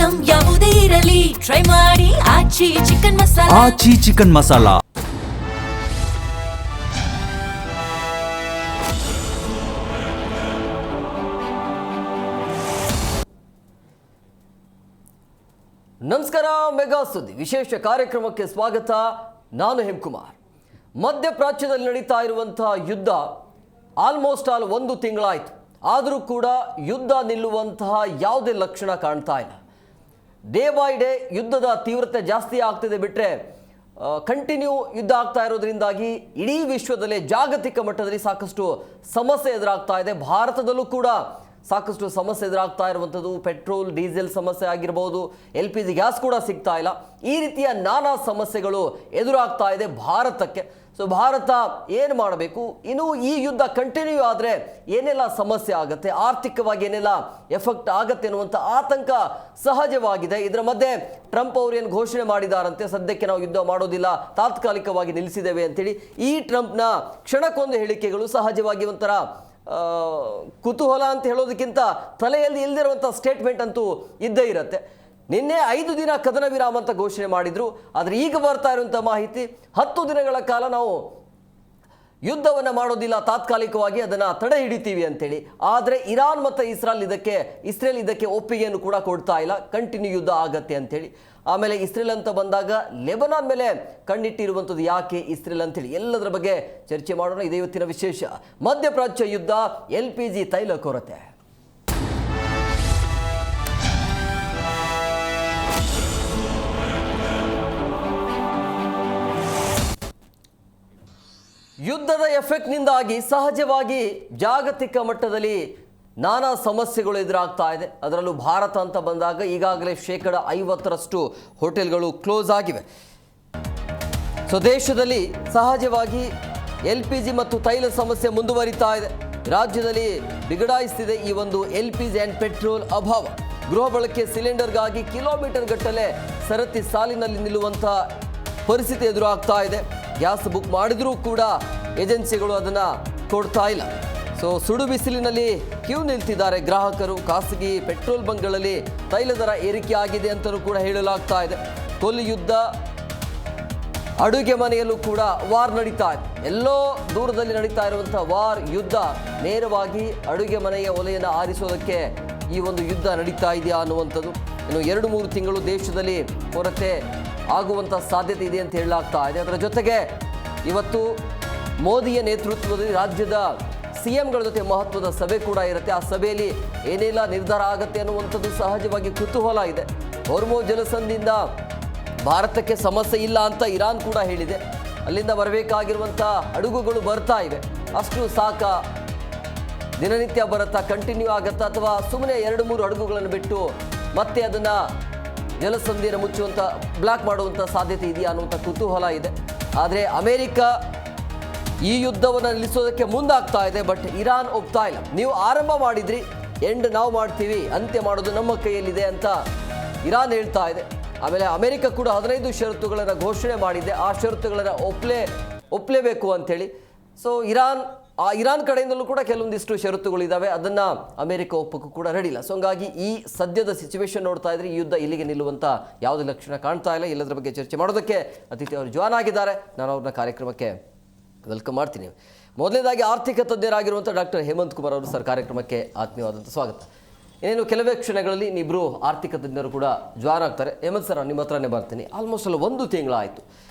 Item ಯಾವುದೇ ಇರಲಿ try ಮಾಡಿ ಆಚಿ ಚಿಕನ್ ಮಸಾಲಾ. ಆಚಿ ಚಿಕನ್ ಮಸಾಲಾ. ನಮಸ್ಕಾರ. ಮೆಗಾ ಸುದ್ದಿ ವಿಶೇಷ ಕಾರ್ಯಕ್ರಮಕ್ಕೆ ಸ್ವಾಗತ. ನಾನು ಹೇಮಕುಮಾರ್. ಮಧ್ಯಪ್ರಾಚ್ಯದಲ್ಲಿ ನಡೀತಾ ಇರುವಂತಹ ಯುದ್ಧ ಆಲ್ಮೋಸ್ಟ್ ಆಲ್ 1 ತಿಂಗಳಾಯಿತು. ಆದರೂ ಕೂಡ ಯುದ್ಧ ನಿಲ್ಲುವಂತಹ ಯಾವುದೇ ಲಕ್ಷಣ ಕಾಣ್ತಾ ಇಲ್ಲ. ಡೇ ಬೈ ಡೇ ಯುದ್ಧದ ತೀವ್ರತೆ ಜಾಸ್ತಿ ಆಗ್ತಿದೆ ಬಿಟ್ಟರೆ ಕಂಟಿನ್ಯೂ ಯುದ್ಧ ಆಗ್ತಾ ಇರೋದ್ರಿಂದಾಗಿ ಇಡೀ ವಿಶ್ವದಲ್ಲೇ ಜಾಗತಿಕ ಮಟ್ಟದಲ್ಲಿ ಸಾಕಷ್ಟು ಸಮಸ್ಯೆ ಎದುರಾಗ್ತಾ ಇದೆ. ಭಾರತದಲ್ಲೂ ಕೂಡ ಸಾಕಷ್ಟು ಸಮಸ್ಯೆ ಎದುರಾಗ್ತಾ ಇರುವಂಥದ್ದು. ಪೆಟ್ರೋಲ್ ಡೀಸೆಲ್ ಸಮಸ್ಯೆ ಆಗಿರ್ಬೋದು, LPG ಗ್ಯಾಸ್ ಕೂಡ ಸಿಗ್ತಾ ಇಲ್ಲ. ಈ ರೀತಿಯ ನಾನಾ ಸಮಸ್ಯೆಗಳು ಎದುರಾಗ್ತಾ ಇದೆ ಭಾರತಕ್ಕೆ. ಸೊ ಭಾರತ ಏನು ಮಾಡಬೇಕು, ಇನ್ನು ಈ ಯುದ್ಧ ಕಂಟಿನ್ಯೂ ಆದರೆ ಏನೆಲ್ಲ ಸಮಸ್ಯೆ ಆಗುತ್ತೆ, ಆರ್ಥಿಕವಾಗಿ ಏನೆಲ್ಲ ಎಫೆಕ್ಟ್ ಆಗುತ್ತೆ ಅನ್ನುವಂಥ ಆತಂಕ ಸಹಜವಾಗಿದೆ. ಇದರ ಮಧ್ಯೆ ಟ್ರಂಪ್ ಅವರು ಏನು ಘೋಷಣೆ ಮಾಡಿದಾರಂತೆ, ಸದ್ಯಕ್ಕೆ ನಾವು ಯುದ್ಧ ಮಾಡೋದಿಲ್ಲ, ತಾತ್ಕಾಲಿಕವಾಗಿ ನಿಲ್ಲಿಸಿದ್ದೇವೆ ಅಂತೇಳಿ. ಈ ಟ್ರಂಪ್ನ ಕ್ಷಣಕ್ಕೊಂದು ಹೇಳಿಕೆಗಳು ಸಹಜವಾಗಿ ಒಂಥರ ಕುತೂಹಲ ಅಂತ ಹೇಳೋದಕ್ಕಿಂತ ತಲೆಯಲ್ಲಿ ಇಲ್ಲದಿರುವಂಥ ಸ್ಟೇಟ್ಮೆಂಟ್ ಅಂತೂ ಇದ್ದೇ ಇರುತ್ತೆ. ನಿನ್ನೆ 5 ದಿನ ಕದನ ವಿರಾಮ ಅಂತ ಘೋಷಣೆ ಮಾಡಿದ್ರು. ಆದರೆ ಈಗ ಬರ್ತಾ ಇರುವಂಥ ಮಾಹಿತಿ 10 ದಿನಗಳ ಕಾಲ ನಾವು ಯುದ್ಧವನ್ನು ಮಾಡೋದಿಲ್ಲ, ತಾತ್ಕಾಲಿಕವಾಗಿ ಅದನ್ನು ತಡೆ ಹಿಡಿತೀವಿ ಅಂತೇಳಿ. ಆದರೆ ಇರಾನ್ ಮತ್ತು ಇಸ್ರೇಲ್ ಇದಕ್ಕೆ ಒಪ್ಪಿಗೆಯನ್ನು ಕೂಡ ಕೊಡ್ತಾ ಇಲ್ಲ, ಕಂಟಿನ್ಯೂ ಯುದ್ಧ ಆಗತ್ತೆ ಅಂತೇಳಿ. ಆಮೇಲೆ ಇಸ್ರೇಲ್ ಅಂತ ಬಂದಾಗ ಲೆಬನಾನ್ ಮೇಲೆ ಕಣ್ಣಿಟ್ಟಿರುವಂಥದ್ದು ಯಾಕೆ ಇಸ್ರೇಲ್ ಅಂತೇಳಿ ಎಲ್ಲದರ ಬಗ್ಗೆ ಚರ್ಚೆ ಮಾಡೋಣ. ಇದೇ ಇವತ್ತಿನ ವಿಶೇಷ. ಮಧ್ಯಪ್ರಾಚ್ಯ ಯುದ್ಧ, LPG ತೈಲ ಕೊರತೆ. ಯುದ್ಧದ ಎಫೆಕ್ಟ್ನಿಂದಾಗಿ ಸಹಜವಾಗಿ ಜಾಗತಿಕ ಮಟ್ಟದಲ್ಲಿ ನಾನಾ ಸಮಸ್ಯೆಗಳು ಎದುರಾಗ್ತಾ ಇದೆ. ಅದರಲ್ಲೂ ಭಾರತ ಅಂತ ಬಂದಾಗ ಈಗಾಗಲೇ 50% ಹೋಟೆಲ್ಗಳು ಕ್ಲೋಸ್ ಆಗಿವೆ. ಸೊ ದೇಶದಲ್ಲಿ ಸಹಜವಾಗಿ LPG ಮತ್ತು ತೈಲ ಸಮಸ್ಯೆ ಮುಂದುವರಿತಾ ಇದೆ. ರಾಜ್ಯದಲ್ಲಿ ಬಿಗಡಾಯಿಸ್ತಿದೆ ಈ ಒಂದು LPG ಆ್ಯಂಡ್ ಪೆಟ್ರೋಲ್ ಅಭಾವ. ಗೃಹ ಬಳಕೆ ಸಿಲಿಂಡರ್ಗಾಗಿ ಕಿಲೋಮೀಟರ್ ಗಟ್ಟಲೆ ಸರತಿ ಸಾಲಿನಲ್ಲಿ ನಿಲ್ಲುವಂಥ ಪರಿಸ್ಥಿತಿ ಎದುರಾಗ್ತಾ ಇದೆ. ಗ್ಯಾಸ್ ಬುಕ್ ಮಾಡಿದ್ರೂ ಕೂಡ ಏಜೆನ್ಸಿಗಳು ಅದನ್ನು ಕೊಡ್ತಾ ಇಲ್ಲ. ಸೊ ಸುಡು ಬಿಸಿಲಿನಲ್ಲಿ ಕ್ಯೂ ನಿಲ್ತಿದ್ದಾರೆ ಗ್ರಾಹಕರು. ಖಾಸಗಿ ಪೆಟ್ರೋಲ್ ಬಂಕ್ಗಳಲ್ಲಿ ತೈಲ ದರ ಏರಿಕೆ ಆಗಿದೆ ಅಂತಲೂ ಕೂಡ ಹೇಳಲಾಗ್ತಾ ಇದೆ. ಕೊಲ್ಲಿ ಯುದ್ಧ, ಅಡುಗೆ ಮನೆಯಲ್ಲೂ ಕೂಡ ವಾರ್ ನಡೀತಾ ಇದೆ. ಎಲ್ಲೋ ದೂರದಲ್ಲಿ ನಡೀತಾ ಇರುವಂಥ ವಾರ್ ಯುದ್ಧ ನೇರವಾಗಿ ಅಡುಗೆ ಮನೆಯ ಒಲೆಯನ್ನು ಆರಿಸೋದಕ್ಕೆ ಈ ಒಂದು ಯುದ್ಧ ನಡೀತಾ ಇದೆಯಾ ಅನ್ನುವಂಥದ್ದು. ಇನ್ನು 2-3 ತಿಂಗಳು ದೇಶದಲ್ಲಿ ಕೊರತೆ ಆಗುವಂಥ ಸಾಧ್ಯತೆ ಇದೆ ಅಂತ ಹೇಳಲಾಗ್ತಾ ಇದೆ. ಅದರ ಜೊತೆಗೆ ಇವತ್ತು ಮೋದಿಯ ನೇತೃತ್ವದಲ್ಲಿ ರಾಜ್ಯದ CMಗಳ ಜೊತೆ ಮಹತ್ವದ ಸಭೆ ಕೂಡ ಇರುತ್ತೆ. ಆ ಸಭೆಯಲ್ಲಿ ಏನೆಲ್ಲ ನಿರ್ಧಾರ ಆಗುತ್ತೆ ಅನ್ನುವಂಥದ್ದು ಸಹಜವಾಗಿ ಕುತೂಹಲ ಇದೆ. ಹೊರ್ಮುಜ್ ಜಲಸಂಧಿಯಿಂದ ಭಾರತಕ್ಕೆ ಸಮಸ್ಯೆ ಇಲ್ಲ ಅಂತ ಇರಾನ್ ಕೂಡ ಹೇಳಿದೆ. ಅಲ್ಲಿಂದ ಬರಬೇಕಾಗಿರುವಂಥ ಹಡಗುಗಳು ಬರ್ತಾ ಇವೆ. ಅಷ್ಟು ಸಾಕ, ದಿನನಿತ್ಯ ಬರುತ್ತಾ, ಕಂಟಿನ್ಯೂ ಆಗುತ್ತಾ, ಅಥವಾ ಸುಮ್ಮನೆ 2-3 ಹಡಗುಗಳನ್ನು ಬಿಟ್ಟು ಮತ್ತೆ ಅದನ್ನು ಜಲಸಂಧಿಯನ್ನು ಮುಚ್ಚುವಂಥ, ಬ್ಲಾಕ್ ಮಾಡುವಂಥ ಸಾಧ್ಯತೆ ಇದೆಯಾ ಅನ್ನುವಂಥ ಕುತೂಹಲ ಇದೆ. ಆದರೆ ಅಮೆರಿಕ ಈ ಯುದ್ಧವನ್ನು ನಿಲ್ಲಿಸೋದಕ್ಕೆ ಮುಂದಾಗ್ತಾ ಇದೆ. ಬಟ್ ಇರಾನ್ ಒಪ್ತಾ ಇಲ್ಲ. ನೀವು ಆರಂಭ ಮಾಡಿದ್ರಿ, ಎಂಡ್ ನಾವು ಮಾಡ್ತೀವಿ, ಅಂತ್ಯ ಮಾಡೋದು ನಮ್ಮ ಕೈಯಲ್ಲಿದೆ ಅಂತ ಇರಾನ್ ಹೇಳ್ತಾ ಇದೆ. ಆಮೇಲೆ ಅಮೆರಿಕ ಕೂಡ 15 ಷರತ್ತುಗಳನ್ನು ಘೋಷಣೆ ಮಾಡಿದೆ. ಆ ಷರತ್ತುಗಳನ್ನು ಒಪ್ಪಲೇಬೇಕು ಅಂಥೇಳಿ. ಸೊ ಇರಾನ್ ಕಡೆಯಿಂದಲೂ ಕೂಡ ಕೆಲವೊಂದಿಷ್ಟು ಷರತ್ತುಗಳಿದ್ದಾವೆ, ಅದನ್ನು ಅಮೆರಿಕ ಒಪ್ಪಕ್ಕೂ ಕೂಡ ರೆಡಿ ಇಲ್ಲ. ಸೊ ಹಂಗಾಗಿ ಈ ಸದ್ಯದ ಸಿಚುವೇಶನ್ ನೋಡ್ತಾ ಇದ್ರೆ ಈ ಯುದ್ಧ ಇಲ್ಲಿಗೆ ನಿಲ್ಲುವಂಥ ಯಾವುದೇ ಲಕ್ಷಣ ಕಾಣ್ತಾ ಇಲ್ಲ. ಎಲ್ಲದರ ಬಗ್ಗೆ ಚರ್ಚೆ ಮಾಡೋದಕ್ಕೆ ಅತಿಥಿ ಅವರು ಜಾಯ್ನ್ ಆಗಿದ್ದಾರೆ. ನಾನು ಅವ್ರನ್ನ ಕಾರ್ಯಕ್ರಮಕ್ಕೆ ವೆಲ್ಕಮ್ ಮಾಡ್ತೀನಿ. ಮೊದಲನೇದಾಗಿ ಆರ್ಥಿಕ ತಜ್ಞರಾಗಿರುವಂಥ ಡಾಕ್ಟರ್ ಹೇಮಂತ್ ಕುಮಾರ್ ಅವರು ಸರ್, ಕಾರ್ಯಕ್ರಮಕ್ಕೆ ಆತ್ಮೀಯವಾದಂಥ ಸ್ವಾಗತ. ಇನ್ನೇನು ಕೆಲವೇ ಕ್ಷಣಗಳಲ್ಲಿ ನೀವಿಬ್ಬರು ಆರ್ಥಿಕ ತಜ್ಞರು ಕೂಡ ಜಾಯ್ನ್ ಆಗ್ತಾರೆ. ಹೇಮಂತ್ ಸರ್, ನಿಮ್ಮ ಹತ್ರನೇ ಬರ್ತೀನಿ. ಆಲ್ಮೋಸ್ಟ್ ಅಲ್ಲ 1 ತಿಂಗಳಾಯಿತು.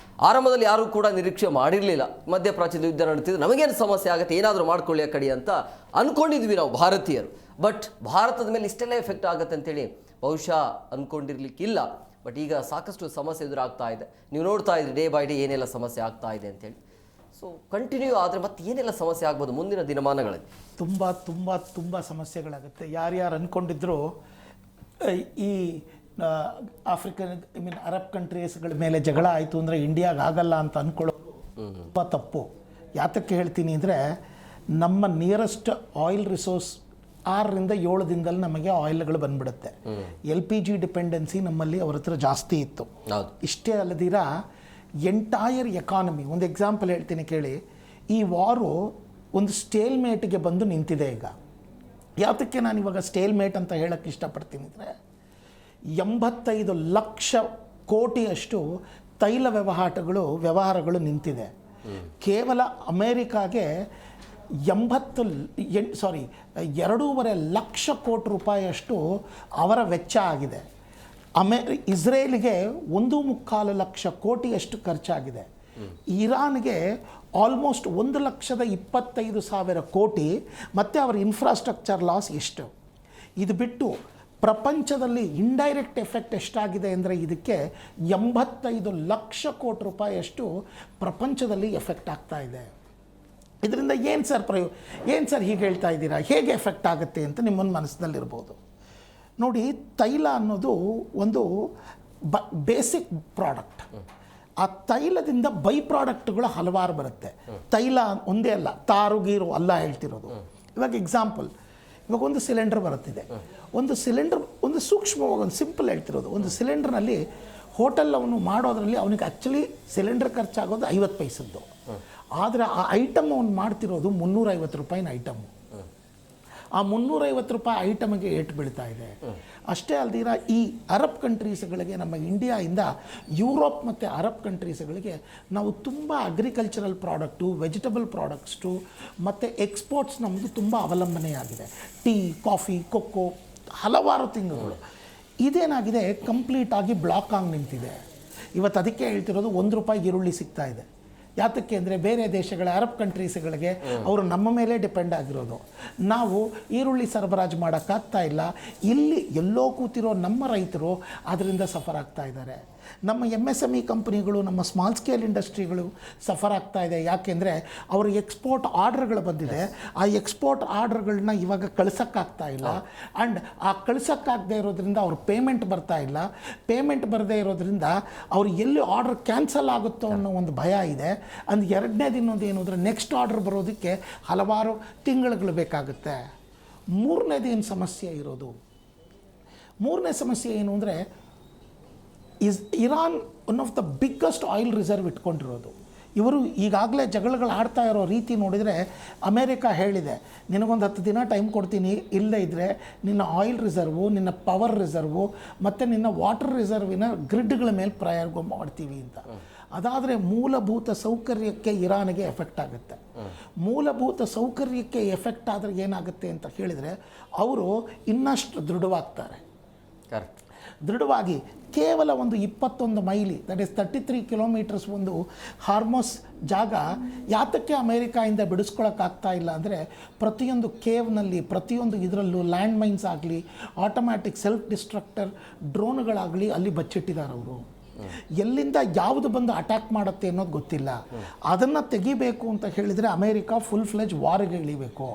ಆರಂಭದಲ್ಲಿ ಯಾರೂ ಕೂಡ ನಿರೀಕ್ಷೆ ಮಾಡಿರಲಿಲ್ಲ. ಮಧ್ಯಪ್ರಾಚ್ಯದ ಯುದ್ಧ ನಡೀತಿದ್ದು, ನಮಗೇನು ಸಮಸ್ಯೆ ಆಗುತ್ತೆ, ಏನಾದರೂ ಮಾಡ್ಕೊಳ್ಳಿ ಆ ಕಡೆ ಅಂತ ಅಂದ್ಕೊಂಡಿದ್ವಿ ನಾವು ಭಾರತೀಯರು. ಬಟ್ ಭಾರತದ ಮೇಲೆ ಇಷ್ಟೆಲ್ಲ ಎಫೆಕ್ಟ್ ಆಗುತ್ತೆ ಅಂತೇಳಿ ಬಹುಶಃ ಅಂದ್ಕೊಂಡಿರ್ಲಿಕ್ಕಿಲ್ಲ. ಬಟ್ ಈಗ ಸಾಕಷ್ಟು ಸಮಸ್ಯೆ ಎದುರಾಗ್ತಾ ಇದೆ. ನೀವು ನೋಡ್ತಾ ಇದ್ರಿ ಡೇ ಬೈ ಡೇ ಏನೆಲ್ಲ ಸಮಸ್ಯೆ ಆಗ್ತಾ ಇದೆ ಅಂತೇಳಿ. ಸೊ ಕಂಟಿನ್ಯೂ ಆದರೆ ಮತ್ತೆ ಏನೆಲ್ಲ ಸಮಸ್ಯೆ ಆಗ್ಬೋದು ಮುಂದಿನ ದಿನಮಾನಗಳಲ್ಲಿ? ತುಂಬ ತುಂಬ ತುಂಬ ಸಮಸ್ಯೆಗಳಾಗುತ್ತೆ. ಯಾರ್ಯಾರು ಅಂದ್ಕೊಂಡಿದ್ರು ಈ ಆಫ್ರಿಕನ್ ಅರಬ್ ಕಂಟ್ರೀಸ್ಗಳ ಮೇಲೆ ಜಗಳ ಆಯಿತು ಅಂದರೆ ಇಂಡಿಯಾಗೆ ಆಗಲ್ಲ ಅಂತ ಅಂದ್ಕೊಳ್ಳೋದು ತುಂಬ ತಪ್ಪು. ಯಾತಕ್ಕೆ ಹೇಳ್ತೀನಿ ಅಂದರೆ, ನಮ್ಮ ನಿಯರೆಸ್ಟ್ ಆಯಿಲ್ ರಿಸೋರ್ಸ್ 6ರಿಂದ 7 ದಿನದಲ್ಲಿ ನಮಗೆ ಆಯಿಲ್ಗಳು ಬಂದ್ಬಿಡುತ್ತೆ. LPG ಡಿಪೆಂಡೆನ್ಸಿ ನಮ್ಮಲ್ಲಿ ಅವ್ರ ಹತ್ರ ಜಾಸ್ತಿ ಇತ್ತು. ಇಷ್ಟೇ ಅಲ್ಲದಿರ ಎಂಟೈರ್ ಎಕಾನಮಿ, ಒಂದು ಎಕ್ಸಾಂಪಲ್ ಹೇಳ್ತೀನಿ ಕೇಳಿ. ಈ ವಾರು ಒಂದು ಸ್ಟೇಲ್ಮೇಟ್ಗೆ ಬಂದು ನಿಂತಿದೆ ಈಗ. ಯಾತಕ್ಕೆ ನಾನು ಇವಾಗ ಸ್ಟೇಲ್ಮೇಟ್ ಅಂತ ಹೇಳೋಕ್ಕೆ ಇಷ್ಟಪಡ್ತೀನಿ ಅಂದರೆ, 85 ಲಕ್ಷ ಕೋಟಿಯಷ್ಟು ತೈಲ ವ್ಯವಹಾರಗಳು ನಿಂತಿದೆ. ಕೇವಲ ಅಮೇರಿಕಾಗೆ 2.5 ಲಕ್ಷ ಕೋಟಿ ರೂಪಾಯಿಯಷ್ಟು ಅವರ ವೆಚ್ಚ ಆಗಿದೆ. ಇಸ್ರೇಲ್ಗೆ 1.25 ಲಕ್ಷ ಕೋಟಿಯಷ್ಟು ಖರ್ಚಾಗಿದೆ. ಇರಾನ್ಗೆ ಆಲ್ಮೋಸ್ಟ್ 1,25,000 ಕೋಟಿ, ಮತ್ತು ಅವರ ಇನ್ಫ್ರಾಸ್ಟ್ರಕ್ಚರ್ ಲಾಸ್ ಎಷ್ಟು. ಇದು ಬಿಟ್ಟು ಪ್ರಪಂಚದಲ್ಲಿ ಇಂಡೈರೆಕ್ಟ್ ಎಫೆಕ್ಟ್ ಎಷ್ಟಾಗಿದೆ ಅಂದರೆ ಇದಕ್ಕೆ 85 ಲಕ್ಷ ಕೋಟಿ ರೂಪಾಯಿಯಷ್ಟು ಪ್ರಪಂಚದಲ್ಲಿ ಎಫೆಕ್ಟ್ ಆಗ್ತಾ ಇದೆ. ಇದರಿಂದ ಏನು ಸರ್ ಹೀಗೆ ಹೇಳ್ತಾ ಇದ್ದೀರಾ, ಹೇಗೆ ಎಫೆಕ್ಟ್ ಆಗುತ್ತೆ ಅಂತ ನಿಮ್ಮೊಂದು ಮನಸ್ಸಿನಲ್ಲಿರ್ಬೋದು. ನೋಡಿ, ತೈಲ ಅನ್ನೋದು ಒಂದು ಬೇಸಿಕ್ ಪ್ರಾಡಕ್ಟ್. ಆ ತೈಲದಿಂದ ಬೈ ಪ್ರಾಡಕ್ಟ್ಗಳು ಹಲವಾರು ಬರುತ್ತೆ. ತೈಲ ಒಂದೇ ಅಲ್ಲ, ತಾರು ಗೀರು ಅಲ್ಲ ಹೇಳ್ತಿರೋದು. ಇವಾಗ ಎಕ್ಸಾಂಪಲ್, ಇವಾಗ ಒಂದು ಸಿಲಿಂಡರ್ ಬರುತ್ತಿದೆ. ಒಂದು ಸೂಕ್ಷ್ಮವಾಗಿ ಒಂದು ಸಿಂಪಲ್ ಹೇಳ್ತಿರೋದು, ಒಂದು ಸಿಲಿಂಡರ್ನಲ್ಲಿ ಹೋಟೆಲ್ ಅವನು ಮಾಡೋದ್ರಲ್ಲಿ ಅವನಿಗೆ ಆ್ಯಕ್ಚುಲಿ ಸಿಲಿಂಡರ್ ಖರ್ಚಾಗೋದು 50 ಪೈಸದ್ದು. ಆದರೆ ಆ ಐಟಮ್ ಅವನು ಮಾಡ್ತಿರೋದು 350 ರೂಪಾಯಿನ ಐಟಮು. ಆ 350 ರೂಪಾಯಿ ಐಟಮಿಗೆ ಏಟು ಬೀಳ್ತಾ ಇದೆ. ಅಷ್ಟೇ ಅಲ್ದಿರ ಈ ಅರಬ್ ಕಂಟ್ರೀಸ್ಗಳಿಗೆ, ನಮ್ಮ ಇಂಡಿಯಾಯಿಂದ ಯುರೋಪ್ ಮತ್ತು ಅರಬ್ ಕಂಟ್ರೀಸ್ಗಳಿಗೆ ನಾವು ತುಂಬ ಅಗ್ರಿಕಲ್ಚರಲ್ ಪ್ರಾಡಕ್ಟು, ವೆಜಿಟಬಲ್ ಪ್ರಾಡಕ್ಟ್ಸು ಮತ್ತು ಎಕ್ಸ್ಪೋರ್ಟ್ಸ್ ನಮ್ಮದು ತುಂಬ ಅವಲಂಬನೆಯಾಗಿದೆ. ಟೀ, ಕಾಫಿ, ಕೊಕ್ಕೋ, ಹಲವಾರು ತಿಂಗಳು. ಇದೇನಾಗಿದೆ, ಕಂಪ್ಲೀಟಾಗಿ ಬ್ಲಾಕ್ ಆಗಿ ನಿಂತಿದೆ. ಇವತ್ತು ಅದಕ್ಕೆ ಹೇಳ್ತಿರೋದು 1 ರೂಪಾಯಿಗೆ ಈರುಳ್ಳಿ ಸಿಗ್ತಾ ಇದೆ. ಯಾತಕ್ಕೆ ಅಂದರೆ ಬೇರೆ ದೇಶಗಳ ಅರಬ್ ಕಂಟ್ರೀಸ್ಗಳಿಗೆ ಅವರು ನಮ್ಮ ಮೇಲೆ ಡಿಪೆಂಡ್ ಆಗಿರೋದು. ನಾವು ಈರುಳ್ಳಿ ಸರಬರಾಜು ಮಾಡೋಕ್ಕಾಗ್ತಾ ಇಲ್ಲ. ಇಲ್ಲಿ ಎಲ್ಲೋ ಕೂತಿರೋ ನಮ್ಮ ರೈತರು ಅದರಿಂದ ಸಫರ್ ಆಗ್ತಾ ಇದ್ದಾರೆ. ನಮ್ಮ MSME ಕಂಪ್ನಿಗಳು, ನಮ್ಮ ಸ್ಮಾಲ್ ಸ್ಕೇಲ್ ಇಂಡಸ್ಟ್ರಿಗಳು ಸಫರ್ ಆಗ್ತಾ ಇದೆ. ಯಾಕೆಂದರೆ ಅವ್ರಿಗೆ ಎಕ್ಸ್ಪೋರ್ಟ್ ಆರ್ಡರ್ಗಳು ಬಂದಿದೆ. ಆ ಎಕ್ಸ್ಪೋರ್ಟ್ ಆರ್ಡರ್ಗಳನ್ನ ಇವಾಗ ಕಳ್ಸೋಕ್ಕಾಗ್ತಾ ಇಲ್ಲ. ಆ್ಯಂಡ್ ಆ ಕಳ್ಸೋಕ್ಕಾಗದೇ ಇರೋದ್ರಿಂದ ಅವ್ರ ಪೇಮೆಂಟ್ ಬರ್ತಾ ಇಲ್ಲ. ಪೇಮೆಂಟ್ ಬರದೇ ಇರೋದ್ರಿಂದ ಅವ್ರು ಎಲ್ಲಿ ಆರ್ಡರ್ ಕ್ಯಾನ್ಸಲ್ ಆಗುತ್ತೋ ಅನ್ನೋ ಒಂದು ಭಯ ಇದೆ. ಅಂದ್ ಎರಡನೇದು ಇನ್ನೊಂದು ಏನು ಅಂದರೆ, ನೆಕ್ಸ್ಟ್ ಆರ್ಡರ್ ಬರೋದಕ್ಕೆ ಹಲವಾರು ತಿಂಗಳುಗಳು ಬೇಕಾಗುತ್ತೆ. ಮೂರನೇ ಸಮಸ್ಯೆ ಏನು ಅಂದರೆ, Iran one of the biggest oil reserve ಇಟ್ಕೊಂಡಿರೋದು. ಇವರು ಈಗಾಗಲೇ ಜಗಳಗಳು ಆಡ್ತಾ ಇರೋ ರೀತಿ ನೋಡಿದರೆ, ಅಮೇರಿಕಾ ಹೇಳಿದೆ, ನಿನಗೊಂದು 10 ದಿನ ಟೈಮ್ ಕೊಡ್ತೀನಿ, ಇಲ್ಲದೇ ಇದ್ದರೆ ನಿನ್ನ ಆಯಿಲ್ ರಿಸರ್ವು, ನಿನ್ನ ಪವರ್ ರಿಸರ್ವು ಮತ್ತು ನಿನ್ನ ವಾಟರ್ ರಿಸರ್ವಿನ ಗ್ರಿಡ್ಗಳ ಮೇಲೆ ಪ್ರಯೋಗ ಮಾಡ್ತೀವಿ ಅಂತ. ಅದಾದರೆ ಮೂಲಭೂತ ಸೌಕರ್ಯಕ್ಕೆ ಇರಾನ್ಗೆ ಎಫೆಕ್ಟ್ ಆಗುತ್ತೆ. ಮೂಲಭೂತ ಸೌಕರ್ಯಕ್ಕೆ ಎಫೆಕ್ಟ್ ಆದರೆ ಏನಾಗುತ್ತೆ ಅಂತ ಹೇಳಿದರೆ, ಅವರು ಇನ್ನಷ್ಟು ದೃಢವಾಗಿ ಕೇವಲ ಒಂದು 21 ಮೈಲಿ, ದಟ್ ಈಸ್ 33 ಕಿಲೋಮೀಟರ್ಸ್ ಒಂದು ಹಾರ್ಮೋಸ್ ಜಾಗ ಯಾತಕ್ಕೆ ಅಮೇರಿಕಾಯಿಂದ ಬಿಡಿಸ್ಕೊಳಕ್ಕಾಗ್ತಾ ಇಲ್ಲ ಅಂದರೆ, ಪ್ರತಿಯೊಂದು ಕೇವ್ನಲ್ಲಿ, ಪ್ರತಿಯೊಂದು ಇದರಲ್ಲೂ ಲ್ಯಾಂಡ್ ಮೈನ್ಸ್ ಆಗಲಿ, ಆಟೋಮ್ಯಾಟಿಕ್ ಸೆಲ್ಫ್ ಡಿಸ್ಟ್ರಕ್ಟರ್ ಡ್ರೋನ್ಗಳಾಗಲಿ ಅಲ್ಲಿ ಬಚ್ಚಿಟ್ಟಿದ್ದಾರೆ ಅವರು. ಎಲ್ಲಿಂದ ಯಾವುದು ಬಂದು ಅಟ್ಯಾಕ್ ಮಾಡುತ್ತೆ ಅನ್ನೋದು ಗೊತ್ತಿಲ್ಲ. ಅದನ್ನು ತೆಗಿಬೇಕು ಅಂತ ಹೇಳಿದರೆ ಅಮೇರಿಕಾ ಫುಲ್ ಫ್ಲೆಜ್ ವಾರ್ಗೆ ಇಳಿಬೇಕು.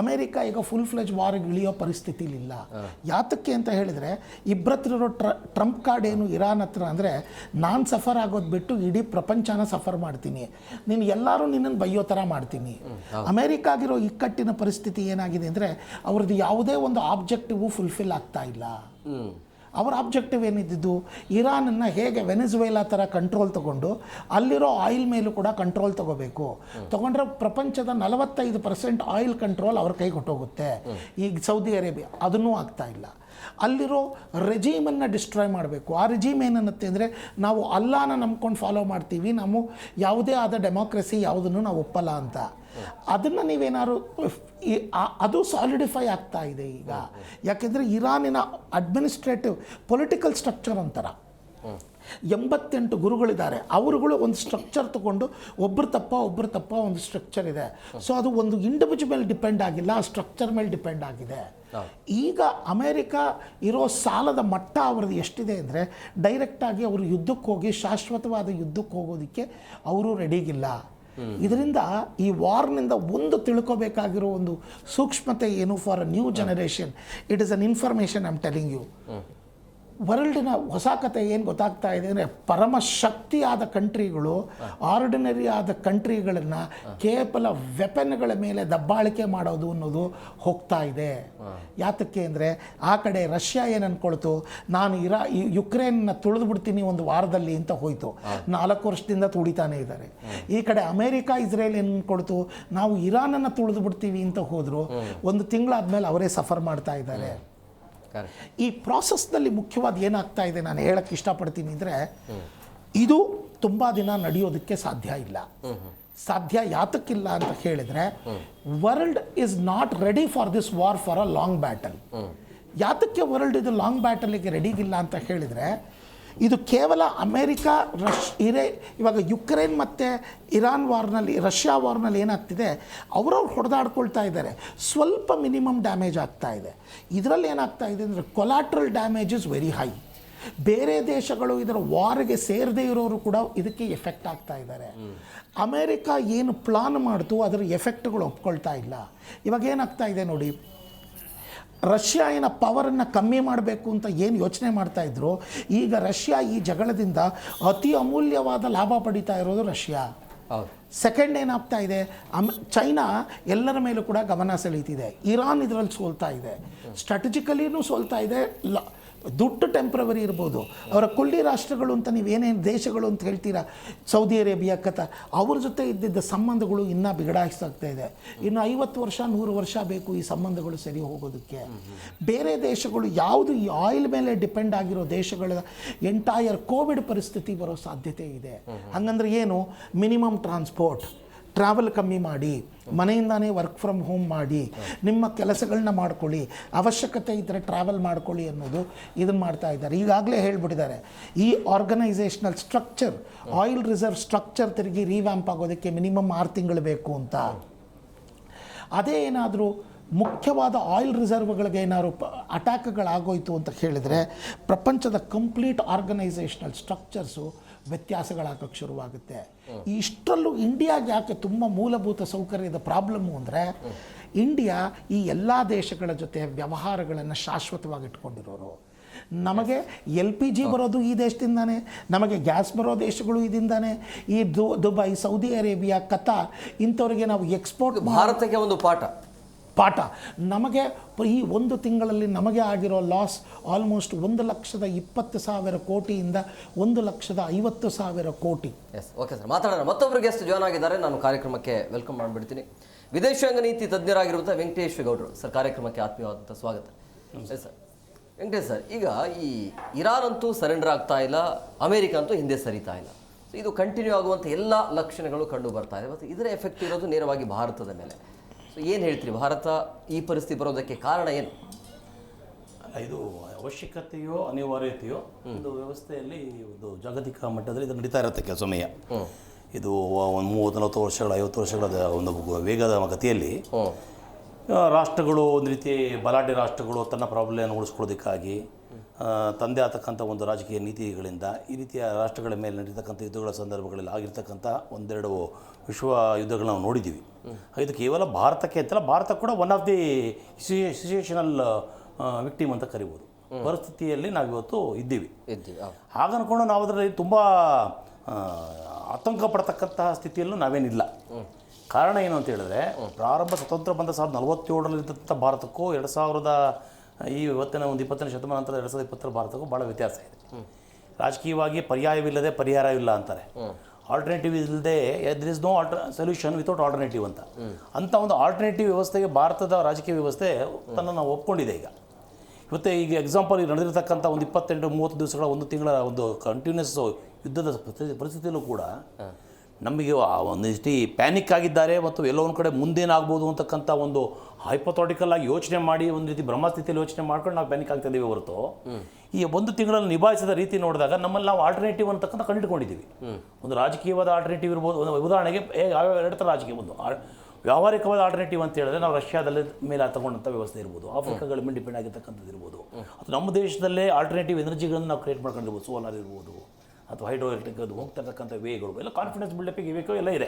ಅಮೇರಿಕಾ ಈಗ ಫುಲ್ ಫ್ಲೆಜ್ ವಾರ್ಗೆ ಇಳಿಯೋ ಪರಿಸ್ಥಿತಿಲಿಲ್ಲ. ಯಾತಕ್ಕೆ ಅಂತ ಹೇಳಿದರೆ, ಇಬ್ಬರತ್ತಿರೋ ಟ್ರಂಪ್ ಕಾರ್ಡ್ ಏನು ಇರಾನ್ ಹತ್ರ ಅಂದರೆ, ನಾನು ಸಫರ್ ಆಗೋದು ಬಿಟ್ಟು ಇಡೀ ಪ್ರಪಂಚನ ಸಫರ್ ಮಾಡ್ತೀನಿ, ನೀನು ಎಲ್ಲರೂ ನಿನ್ನನ್ನು ಬೈಯೋ ಥರ ಮಾಡ್ತೀನಿ. ಅಮೇರಿಕಾಗಿರೋ ಇಕ್ಕಟ್ಟಿನ ಪರಿಸ್ಥಿತಿ ಏನಾಗಿದೆ ಅಂದರೆ, ಅವ್ರದ್ದು ಯಾವುದೇ ಒಂದು ಆಬ್ಜೆಕ್ಟಿವ್ ಫುಲ್ಫಿಲ್ ಆಗ್ತಾ ಇಲ್ಲ. ಅವರ ಆಬ್ಜೆಕ್ಟಿವ್ ಏನಿದ್ದು, ಇರಾನನ್ನು ಹೇಗೆ ವೆನೆಜುವೆಲಾ ಥರ ಕಂಟ್ರೋಲ್ ತೊಗೊಂಡು ಅಲ್ಲಿರೋ ಆಯಿಲ್ ಮೇಲೂ ಕೂಡ ಕಂಟ್ರೋಲ್ ತೊಗೊಂಡ್ರೆ ಪ್ರಪಂಚದ 45% ಆಯಿಲ್ ಕಂಟ್ರೋಲ್ ಅವ್ರ ಕೈಗೆ ಹೊಟ್ಟೋಗುತ್ತೆ. ಈಗ ಸೌದಿ ಅರೇಬಿಯಾ ಅದನ್ನೂ ಆಗ್ತಾ ಇಲ್ಲ. ಅಲ್ಲಿರೋ ರೆಜೀಮನ್ನು ಡಿಸ್ಟ್ರಾಯ್ ಮಾಡಬೇಕು. ಆ ರೆಜೀಮ್ ಏನನ್ನುತ್ತೆ ಅಂದರೆ, ನಾವು ಅಲ್ಲಾನ ನಂಬ್ಕೊಂಡು ಫಾಲೋ ಮಾಡ್ತೀವಿ, ನಾವು ಯಾವುದೇ ಆದ ಡೆಮೋಕ್ರಸಿ ಯಾವುದನ್ನು ನಾವು ಒಪ್ಪಲ್ಲ ಅಂತ. ಅದನ್ನು ನೀವೇನಾದ್ರು ಅದು ಸಾಲಿಡಿಫೈ ಆಗ್ತಾ ಇದೆ ಈಗ. ಯಾಕೆಂದರೆ ಇರಾನಿನ ಅಡ್ಮಿನಿಸ್ಟ್ರೇಟಿವ್ ಪೊಲಿಟಿಕಲ್ ಸ್ಟ್ರಕ್ಚರ್ ಒಂಥರ 88 ಗುರುಗಳಿದ್ದಾರೆ. ಅವರುಗಳು ಒಂದು ಸ್ಟ್ರಕ್ಚರ್ ತಗೊಂಡು ಒಬ್ಬರು ತಪ್ಪ ಒಂದು ಸ್ಟ್ರಕ್ಚರ್ ಇದೆ. ಸೊ ಅದು ಒಂದು ಇಂಡಿವಿಜುವಲ್ ಮೇಲೆ ಡಿಪೆಂಡ್ ಆಗಿಲ್ಲ, ಆ ಸ್ಟ್ರಕ್ಚರ್ ಮೇಲೆ ಡಿಪೆಂಡ್ ಆಗಿದೆ. ಈಗ ಅಮೇರಿಕಾ ಇರೋ ಸಾಲದ ಮಟ್ಟ ಅವ್ರದ್ದು ಎಷ್ಟಿದೆ ಅಂದರೆ, ಡೈರೆಕ್ಟಾಗಿ ಅವರು ಯುದ್ಧಕ್ಕೆ ಹೋಗಿ ಶಾಶ್ವತವಾದ ಯುದ್ಧಕ್ಕೆ ಹೋಗೋದಕ್ಕೆ ಅವರು ರೆಡಿಗಿಲ್ಲ. ಇದರಿಂದ ಈ ವಾರ್ನಿಂದ ಒಂದು ತಿಳ್ಕೋಬೇಕಾಗಿರೋ ಒಂದು ಸೂಕ್ಷ್ಮತೆ ಏನು for a new generation, it is an information I am telling you. ವರ್ಲ್ಡಿನ ಹೊಸ ಕತೆ ಏನು ಗೊತ್ತಾಗ್ತಾ ಇದೆ ಅಂದರೆ, ಪರಮ ಶಕ್ತಿಯಾದ ಕಂಟ್ರಿಗಳು ಆರ್ಡಿನರಿ ಆದ ಕಂಟ್ರಿಗಳನ್ನು ಕೇವಲ ವೆಪನ್ಗಳ ಮೇಲೆ ದಬ್ಬಾಳಿಕೆ ಮಾಡೋದು ಅನ್ನೋದು ಹೋಗ್ತಾ ಇದೆ. ಯಾತಕ್ಕೆ ಅಂದರೆ, ಆ ಕಡೆ ರಷ್ಯಾ ಏನು ಅಂದ್ಕೊಳ್ತು, ನಾನು ಯುಕ್ರೇನ್ನ ತುಳಿದು ಬಿಡ್ತೀನಿ ಒಂದು ವಾರದಲ್ಲಿ ಅಂತ ಹೋಯಿತು, 4 ವರ್ಷದಿಂದ ತುಳಿತಾನೆ ಇದ್ದಾರೆ. ಈ ಕಡೆ ಅಮೇರಿಕಾ ಇಸ್ರೇಲ್ ಏನು ಅಂದ್ಕೊಳ್ತು, ನಾವು ಇರಾನನ್ನು ತುಳಿದು ಬಿಡ್ತೀವಿ ಅಂತ ಹೋದರು, 1 ತಿಂಗಳಾದ್ಮೇಲೆ ಅವರೇ ಸಫರ್ ಮಾಡ್ತಾ ಇದ್ದಾರೆ. ಈ ಪ್ರಾಸೆಸ್ನಲ್ಲಿ ಮುಖ್ಯವಾದ ಏನಾಗ್ತಾ ಇದೆ ನಾನು ಹೇಳಕ್ಕೆ ಇಷ್ಟಪಡ್ತೀನಿ ಅಂದರೆ ಇದು ತುಂಬ ದಿನ ನಡೆಯೋದಕ್ಕೆ ಸಾಧ್ಯ ಇಲ್ಲ. ಸಾಧ್ಯ ಯಾತಕ್ಕಿಲ್ಲ ಅಂತ ಹೇಳಿದರೆ world is not ready for this war for a long battle. ಯಾತಕ್ಕೆ ವರ್ಲ್ಡ್ ಇದು ಲಾಂಗ್ ಬ್ಯಾಟಲಿಗೆ ರೆಡಿಗಿಲ್ಲ ಅಂತ ಹೇಳಿದರೆ ಇದು ಕೇವಲ ಅಮೇರಿಕಾ ಇವಾಗ ಯುಕ್ರೇನ್ ಮತ್ತು ಇರಾನ್ ವಾರ್ನಲ್ಲಿ ರಷ್ಯಾ ವಾರ್ನಲ್ಲಿ ಏನಾಗ್ತಿದೆ ಅವರವ್ರು ಹೊಡೆದಾಡ್ಕೊಳ್ತಾ ಇದ್ದಾರೆ, ಸ್ವಲ್ಪ ಮಿನಿಮಮ್ ಡ್ಯಾಮೇಜ್ ಆಗ್ತಾ ಇದೆ. ಇದರಲ್ಲಿ ಏನಾಗ್ತಾ ಇದೆ ಅಂದರೆ collateral damage is very high. ಬೇರೆ ದೇಶಗಳು ಇದರ ವಾರ್ಗೆ ಸೇರದೇ ಇರೋರು ಕೂಡ ಇದಕ್ಕೆ ಎಫೆಕ್ಟ್ ಆಗ್ತಾ ಇದ್ದಾರೆ. ಅಮೇರಿಕಾ ಏನು ಪ್ಲಾನ್ ಮಾಡ್ತು ಅದರ ಎಫೆಕ್ಟ್ಗಳು ಒಪ್ಕೊಳ್ತಾ ಇಲ್ಲ. ಇವಾಗ ಏನಾಗ್ತಾ ಇದೆ ನೋಡಿ, ರಷ್ಯಾನ ಪವರನ್ನು ಕಮ್ಮಿ ಮಾಡಬೇಕು ಅಂತ ಏನು ಯೋಚನೆ ಮಾಡ್ತಾ ಇದ್ರು, ಈಗ ರಷ್ಯಾ ಈ ಜಗಳದಿಂದ ಅತಿ ಅಮೂಲ್ಯವಾದ ಲಾಭ ಪಡಿತಾ ಇರೋದು ರಷ್ಯಾ. ಸೆಕೆಂಡ್ ಏನಾಗ್ತಾ ಇದೆ, ಚೈನಾ ಎಲ್ಲರ ಮೇಲೂ ಕೂಡ ಗಮನ ಸೆಳೀತಿದೆ. ಇರಾನ್ ಇದರಲ್ಲಿ ಸೋಲ್ತಾ ಇದೆ, ಸ್ಟ್ರಾಟಜಿಕಲಿನೂ ಸೋಲ್ತಾ ಇದೆ. ದುಡ್ಡು ಟೆಂಪ್ರವರಿ ಇರ್ಬೋದು, ಅವರ ಕೊಳ್ಳಿ ರಾಷ್ಟ್ರಗಳು ಅಂತ ನೀವೇನೇನು ದೇಶಗಳು ಅಂತ ಹೇಳ್ತೀರಾ, ಸೌದಿ ಅರೇಬಿಯಾ, ಕತಾರ್, ಅವ್ರ ಜೊತೆ ಇದ್ದಿದ್ದ ಸಂಬಂಧಗಳು ಇನ್ನೂ ಬಿಗಡಾಯಿಸ್ತಾಗ್ತಾ ಇದೆ. ಇನ್ನು 50 ವರ್ಷ 100 ವರ್ಷ ಬೇಕು ಈ ಸಂಬಂಧಗಳು ಸರಿ ಹೋಗೋದಕ್ಕೆ. ಬೇರೆ ದೇಶಗಳು ಯಾವುದು ಈ ಆಯಿಲ್ ಮೇಲೆ ಡಿಪೆಂಡ್ ಆಗಿರೋ ದೇಶಗಳ ಎಂಟೈರ್ ಕೋವಿಡ್ ಪರಿಸ್ಥಿತಿ ಬರೋ ಸಾಧ್ಯತೆ ಇದೆ. ಹಂಗಂದ್ರೆ ಏನು, ಮಿನಿಮಮ್ ಟ್ರಾವೆಲ್ ಕಮ್ಮಿ ಮಾಡಿ, ಮನೆಯಿಂದಾನೇ ವರ್ಕ್ ಫ್ರಮ್ ಹೋಮ್ ಮಾಡಿ, ನಿಮ್ಮ ಕೆಲಸಗಳನ್ನ ಮಾಡ್ಕೊಳ್ಳಿ, ಅವಶ್ಯಕತೆ ಇದ್ದರೆ ಟ್ರಾವೆಲ್ ಮಾಡ್ಕೊಳ್ಳಿ ಅನ್ನೋದು ಇದನ್ನು ಮಾಡ್ತಾ ಇದ್ದಾರೆ. ಈಗಾಗಲೇ ಹೇಳ್ಬಿಟ್ಟಿದ್ದಾರೆ ಈ organisational structure, oil reserve structure ತಿರುಗಿ ರಿವ್ಯಾಂಪ್ ಆಗೋದಕ್ಕೆ ಮಿನಿಮಮ್ 6 ತಿಂಗಳು ಬೇಕು ಅಂತ. ಅದೇ ಏನಾದರೂ ಮುಖ್ಯವಾದ ಆಯಿಲ್ ರಿಸರ್ವ್ಗಳಿಗೆ ಏನಾದ್ರು ಅಟ್ಯಾಕ್ಗಳಾಗೋಯ್ತು ಅಂತ ಹೇಳಿದರೆ ಪ್ರಪಂಚದ ಕಂಪ್ಲೀಟ್ ಆರ್ಗನೈಸೇಷನಲ್ ಸ್ಟ್ರಕ್ಚರ್ಸು ವ್ಯತ್ಯಾಸಗಳಾಗೋಕ್ಕೆ ಶುರುವಾಗುತ್ತೆ. ಇಷ್ಟರಲ್ಲೂ ಇಂಡಿಯಾಗೆ ಯಾಕೆ ತುಂಬ ಮೂಲಭೂತ ಸೌಕರ್ಯದ ಪ್ರಾಬ್ಲಮ್ಮು ಅಂದರೆ, ಇಂಡಿಯಾ ಈ ಎಲ್ಲ ದೇಶಗಳ ಜೊತೆ ವ್ಯವಹಾರಗಳನ್ನು ಶಾಶ್ವತವಾಗಿ ಇಟ್ಕೊಂಡಿರೋರು. ನಮಗೆ LPG ಬರೋದು ಈ ದೇಶದಿಂದಾನೆ, ನಮಗೆ ಗ್ಯಾಸ್ ಬರೋ ದೇಶಗಳು ಇದರಿಂದಾನೆ. ಈ ದುಬೈ, ಸೌದಿ ಅರೇಬಿಯಾ, ಕತಾರ್ ಇಂಥವ್ರಿಗೆ ನಾವು ಎಕ್ಸ್ಪೋರ್ಟ್, ಭಾರತಕ್ಕೆ ಒಂದು ಪಾಠ. ನಮಗೆ ಈ 1 ತಿಂಗಳಲ್ಲಿ ನಮಗೆ ಆಗಿರೋ ಲಾಸ್ ಆಲ್ಮೋಸ್ಟ್ 1,20,000 ಕೋಟಿಯಿಂದ 1,50,000 ಕೋಟಿ. ಎಸ್, ಓಕೆ ಸರ್, ಮಾತಾಡೋಣ. ಮತ್ತೊಬ್ಬರು ಗೆಸ್ಟ್ ಜಾಯ್ನ್ ಆಗಿದ್ದಾರೆ, ನಾನು ಕಾರ್ಯಕ್ರಮಕ್ಕೆ ವೆಲ್ಕಮ್ ಮಾಡಿಬಿಡ್ತೀನಿ. ವಿದೇಶಾಂಗ ನೀತಿ ತಜ್ಞರಾಗಿರುವಂಥ ವೆಂಕಟೇಶ್ ಗೌಡರು ಸರ್, ಕಾರ್ಯಕ್ರಮಕ್ಕೆ ಆತ್ಮೀಯವಾದಂಥ ಸ್ವಾಗತ. ಸರ್ ವೆಂಕಟೇಶ್ ಸರ್, ಈಗ ಈ ಇರಾನ್ ಅಂತೂ ಸರೆಂಡರ್ ಆಗ್ತಾ ಇಲ್ಲ, ಅಮೇರಿಕ ಅಂತೂ ಹಿಂದೆ ಸರಿತಾ ಇಲ್ಲ. ಸೊ ಇದು ಕಂಟಿನ್ಯೂ ಆಗುವಂಥ ಎಲ್ಲ ಲಕ್ಷಣಗಳು ಕಂಡು ಬರ್ತಾ ಇದೆ. ಮತ್ತು ಇದರ ಎಫೆಕ್ಟ್ ಇರೋದು ನೇರವಾಗಿ ಭಾರತದ ಮೇಲೆ. ಸೊ ಏನು ಹೇಳ್ತೀರಿ, ಭಾರತ ಈ ಪರಿಸ್ಥಿತಿ ಬರೋದಕ್ಕೆ ಕಾರಣ ಏನು? ಇದು ಅವಶ್ಯಕತೆಯೋ ಅನಿವಾರ್ಯತೆಯೋ ಒಂದು ವ್ಯವಸ್ಥೆಯಲ್ಲಿ ಒಂದು ಜಾಗತಿಕ ಮಟ್ಟದಲ್ಲಿ ಇದು ನಡೀತಾ ಇರುತ್ತೆ ಕೆಲಸಮಯ. ಇದು ಒಂದು 30-40 ವರ್ಷಗಳ 50 ವರ್ಷಗಳ ಒಂದು ವೇಗದ ಗತಿಯಲ್ಲಿ ರಾಷ್ಟ್ರಗಳು ಒಂದು ರೀತಿ ಬಲಾಢ್ಯ ರಾಷ್ಟ್ರಗಳು ತನ್ನ ಪ್ರಾಬಲ್ಯವನ್ನು ಉಳಿಸ್ಕೊಳ್ಳೋದಕ್ಕಾಗಿ ತಂದೆ ಆಗ್ತಕ್ಕಂಥ ಒಂದು ರಾಜಕೀಯ ನೀತಿಗಳಿಂದ ಈ ರೀತಿಯ ರಾಷ್ಟ್ರಗಳ ಮೇಲೆ ನಡೀತಕ್ಕಂಥ ಯುದ್ಧಗಳ ಸಂದರ್ಭಗಳಲ್ಲಿ ಆಗಿರ್ತಕ್ಕಂಥ 1-2 ವಿಶ್ವ ಯುದ್ಧಗಳನ್ನ ನಾವು ನೋಡಿದ್ದೀವಿ. ಇದು ಕೇವಲ ಭಾರತಕ್ಕೆ ಅಂತಲ್ಲ, ಭಾರತ ಕೂಡ one of the situational victim ಅಂತ ಕರಿಬೋದು ಪರಿಸ್ಥಿತಿಯಲ್ಲಿ ನಾವಿವತ್ತು ಇದ್ದೀವಿ. ಹಾಗೆ ಅಂದ್ಕೊಂಡು ನಾವು ಅದರಲ್ಲಿ ತುಂಬ ಆತಂಕ ಪಡ್ತಕ್ಕಂತಹ ಸ್ಥಿತಿಯಲ್ಲೂ ನಾವೇನಿಲ್ಲ. ಕಾರಣ ಏನು ಅಂತ ಹೇಳಿದ್ರೆ, ಪ್ರಾರಂಭ ಸ್ವತಂತ್ರ ಬಂದ 1947 ಭಾರತಕ್ಕೂ 2000 ಈ ಇವತ್ತಿನ ಒಂದು 20ನೇ ಶತಮಾನ ನಂತರ 2020 ಭಾರತಕ್ಕೂ ಭಾಳ ವ್ಯತ್ಯಾಸ ಇದೆ. ರಾಜಕೀಯವಾಗಿ ಪರ್ಯಾಯವಿಲ್ಲದೆ ಪರಿಹಾರವಿಲ್ಲ ಅಂತಾರೆ. ಆಲ್ಟರ್ನೇಟಿವ್ ಇಲ್ಲದೆ there is no solution without alternative ಅಂತ ಒಂದು ಆಲ್ಟರ್ನೇಟಿವ್ ವ್ಯವಸ್ಥೆಗೆ ಭಾರತದ ರಾಜಕೀಯ ವ್ಯವಸ್ಥೆ ತನ್ನನ್ನು ಒಪ್ಕೊಂಡಿದೆ. ಇವತ್ತು ಈಗ ಎಕ್ಸಾಂಪಲ್ ನಡೆದಿರ್ತಕ್ಕಂಥ ಒಂದು 28-30 ದಿವಸಗಳ 1 ತಿಂಗಳ ಒಂದು ಕಂಟಿನ್ಯೂಸ್ ಯುದ್ಧದ ಪರಿಸ್ಥಿತಿಯಲ್ಲೂ ಕೂಡ ನಮಗೆ ಒಂದು ರೀತಿ ಪ್ಯಾನಿಕ್ ಆಗಿದ್ದಾರೆ ಮತ್ತು ಎಲ್ಲೋ ಒಂದು ಕಡೆ ಮುಂದೇನಾಗ್ಬೋದು ಅಂತಕ್ಕಂಥ ಒಂದು ಹೈಪೋಥಾಟಿಕಲ್ ಆಗಿ ಯೋಚನೆ ಮಾಡಿ ಒಂದು ರೀತಿ ಬ್ರಹ್ಮಸ್ಥಿತಿಯಲ್ಲಿ ಯೋಚನೆ ಮಾಡ್ಕೊಂಡು ನಾವು ಪ್ಯಾನಿಕ್ ಆಗ್ತಾ ಇದ್ದೀವಿ ಹೊರತು ಈ 1 ತಿಂಗಳಲ್ಲಿ ನಿಭಾಯಿಸಿದ ರೀತಿ ನೋಡಿದಾಗ ನಮ್ಮಲ್ಲಿ ನಾವು ಆಲ್ಟರ್ನೇಟಿವ್ ಅಂತಕ್ಕಂಥ ಕಂಡುಕೊಂಡಿದ್ದೀವಿ. ಒಂದು ರಾಜಕೀಯವಾದ ಆಲ್ಟರ್ನೇಟಿವ್ ಇರ್ಬೋದು. ಉದಾಹರಣೆಗೆ ಯಾವ್ಯಾವ 2 ಥರ ರಾಜಕೀಯ, ಒಂದು ವ್ಯಾವಹಾರಿಕವಾದ ಆಲ್ಟರ್ನೇಟಿವ್ ಅಂತ ಹೇಳಿದ್ರೆ ನಾವು ರಷ್ಯಾದಲ್ಲಿ ಮೇಲೆ ತಗೊಂಡಂಥ ವ್ಯವಸ್ಥೆ ಇರ್ಬೋದು, ಆಫ್ರಿಕಾಗಳ ಮೇಲೆ ಡಿಪೆಂಡ್ ಆಗಿರ್ತಕ್ಕಂಥದ್ದು ಇರ್ಬೋದು, ಅಥವಾ ನಮ್ಮ ದೇಶದಲ್ಲೇ ಆಲ್ಟರ್ನೇಟಿವ್ ಎನರ್ಜಿಗಳನ್ನು ನಾವು ಕ್ರಿಯೇಟ್ ಮಾಡ್ಕೊಂಡಿರ್ಬೋದು, ಸೋಲಾರ್ ಇರ್ಬೋದು ಅಥವಾ ಹೈಡ್ರೋ ಎಲೆಕ್ಟ್ರಿಕ್, ಅದು ಹೋಗ್ತಾ ಇರ್ತಕ್ಕಂಥ ವೇಗಳು ಎಲ್ಲ ಕಾನ್ಫಿಡೆನ್ಸ್ ಬಿಲ್ಡಪ್ಪಿಗೆ ಬೇಕು ಎಲ್ಲ ಇದೆ.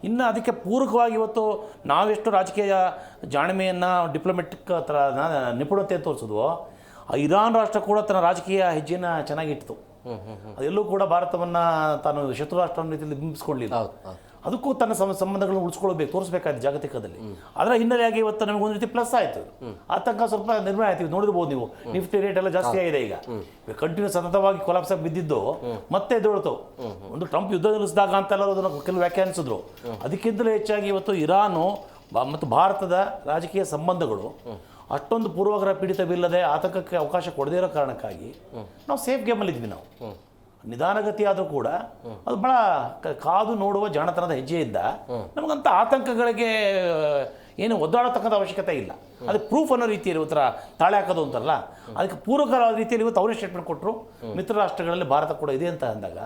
ಇನ್ನು ಅದಕ್ಕೆ ಪೂರಕವಾಗಿ ಇವತ್ತು ನಾವೆಷ್ಟು ರಾಜಕೀಯ ಜಾಣ್ಮೆಯನ್ನು ಡಿಪ್ಲೊಮೆಟಿಕ್ ಥರ ನಿಪುಣತೆ ತೋರಿಸಿದ್ವೋ, ಇರಾನ್ ರಾಷ್ಟ್ರ ಕೂಡ ತನ್ನ ರಾಜಕೀಯ ಹೆಜ್ಜೆಯನ್ನು ಚೆನ್ನಾಗಿತ್ತು. ಅದೆಲ್ಲೂ ಕೂಡ ಭಾರತವನ್ನು ತಾನು ಶತ್ರು ರಾಷ್ಟ್ರ ರೀತಿಯಲ್ಲಿ ಬಿಂಬಿಸ್ಕೊಳ್ಳಿಲ್ಲ. ಅದಕ್ಕೂ ತನ್ನ ಸಂಬಂಧಗಳನ್ನು ಉಳಿಸ್ಕೊಳ್ಬೇಕು, ತೋರಿಸ್ಬೇಕಾಯ್ತು ಜಾಗತಿಕದಲ್ಲಿ. ಅದರ ಹಿನ್ನೆಲೆಯಾಗಿ ಇವತ್ತು ನಮಗೆ ಒಂದು ರೀತಿ ಪ್ಲಸ್ ಆಯಿತು. ಆತಂಕ ಸ್ವಲ್ಪ ನಿರ್ಮೂಲನೆ ಆಯ್ತು. ನೋಡಿರ್ಬೋದು ನೀವು, ನಿಫ್ಟಿ ರೇಟ್ ಎಲ್ಲ ಜಾಸ್ತಿ ಆಗಿದೆ. ಈಗ ಕಂಟಿನ್ಯೂ ಸತತವಾಗಿ ಕೊಲಾಪ್ಸ್ ಆಗಿ ಬಿದ್ದಿದ್ದು ಮತ್ತೆ ಎದ್ದೇಳ್ತು. ಒಂದು ಟ್ರಂಪ್ ಯುದ್ಧ ನಿಲ್ಲಿಸಿದಾಗ ಅಂತೆಲ್ಲ ಅದನ್ನು ಕೆಲವು ವ್ಯಾಖ್ಯಾನಿಸಿದ್ರು. ಅದಕ್ಕಿಂತಲೂ ಹೆಚ್ಚಾಗಿ ಇವತ್ತು ಇರಾನು ಮತ್ತು ಭಾರತದ ರಾಜಕೀಯ ಸಂಬಂಧಗಳು ಅಷ್ಟೊಂದು ಪೂರ್ವಗ್ರಹ ಪೀಡಿತವಿಲ್ಲದೆ ಆತಂಕಕ್ಕೆ ಅವಕಾಶ ಕೊಡದೇ ಇರೋ ಕಾರಣಕ್ಕಾಗಿ ನಾವು ಸೇಫ್ ಗೇಮಲ್ಲಿ ಇದ್ವಿ. ನಾವು ನಿಧಾನಗತಿ ಆದರೂ ಕೂಡ ಅದು ಭಾಳ ಕಾದು ನೋಡುವ ಜಾಣತನದ ಹೆಜ್ಜೆಯಿಂದ ನಮಗಂತ ಆತಂಕಗಳಿಗೆ ಏನು ಒದ್ದಾಡತಕ್ಕಂಥ ಅವಶ್ಯಕತೆ ಇಲ್ಲ. ಅದಕ್ಕೆ ಪ್ರೂಫ್ ಅನ್ನೋ ರೀತಿಯಲ್ಲಿ ಉತ್ತರ ತಾಳೆ ಹಾಕೋದು ಅಂತಾರಲ್ಲ, ಅದಕ್ಕೆ ಪೂರಕವಾದ ರೀತಿಯಲ್ಲಿ ಇವತ್ತು ಅವರೇ ಸ್ಟೇಟ್ಮೆಂಟ್ ಕೊಟ್ಟರು. ಮಿತ್ರ ರಾಷ್ಟ್ರಗಳಲ್ಲಿ ಭಾರತ ಕೂಡ ಇದೆ ಅಂತ ಅಂದಾಗ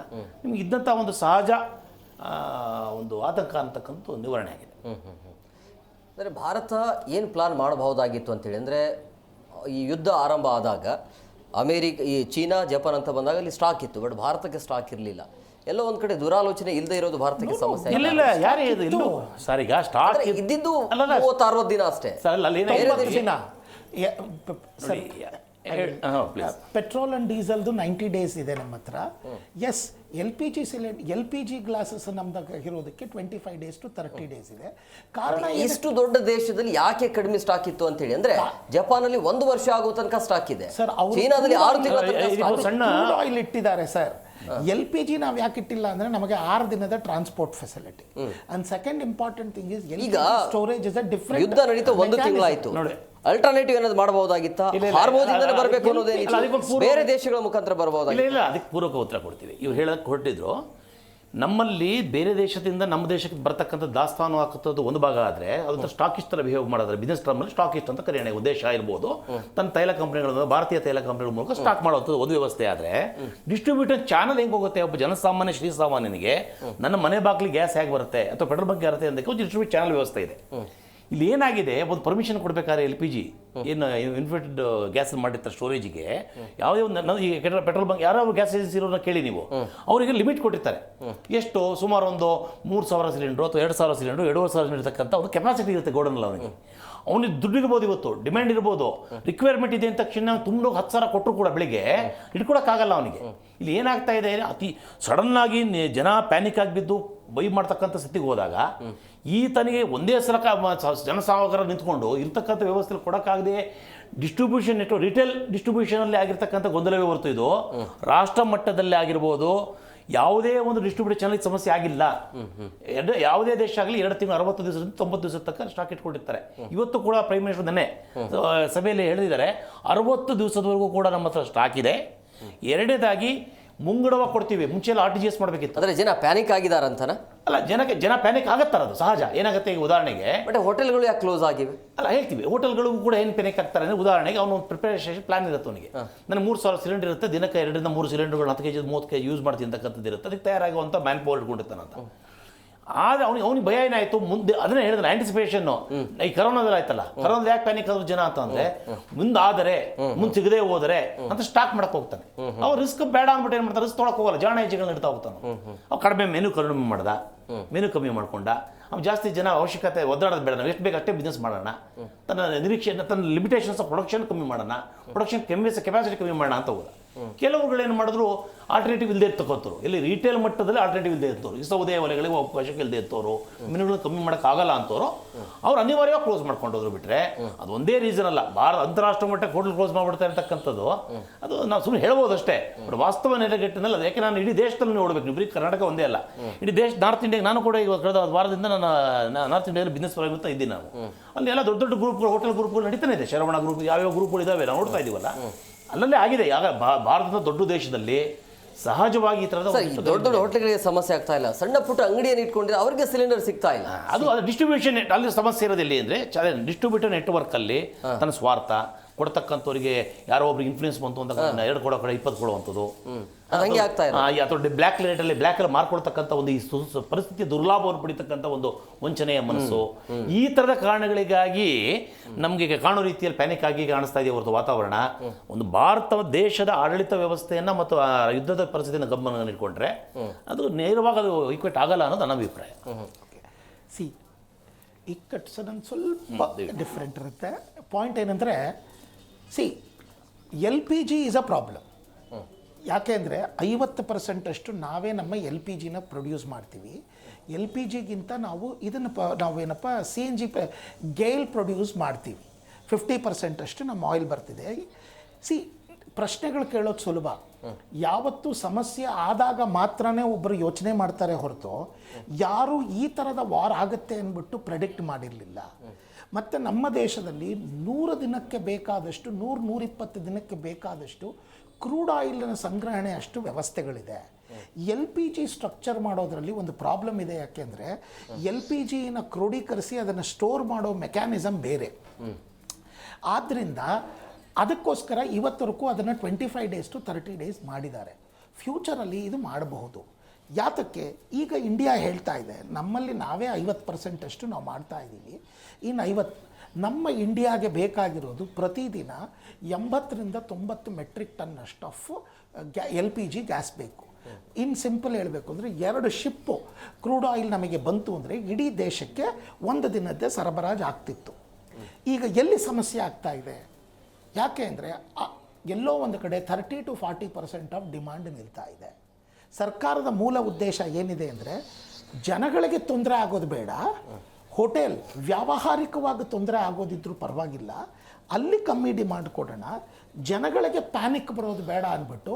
ನಿಮ್ಗೆ ಇದ್ದಂಥ ಒಂದು ಸಹಜ ಒಂದು ಆತಂಕ ಅಂತಕ್ಕಂಥ ನಿವಾರಣೆ ಆಗಿದೆ. ಅಂದರೆ ಭಾರತ ಏನು ಪ್ಲಾನ್ ಮಾಡಬಹುದಾಗಿತ್ತು ಅಂತೇಳಿ ಅಂದರೆ ಈ ಯುದ್ಧ ಆರಂಭ ಆದಾಗ ಈ ಚೀನಾ ಜಪಾನ್ ಅಂತ ಬಂದಾಗ ಅಲ್ಲಿ ಸ್ಟಾಕ್ ಇತ್ತು, ಬಟ್ ಭಾರತಕ್ಕೆ ಸ್ಟಾಕ್ ಇರಲಿಲ್ಲ. ಎಲ್ಲೋ ಒಂದು ಕಡೆ ದುರಾಲೋಚನೆ ಇಲ್ಲದೆ ಇರೋದು ಭಾರತಕ್ಕೆ ಸಮಸ್ಯೆ. ಇಲ್ಲ ಯಾರೇ ಇದು ಸರ್, ಈಗ ಸ್ಟಾಕ್ ಇದ್ದಿದ್ದು 30-60 ದಿನ ಅಷ್ಟೇ. ಪೆಟ್ರೋಲ್ ಅಂಡ್ ಡೀಸೆಲ್ದು 90 ಡೇಸ್ ಇದೆ ನಮ್ಮ ಹತ್ರ. Yes, L P G gases ನಮ್ದಾಗ ಇರೋದಕ್ಕೆ 25 ಡೇಸ್ ಟು 30 ಡೇಸ್ ಇದೆ. ಕಾರಣ ಇಷ್ಟು ದೊಡ್ಡ ದೇಶದಲ್ಲಿ ಯಾಕೆ ಕಡಿಮೆ ಸ್ಟಾಕ್ ಇತ್ತು ಅಂತ ಹೇಳಿ ಅಂದ್ರೆ ಜಪಾನ್ ಅಲ್ಲಿ 1 ವರ್ಷ ಆಗೋ ತನಕ ಸ್ಟಾಕ್ ಇದೆ ಸರ್. ಚೀನಾದಲ್ಲಿ 6 ತಿಂಗಳ ಸಣ್ಣ ಆಯಿಲ್ ಇಟ್ಟಿದ್ದಾರೆ ಸರ್. ಎಲ್ ಪಿ ಜಿ ನಾವು ಯಾಕೆ ಇಟ್ಟಿಲ್ಲ ಅಂದ್ರೆ ನಮಗೆ 6 ದಿನದ transport facility. And second important thing is ಈಗ ಸ್ಟೋರೇಜ್ ಇಸ್ ಅ ಡಿಫರೆಂಟ್. ಯುದ್ಧ ನಡೀತಾ 1 ತಿಂಗಳಾಯಿತು. ಅಲ್ಟರ್ನೇಟಿವ್ ಏನಾದ್ರು ಮಾಡಬಹುದಾಗಿತ್ತಾ? ಹಾರ್ಮೋದಿಂದಲೇ ಬರಬೇಕು ಅನ್ನೋದೇನಿತ್ತು, ಬೇರೆ ದೇಶಗಳ ಮುಖಾಂತರ ಬರಬಹುದಾಗಿತ್ತು. ಇಲ್ಲ, ಅದಕ್ಕೆ ಪೂರಕ ಉತ್ತರ ಕೊಡ್ತೀವಿ. ಇವ್ರು ಹೇಳಕ್ಕೆ ಹೊರಟಿದ್ರು, ನಮ್ಮಲ್ಲಿ ಬೇರೆ ದೇಶದಿಂದ ನಮ್ಮ ದೇಶಕ್ಕೆ ಬರ್ತಕ್ಕಂಥ ದಾಸ್ತಾನು ಹಾಕುತ್ತದೆ ಒಂದು ಭಾಗ ಆದರೆ ಅದನ್ನ ಸ್ಟಾಕಿಸ್ಟ್ ಥರ ಬಿಹೇವ್ ಮಾಡೋದ್ರೆ ಬಿಸ್ನೆಸ್ ಟರ್ಮಲ್ಲಿ ಸ್ಟಾಕಿಸ್ಟ್ ಅಂತ ಕರೆಯೋಣ ಉದ್ದೇಶ ಇರ್ಬೋದು. ತನ್ನ ತೈಲ ಕಂಪ್ನಿಗಳ ಭಾರತೀಯ ತೈಲ ಕಂಪ್ನಿಗಳ ಮೂಲಕ ಸ್ಟಾಕ್ ಮಾಡುವಂಥದ್ದು ಒಂದು ವ್ಯವಸ್ಥೆ ಆದರೆ ಡಿಸ್ಟ್ರಿಬ್ಯೂಟರ್ ಚಾನಲ್ ಹೆಂಗೆ ಹೋಗುತ್ತೆ? ಒಬ್ಬ ಜನಸಾಮಾನ್ಯ ಶ್ರೀಸಾಮಾನ್ಯನಿಗೆ ನನ್ನ ಮನೆ ಬಾಗಿಲಿಗೆ ಗ್ಯಾಸ್ ಹೇಗೆ ಬರುತ್ತೆ ಅಥವಾ ಪೆಟ್ರೋಲ್ ಬಂಕ್ ಇರುತ್ತೆ ಅದಕ್ಕೆ ಒಂದು ಡಿಸ್ಟ್ರಿಬ್ಯೂಟ್ ಚಾನಲ್ ವ್ಯವಸ್ಥೆ ಇದೆ. ಇಲ್ಲಿ ಏನಾಗಿದೆ, ಒಂದು ಪರ್ಮಿಷನ್ ಕೊಡಬೇಕಾದ್ರೆ ಎಲ್ ಪಿ ಜಿ ಏನು ಇನ್ಫಿನಿಟ್ ಗ್ಯಾಸ್ ಮಾಡಿರ್ತಾರೆ ಸ್ಟೋರೇಜಿಗೆ, ಯಾವುದೇ ಒಂದು ಈ ಪೆಟ್ರೋಲ್ ಬಂಕ್ ಯಾರೋ ಗ್ಯಾಸ್ ಏಜೆನ್ಸಿ ಇರೋರನ್ನ ಕೇಳಿ ನೀವು, ಅವರಿಗೆ ಲಿಮಿಟ್ ಕೊಟ್ಟಿರ್ತಾರೆ. ಎಷ್ಟು? ಸುಮಾರು ಒಂದು 3,000 ಸಿಲಿಂಡ್ರು ಅಥವಾ 2,000 ಸಿಲಿಂಡ್ರು 2,500 ಇರತಕ್ಕಂಥ ಒಂದು ಕೆಪಾಸಿಟಿ ಇರುತ್ತೆ ಗೋಡನಲ್ಲಿ. ಅವನಿಗೆ ದುಡ್ಡು ಇರ್ಬೋದು, ಇವತ್ತು ಡಿಮ್ಯಾಂಡ್ ಇರ್ಬೋದು, ರಿಕ್ವೈರ್ಮೆಂಟ್ ಇದೆ ಅಂತ ತಕ್ಷಣ ತುಂಬ 10,000 ಕೊಟ್ಟರು ಕೂಡ ಬೆಳಿಗ್ಗೆ ಇಟ್ಕೊಡೋಕ್ಕಾಗಲ್ಲ ಅವನಿಗೆ. ಇಲ್ಲಿ ಏನಾಗ್ತಾ ಇದೆ, ಅತಿ ಸಡನ್ನಾಗಿ ಜನ ಪ್ಯಾನಿಕ್ ಆಗಿಬಿದ್ದು ಬೈ ಮಾಡ್ತಕ್ಕಂಥ ಸ್ಥಿತಿಗೆ ಹೋದಾಗ ಈತನಿಗೆ ಒಂದೇ ಸಲ ಜನಸಾಗರ ನಿಂತ್ಕೊಂಡು ಇರ್ತಕ್ಕಂಥ ವ್ಯವಸ್ಥೆಯಲ್ಲಿ ಕೊಡೋಕ್ಕಾಗದೆ ಡಿಸ್ಟ್ರಿಬ್ಯೂಷನ್ ನೆಟ್ವರ್ಕ್ ರಿಟೇಲ್ ಡಿಸ್ಟ್ರಿಬ್ಯೂಷನಲ್ಲಿ ಆಗಿರ್ತಕ್ಕಂಥ ಗೊಂದಲವೇ ಹೊರತು ಇದು ರಾಷ್ಟ್ರ ಮಟ್ಟದಲ್ಲಿ ಆಗಿರ್ಬೋದು ಯಾವುದೇ ಒಂದು ಡಿಸ್ಟ್ರಿಬ್ಯೂಟರ್ ಚಾನಲ್ ಸಮಸ್ಯೆ ಆಗಿಲ್ಲ. ಯಾವುದೇ ದೇಶ ಆಗಲಿ 2 ತಿಂಗಳು 60 ದಿವಸದಿಂದ 90 ದಿವಸದ ತನಕ ಸ್ಟಾಕ್ ಇಟ್ಕೊಂಡಿರ್ತಾರೆ. ಇವತ್ತು ಕೂಡ ಪ್ರೈಮ್ ಮಿನಿಸ್ಟರ್ ನೆನ್ನೆ ಸಭೆಯಲ್ಲಿ ಹೇಳಿದ್ದಾರೆ 60 ದಿವಸದವರೆಗೂ ಕೂಡ ನಮ್ಮ ಹತ್ರ ಸ್ಟಾಕ್ ಇದೆ. ಎರಡನೇದಾಗಿ ಮುಂಗಡವಾಗಿ ಕೊಡ್ತೀವಿ. ಮುಂಚೆ ಎಲ್ಲ RTGS ಮಾಡಬೇಕಿತ್ತು. ಅಂದರೆ ಜನ ಪ್ಯಾನಿಕ್ ಆಗಿದಾರಂತನ? ಅಲ್ಲ, ಜನ ಪ್ಯಾನಿಕ್ ಆಗತ್ತಾರೆ, ಅದು ಸಹಜ. ಏನಾಗುತ್ತೆ, ಈಗ ಉದಾಹರಣೆಗೆ ಬಟ್ ಹೋಟೆಲ್ಗಳು ಯಾಕೆ ಕ್ಲೋಸ್ ಆಗಿವೆ? ಅಲ್ಲ, ಹೇಳ್ತೀವಿ ಹೋಟೆಲ್ಗಳಿಗೂ ಕೂಡ ಏನು ಪ್ಯಾನಿಕ್ ಆಗ್ತಾರೆ ಅಂದರೆ, ಉದಾಹರಣೆಗೆ ಅವನು ಒಂದು ಪ್ರಿಪರೇಷನ್ ಪ್ಲಾನ್ ಇರುತ್ತೆ ಅವನಿಗೆ. ನನಗೆ 3,000 ಸಿಲಿಂಡರ್ ಇರುತ್ತೆ, ದಿನಕ್ಕೆ 2 ರಿಂದ 3 ಸಿಲಿಂಡರ್ಗಳು 10 kg 30 kg ಯೂಸ್ ಮಾಡ್ತೀನಿ ಅಂತಕ್ಕಂಥದ್ದು ಇರುತ್ತೆ. ಅದಕ್ಕೆ ತಯಾರಾಗುವಂಥ ಮ್ಯಾನ್ ಪವರ್ ಇಟ್ಕೊಂಡಿರ್ತಾನಂತ. ಆದರೆ ಅವನಿಗೆ ಭಯ ಏನಾಯಿತು, ಮುಂದೆ ಅದನ್ನೇ ಹೇಳಿದ್ರೆ ಆಂಟಿಸಿಪೇಷನ್ನು. ಈ ಕರೋನಾದಲ್ಲಿ ಆಯ್ತಲ್ಲ, ಕರೋನಾದಲ್ಲಿ ಯಾಕೆ ಪ್ಯಾನಿಕ್ ಆದ್ರು ಜನ ಅಂತ ಅಂದರೆ, ಮುಂದಾದರೆ ಮುಂದೆ ಸಿಗದೆ ಹೋದರೆ ಅಂತ ಸ್ಟಾಕ್ ಮಾಡಕ್ಕೆ ಹೋಗ್ತಾನೆ. ಅವ್ರು ರಿಸ್ಕ್ ಬೇಡ ಅಂದ್ಬಿಟ್ಟು ಏನು ಮಾಡ್ತಾರೆ, ರಿಸ್ಕ್ ತೊಗೊಳಕ್ಕೆ ಹೋಗಲ್ಲ, ಜಾಣ ಹೆಜ್ಜೆಗಳನ್ನ ಇಡ್ತಾ ಹೋಗ್ತಾನೆ. ಅವ್ರು ಕಡಿಮೆ ಕಡಿಮೆ ಮಾಡ್ದ, ಮೆನು ಕಮ್ಮಿ ಮಾಡ್ಕೊಂಡ. ಅವ್ನು ಜಾಸ್ತಿ ಜನ ಅವಶ್ಯಕತೆ ಒದ್ದಾಡೋದು ಬೇಡ, ನಾವು ಎಷ್ಟು ಬೇಕು ಅಷ್ಟೇ ಬಿಸ್ನೆಸ್ ಮಾಡೋಣ, ತನ್ನ ನಿರೀಕ್ಷೆ ತನ್ನ ಲಿಮಿಟೇಷನ್ಸ್ ಆಫ್ ಪ್ರೊಡಕ್ಷನ್ ಕಮ್ಮಿ ಮಾಡೋಣ, ಪ್ರೊಡಕ್ಷನ್ ಕೆಪಾಸಿಟಿ ಕಮ್ಮಿ ಮಾಡೋಣ ಅಂತ ಹೋದ. ಕೆಲವುಗಳು ಏನು ಮಾಡಿದ್ರು, ಆಲ್ಟರ್ನೇಟಿವ್ ಇಲ್ಲದೆ ತಗೋತರು. ಇಲ್ಲಿ ರಿಟೇಲ್ ಮಟ್ಟದಲ್ಲಿ ಆಲ್ಟರ್ನೇಟಿವ್ ಇಲ್ಲದೆ ಇರ್ತವ್ರು, ಈ ಸೌದೆ ಒಲೆಗಳಿಗೆ ಅವಕಾಶಕ್ಕೆ ಇಲ್ಲದೆ ಇರ್ತವರು, ಮೆನುಗಳನ್ನ ಕಮ್ಮಿ ಮಾಡೋಕ್ಕಾಗಲ್ಲ ಅಂತವರು ಅವ್ರು ಅನಿವಾರ್ಯವಾಗಿ ಕ್ಲೋಸ್ ಮಾಡ್ಕೊಂಡೋದ್ರು. ಬಿಟ್ಟರೆ ಅದು ಒಂದೇ ರೀಸನ್ ಅಲ್ಲ, ಅಂತಾರಾಷ್ಟ್ರೀಯ ಮಟ್ಟಕ್ಕೆ ಹೋಟೆಲ್ ಕ್ಲೋಸ್ ಮಾಡ್ಬಿಡ್ತಾ ಇರ್ತಕ್ಕಂಥದ್ದು. ಅದು ನಾವು ಸುಮ್ಮನೆ ಹೇಳ್ಬೋದು ಅಷ್ಟೇ, ಬಟ್ ವಾಸ್ತವ ನೆಲೆಗಟ್ಟಿನಲ್ಲಿ ಅದು. ಯಾಕೆ ನಾನು ಇಡೀ ದೇಶದಲ್ಲಿ ನೋಡ್ಬೇಕು, ನೀವು ಬರೀ ಕರ್ನಾಟಕ ಒಂದೇ ಅಲ್ಲ, ಇಡೀ ದೇಶ ನಾರ್ತ್ ಇಂಡಿಯಾಗೆ ನಾನು ಕೂಡ ಈಗ ಕಳೆದ ವಾರದಿಂದ ನಾನು ನಾರ್ತ್ ಇಂಡಿಯಾದಲ್ಲಿ ಬಿಸ್ನೆಸ್ ಪರಗುತ್ತಾ ಇದ್ದೀನಿ. ನಾವು ಅಲ್ಲಿ ಎಲ್ಲ ದೊಡ್ಡ ದೊಡ್ಡ ಗ್ರೂಪ್ಗಳು, ಹೋಟೆಲ್ ಗ್ರೂಪ್ಗಳು ನಡೀತಾನೆ ಇದೆ. ಶರವಣ ಗ್ರೂಪ್, ಯಾವ್ಯಾವ ಗ್ರೂಪ್ಗಳು ಇದಾವೆ ನಾವು ನೋಡ್ತಾ ಇದೀವಲ್ಲ, ಅಲ್ಲಲ್ಲೇ ಆಗಿದೆ. ಆಗ ಭಾರತದ ದೊಡ್ಡ ದೇಶದಲ್ಲಿ ಸಹಜವಾಗಿ ಈ ಥರದ ದೊಡ್ಡ ದೊಡ್ಡ ಹೋಟೆಲ್ಗಳಿಗೆ ಸಮಸ್ಯೆ ಆಗ್ತಾ ಇಲ್ಲ. ಸಣ್ಣ ಪುಟ್ಟ ಅಂಗಡಿಯನ್ನು ಇಟ್ಕೊಂಡಿದ್ರೆ ಅವರಿಗೆ ಸಿಲಿಂಡರ್ ಸಿಗ್ತಾ ಇಲ್ಲ. ಅದು ಡಿಸ್ಟ್ರಿಬ್ಯೂಷನ್ ಅಲ್ಲಿ ಸಮಸ್ಯೆ ಇರೋದಿಲ್ಲ ಅಂದರೆ, ಡಿಸ್ಟ್ರಿಬ್ಯೂಟರ್ ನೆಟ್ವರ್ಕಲ್ಲಿ ತನ್ನ ಸ್ವಾರ್ಥ ಕೊಡ್ತಕ್ಕಂಥವ್ರಿಗೆ ಯಾರೋ ಒಬ್ರಿಗೆ ಇನ್ಫ್ಲೂಯೆನ್ಸ್ ಬಂತು ಅಂತ 2 ಕೊಡೋ ಕಡೆ 20 ಕೊಡುವಂಥದ್ದು, ಹಂಗೆ ಆಗ್ತಾ ಇದೆ. ಅಥವಾ ಬ್ಲ್ಯಾಕ್ ರೇಟಲ್ಲಿ ಬ್ಲ್ಯಾಕಲ್ಲಿ ಮಾರ್ಕೊಡ್ತಕ್ಕಂಥ ಒಂದು ಈ ಪರಿಸ್ಥಿತಿ ದುರ್ಲಾಭವನ್ನು ಪಡಿತಕ್ಕಂಥ ಒಂದು ವಂಚನೆಯ ಮನಸ್ಸು, ಈ ಥರದ ಕಾರಣಗಳಿಗಾಗಿ ನಮಗೆ ಕಾಣೋ ರೀತಿಯಲ್ಲಿ ಪ್ಯಾನಿಕ್ ಆಗಿ ಕಾಣಿಸ್ತಾ ಇದೆ ಹೊರತು ವಾತಾವರಣ. ಒಂದು ಭಾರತ ದೇಶದ ಆಡಳಿತ ವ್ಯವಸ್ಥೆಯನ್ನು ಮತ್ತು ಯುದ್ಧದ ಪರಿಸ್ಥಿತಿಯನ್ನು ಗಮನ ಇಟ್ಕೊಂಡ್ರೆ ಅದು ನೇರವಾಗಿ ಅದು ಈಕ್ವೇಟ್ ಆಗಲ್ಲ ಅನ್ನೋದು ನನ್ನ ಅಭಿಪ್ರಾಯ. ಸಿ ಇಕ್ಕಟ್ಸನ್ ಸ್ವಲ್ಪ ಡಿಫ್ರೆಂಟ್ ಇರುತ್ತೆ. ಪಾಯಿಂಟ್ ಏನಂದರೆ, C LPG is a problem. ಯಾಕೆ ಅಂದರೆ 50% ಅಷ್ಟು ನಾವೇ ನಮ್ಮ LPGನ ಪ್ರೊಡ್ಯೂಸ್ ಮಾಡ್ತೀವಿ. LPGಗಿಂತ ನಾವು ಇದನ್ನು ನಾವೇನಪ್ಪ CNG ಗೇಲ್ ಪ್ರೊಡ್ಯೂಸ್ ಮಾಡ್ತೀವಿ. 50% ಅಷ್ಟು ನಮ್ಮ ಆಯಿಲ್ ಬರ್ತಿದೆ. ಸಿ ಪ್ರಶ್ನೆಗಳು ಕೇಳೋದು ಸುಲಭ. ಯಾವತ್ತು ಸಮಸ್ಯೆ ಆದಾಗ ಮಾತ್ರನೇ ಒಬ್ಬರು ಯೋಚನೆ ಮಾಡ್ತಾರೆ ಹೊರತು ಯಾರು ಈ ಥರದ ವಾರ್ ಆಗುತ್ತೆ ಅಂದ್ಬಿಟ್ಟು ಪ್ರೆಡಿಕ್ಟ್ ಮಾಡಿರಲಿಲ್ಲ. ಮತ್ತು ನಮ್ಮ ದೇಶದಲ್ಲಿ 100 ದಿನಕ್ಕೆ ಬೇಕಾದಷ್ಟು 100-120 ದಿನಕ್ಕೆ ಬೇಕಾದಷ್ಟು ಕ್ರೂಡ್ ಆಯಿಲ್ನ ಸಂಗ್ರಹಣೆ ಅಷ್ಟು ವ್ಯವಸ್ಥೆಗಳಿದೆ. LPG ಸ್ಟ್ರಕ್ಚರ್ ಮಾಡೋದರಲ್ಲಿ ಒಂದು ಪ್ರಾಬ್ಲಮ್ ಇದೆ. ಯಾಕೆಂದರೆ LPGನ ಕ್ರೋಢೀಕರಿಸಿ ಅದನ್ನು ಸ್ಟೋರ್ ಮಾಡೋ ಮೆಕ್ಯಾನಿಸಮ್ ಬೇರೆ. ಆದ್ದರಿಂದ ಅದಕ್ಕೋಸ್ಕರ ಇವತ್ತವರೆಗೂ ಅದನ್ನು 25 days to 30 days ಮಾಡಿದ್ದಾರೆ. ಫ್ಯೂಚರಲ್ಲಿ ಇದು ಮಾಡಬಹುದು. ಯಾತಕ್ಕೆ? ಈಗ ಇಂಡಿಯಾ ಹೇಳ್ತಾ ಇದೆ ನಮ್ಮಲ್ಲಿ ನಾವೇ 50% ಅಷ್ಟು ನಾವು ಮಾಡ್ತಾ ಇದ್ದೀವಿ. ಇನ್ನು 50 ನಮ್ಮ ಇಂಡಿಯಾಗೆ ಬೇಕಾಗಿರೋದು ಪ್ರತಿದಿನ 80-90 ಮೆಟ್ರಿಕ್ ಟನ್ ಅಷ್ಟು ಆಫ್ LPG ಗ್ಯಾಸ್ ಬೇಕು. ಇನ್ನು ಸಿಂಪಲ್ ಹೇಳಬೇಕು ಅಂದರೆ 2 ಶಿಪ್ಪು ಕ್ರೂಡ್ ಆಯಿಲ್ ನಮಗೆ ಬಂತು ಅಂದರೆ ಇಡೀ ದೇಶಕ್ಕೆ 1 ದಿನದ್ದೇ ಸರಬರಾಜು ಆಗ್ತಿತ್ತು. ಈಗ ಎಲ್ಲಿ ಸಮಸ್ಯೆ ಆಗ್ತಾ ಇದೆ? ಯಾಕೆ ಅಂದರೆ ಎಲ್ಲೋ ಒಂದು ಕಡೆ 30-40% ಆಫ್ ಡಿಮಾಂಡ್ ನಿಲ್ತಾ ಇದೆ. ಸರ್ಕಾರದ ಮೂಲ ಉದ್ದೇಶ ಏನಿದೆ ಅಂದರೆ ಜನಗಳಿಗೆ ತೊಂದರೆ ಆಗೋದು ಬೇಡ, ಹೋಟೆಲ್ ವ್ಯಾವಹಾರಿಕವಾಗಿ ತೊಂದರೆ ಆಗೋದಿದ್ರೂ ಪರವಾಗಿಲ್ಲ, ಅಲ್ಲಿ ಕಮ್ಮಿ ಡಿಮಾಂಡ್ ಕೊಡೋಣ, ಜನಗಳಿಗೆ ಪ್ಯಾನಿಕ್ ಬರೋದು ಬೇಡ ಅಂದ್ಬಿಟ್ಟು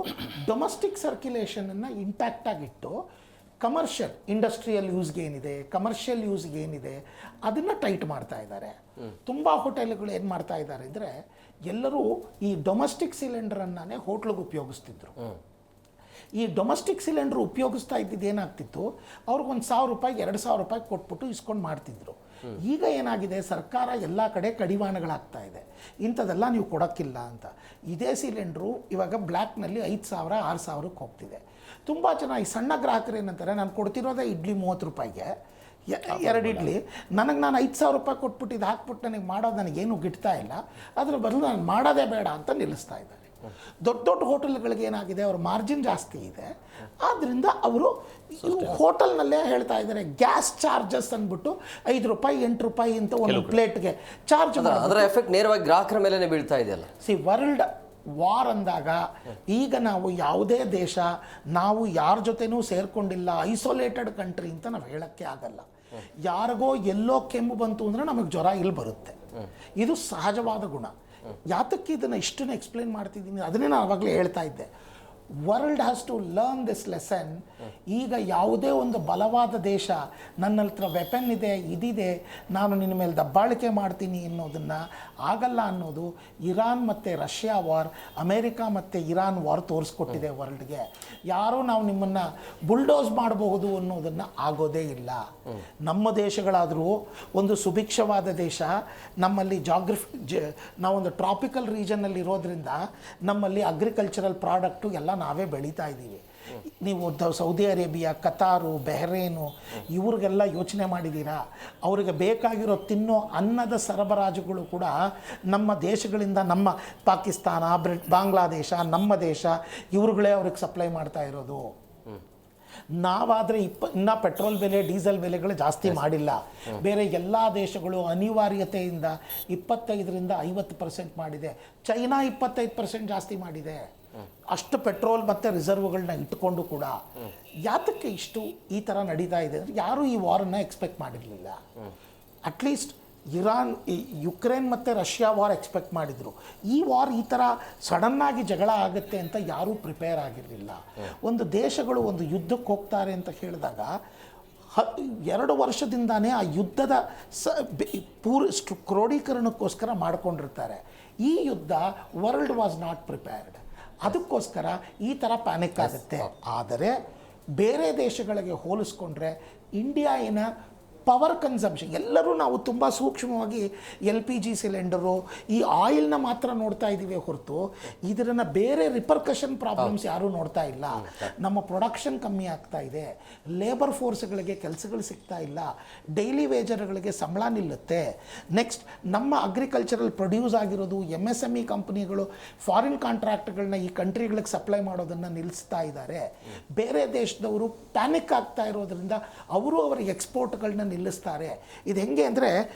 ಡೊಮೆಸ್ಟಿಕ್ ಸರ್ಕ್ಯುಲೇಷನನ್ನು ಇಂಟ್ಯಾಕ್ಟಾಗಿಟ್ಟು ಕಮರ್ಷಿಯಲ್ ಇಂಡಸ್ಟ್ರಿಯಲ್ ಯೂಸ್ಗೆ ಏನಿದೆ, ಕಮರ್ಷಿಯಲ್ ಯೂಸ್ಗೆ ಏನಿದೆ ಅದನ್ನು ಟೈಟ್ ಮಾಡ್ತಾ ಇದ್ದಾರೆ. ತುಂಬ ಹೋಟೆಲ್ಗಳು ಏನು ಮಾಡ್ತಾ ಇದ್ದಾರೆ ಅಂದರೆ ಎಲ್ಲರೂ ಈ ಡೊಮೆಸ್ಟಿಕ್ ಸಿಲಿಂಡರನ್ನೇ ಹೋಟ್ಲಿಗೆ ಉಪಯೋಗಿಸ್ತಿದ್ರು. ಈ ಡೊಮೆಸ್ಟಿಕ್ ಸಿಲಿಂಡರ್ ಉಪಯೋಗಿಸ್ತಾ ಇದ್ದಿದ್ದು ಏನಾಗ್ತಿತ್ತು, ಅವ್ರಿಗೊಂದು $1,000 $2,000 ಕೊಟ್ಬಿಟ್ಟು ಇಸ್ಕೊಂಡು ಮಾಡ್ತಿದ್ರು. ಈಗ ಏನಾಗಿದೆ, ಸರ್ಕಾರ ಎಲ್ಲ ಕಡೆ ಕಡಿವಾಣಗಳಾಗ್ತಾ ಇದೆ, ಇಂಥದ್ದೆಲ್ಲ ನೀವು ಕೊಡೋಕ್ಕಿಲ್ಲ ಅಂತ. ಇದೇ ಸಿಲಿಂಡ್ರು ಇವಾಗ ಬ್ಲ್ಯಾಕ್ನಲ್ಲಿ 5,000 6,000ಕ್ಕೆ ಹೋಗ್ತಿದೆ. ತುಂಬ ಜನ ಈ ಸಣ್ಣ ಗ್ರಾಹಕರು ಏನಂತಾರೆ, ನಾನು ಕೊಡ್ತಿರೋದೇ ಇಡ್ಲಿ $30ಗೆ 2 ಇಡ್ಲಿ, ನಾನು $5,000 ಕೊಟ್ಬಿಟ್ಟು ಇದು ಹಾಕ್ಬಿಟ್ಟು ನನಗೆ ಮಾಡೋದು ನನಗೇನು ಗಿಟ್ತಾ ಇಲ್ಲ, ಅದ್ರ ಬದಲು ನಾನು ಮಾಡೋದೇ ಬೇಡ ಅಂತ ನಿಲ್ಲಿಸ್ತಾ ಇದ್ದಾರೆ. ದೊಡ್ಡ ದೊಡ್ಡ ಹೋಟೆಲ್ಗಳಿಗೆ ಏನಾಗಿದೆ, ಅವ್ರ ಮಾರ್ಜಿನ್ ಜಾಸ್ತಿ ಇದೆ, ಆದ್ದರಿಂದ ಅವರು ಹೋಟೆಲ್ನಲ್ಲೇ ಹೇಳ್ತಾ ಇದ್ದಾರೆ ಗ್ಯಾಸ್ ಚಾರ್ಜಸ್ ಅಂದ್ಬಿಟ್ಟು $5 $8 ಅಂತ ಒಂದು ಪ್ಲೇಟ್ಗೆ ಚಾರ್ಜ್ ಮಾಡಿ. ಅದರ ಎಫೆಕ್ಟ್ ನೇರವಾಗಿ ಗ್ರಾಹಕರ ಮೇಲೇ ಬೀಳ್ತಾ ಇದೆಯಲ್ಲ. ವರ್ಲ್ಡ್ ವಾರ್ ಅಂದಾಗ ಈಗ ನಾವು ಯಾವುದೇ ದೇಶ ನಾವು ಯಾರ ಜೊತೆನೂ ಸೇರ್ಕೊಂಡಿಲ್ಲ, ಐಸೋಲೇಟೆಡ್ ಕಂಟ್ರಿ ಅಂತ ನಾವು ಹೇಳೋಕ್ಕೆ ಆಗಲ್ಲ. ಯಾರಿಗೋ ಎಲ್ಲೋ ಕೆಮ್ಮು ಬಂತು ಅಂದರೆ ನಮಗೆ ಜ್ವರ ಇಲ್ಲಿ ಬರುತ್ತೆ, ಇದು ಸಹಜವಾದ ಗುಣ. ಯಾತಕ್ಕೆ ಇದನ್ನು ಇಷ್ಟನ್ನು ಎಕ್ಸ್ಪ್ಲೇನ್ ಮಾಡ್ತಿದ್ದೀನಿ ಅದನ್ನೇ ನಾನು ಆವಾಗಲೇ ಹೇಳ್ತಾ ಇದ್ದೆ. World has to learn this lesson. ಈಗ ಯಾವುದೇ ಒಂದು ಬಲವಾದ ದೇಶ ನನ್ನ ಹತ್ರ ವೆಪನ್ ಇದೆ, ಇದಿದೆ, ನಾನು ನಿನ್ನ ಮೇಲೆ ದಬ್ಬಾಳಿಕೆ ಮಾಡ್ತೀನಿ ಅನ್ನೋದನ್ನು ಆಗಲ್ಲ ಅನ್ನೋದು ಇರಾನ್ ಮತ್ತು ರಷ್ಯಾ ವಾರ್, ಅಮೇರಿಕಾ ಮತ್ತು ಇರಾನ್ ವಾರ್ ತೋರಿಸ್ಕೊಟ್ಟಿದೆ ವರ್ಲ್ಡ್ಗೆ. ಯಾರೂ ನಾವು ನಿಮ್ಮನ್ನು ಬುಲ್ಡೋಸ್ ಮಾಡಬಹುದು ಅನ್ನೋದನ್ನು ಆಗೋದೇ ಇಲ್ಲ. ನಮ್ಮ ದೇಶಗಳಾದರೂ ಒಂದು ಸುಭಿಕ್ಷವಾದ ದೇಶ, ನಮ್ಮಲ್ಲಿ ನಾವೊಂದು ಟ್ರಾಪಿಕಲ್ ರೀಜನ್ನಲ್ಲಿ ಇರೋದ್ರಿಂದ ನಮ್ಮಲ್ಲಿ ಅಗ್ರಿಕಲ್ಚರಲ್ ಪ್ರಾಡಕ್ಟು ಎಲ್ಲ ನಾವೇ ಬೆಳೀತಾ ಇದ್ದೀವಿ. ನೀವು ಸೌದಿ ಅರೇಬಿಯಾ, ಕತಾರು, ಬೆಹ್ರೇನು ಇವ್ರಿಗೆಲ್ಲ ಯೋಚನೆ ಮಾಡಿದ್ದೀರಾ? ಅವರಿಗೆ ಬೇಕಾಗಿರೋ ತಿನ್ನೋ ಅನ್ನದ ಸರಬರಾಜುಗಳು ಕೂಡ ನಮ್ಮ ದೇಶಗಳಿಂದ, ನಮ್ಮ ಪಾಕಿಸ್ತಾನ, ಬಾಂಗ್ಲಾದೇಶ, ನಮ್ಮ ದೇಶ ಇವ್ರುಗಳೇ ಅವ್ರಿಗೆ ಸಪ್ಲೈ ಮಾಡ್ತಾ ಇರೋದು. ನಾವಾದರೆ ಇನ್ನೂ ಪೆಟ್ರೋಲ್ ಬೆಲೆ, ಡೀಸೆಲ್ ಬೆಲೆಗಳು ಜಾಸ್ತಿ ಮಾಡಿಲ್ಲ. ಬೇರೆ ಎಲ್ಲ ದೇಶಗಳು ಅನಿವಾರ್ಯತೆಯಿಂದ 25-50% ಮಾಡಿದೆ. ಚೈನಾ 25% ಜಾಸ್ತಿ ಮಾಡಿದೆ. ಅಷ್ಟು ಪೆಟ್ರೋಲ್ ಮತ್ತು ರಿಸರ್ವ್ಗಳನ್ನ ಇಟ್ಕೊಂಡು ಕೂಡ. ಯಾತಕ್ಕೆ ಇಷ್ಟು ಈ ಥರ ನಡೀತಾ ಇದೆ ಅಂದರೆ ಯಾರೂ ಈ ವಾರನ್ನು ಎಕ್ಸ್ಪೆಕ್ಟ್ ಮಾಡಿರಲಿಲ್ಲ. ಅಟ್ಲೀಸ್ಟ್ ಯುಕ್ರೇನ್ ಮತ್ತು ರಷ್ಯಾ ವಾರ್ ಎಕ್ಸ್ಪೆಕ್ಟ್ ಮಾಡಿದರು. ಈ ವಾರ್ ಈ ಥರ ಸಡನ್ನಾಗಿ ಜಗಳ ಆಗುತ್ತೆ ಅಂತ ಯಾರೂ ಪ್ರಿಪೇರ್ ಆಗಿರಲಿಲ್ಲ. ಒಂದು ದೇಶಗಳು ಒಂದು ಯುದ್ಧಕ್ಕೆ ಹೋಗ್ತಾರೆ ಅಂತ ಹೇಳಿದಾಗ 2 ವರ್ಷದಿಂದಾನೇ ಆ ಯುದ್ಧದ ಕ್ರೋಢೀಕರಣಕ್ಕೋಸ್ಕರ ಮಾಡ್ಕೊಂಡಿರ್ತಾರೆ. ಈ ಯುದ್ಧ ವರ್ಲ್ಡ್ ವಾಸ್ ನಾಟ್ ಪ್ರಿಪೇರ್ಡ್. ಅದಕ್ಕೋಸ್ಕರ ಈ ಥರ ಪ್ಯಾನಿಕ್ ಆಗುತ್ತೆ. ಆದರೆ ಬೇರೆ ದೇಶಗಳಿಗೆ ಹೋಲಿಸ್ಕೊಂಡ್ರೆ ಇಂಡಿಯಾನ ಪವರ್ ಕನ್ಸಂಪ್ಷನ್, ಎಲ್ಲರೂ ನಾವು ತುಂಬ ಸೂಕ್ಷ್ಮವಾಗಿ LPG ಸಿಲಿಂಡರು, ಈ ಆಯಿಲ್ನ ಮಾತ್ರ ನೋಡ್ತಾ ಇದ್ದೀವಿ ಹೊರತು ಇದರನ್ನು ಬೇರೆ ರಿಪರ್ಕಷನ್ ಪ್ರಾಬ್ಲಮ್ಸ್ ಯಾರೂ ನೋಡ್ತಾ ಇಲ್ಲ. ನಮ್ಮ ಪ್ರೊಡಕ್ಷನ್ ಕಮ್ಮಿ ಆಗ್ತಾ ಇದೆ, ಲೇಬರ್ ಫೋರ್ಸ್ಗಳಿಗೆ ಕೆಲಸಗಳು ಸಿಗ್ತಾ ಇಲ್ಲ, ಡೈಲಿ ವೇಜರ್ಗಳಿಗೆ ಸಂಬಳ ನಿಲ್ಲುತ್ತೆ. ನೆಕ್ಸ್ಟ್ ನಮ್ಮ ಅಗ್ರಿಕಲ್ಚರಲ್ ಪ್ರೊಡ್ಯೂಸ್ ಆಗಿರೋದು MSME ಕಂಪ್ನಿಗಳು ಫಾರಿನ್ ಕಾಂಟ್ರಾಕ್ಟ್ಗಳನ್ನ ಈ ಕಂಟ್ರಿಗಳಿಗೆ ಸಪ್ಲೈ ಮಾಡೋದನ್ನು ನಿಲ್ಲಿಸ್ತಾ ಇದ್ದಾರೆ. ಬೇರೆ ದೇಶದವರು ಪ್ಯಾನಿಕ್ ಆಗ್ತಾ ಇರೋದ್ರಿಂದ ಅವರು ಅವರ ಎಕ್ಸ್ಪೋರ್ಟ್ಗಳನ್ನ ನಿಲ್ಲಿಸ್ತಾರೆ. ಇದು ಹೆಂಗೆ ಅಂದರೆ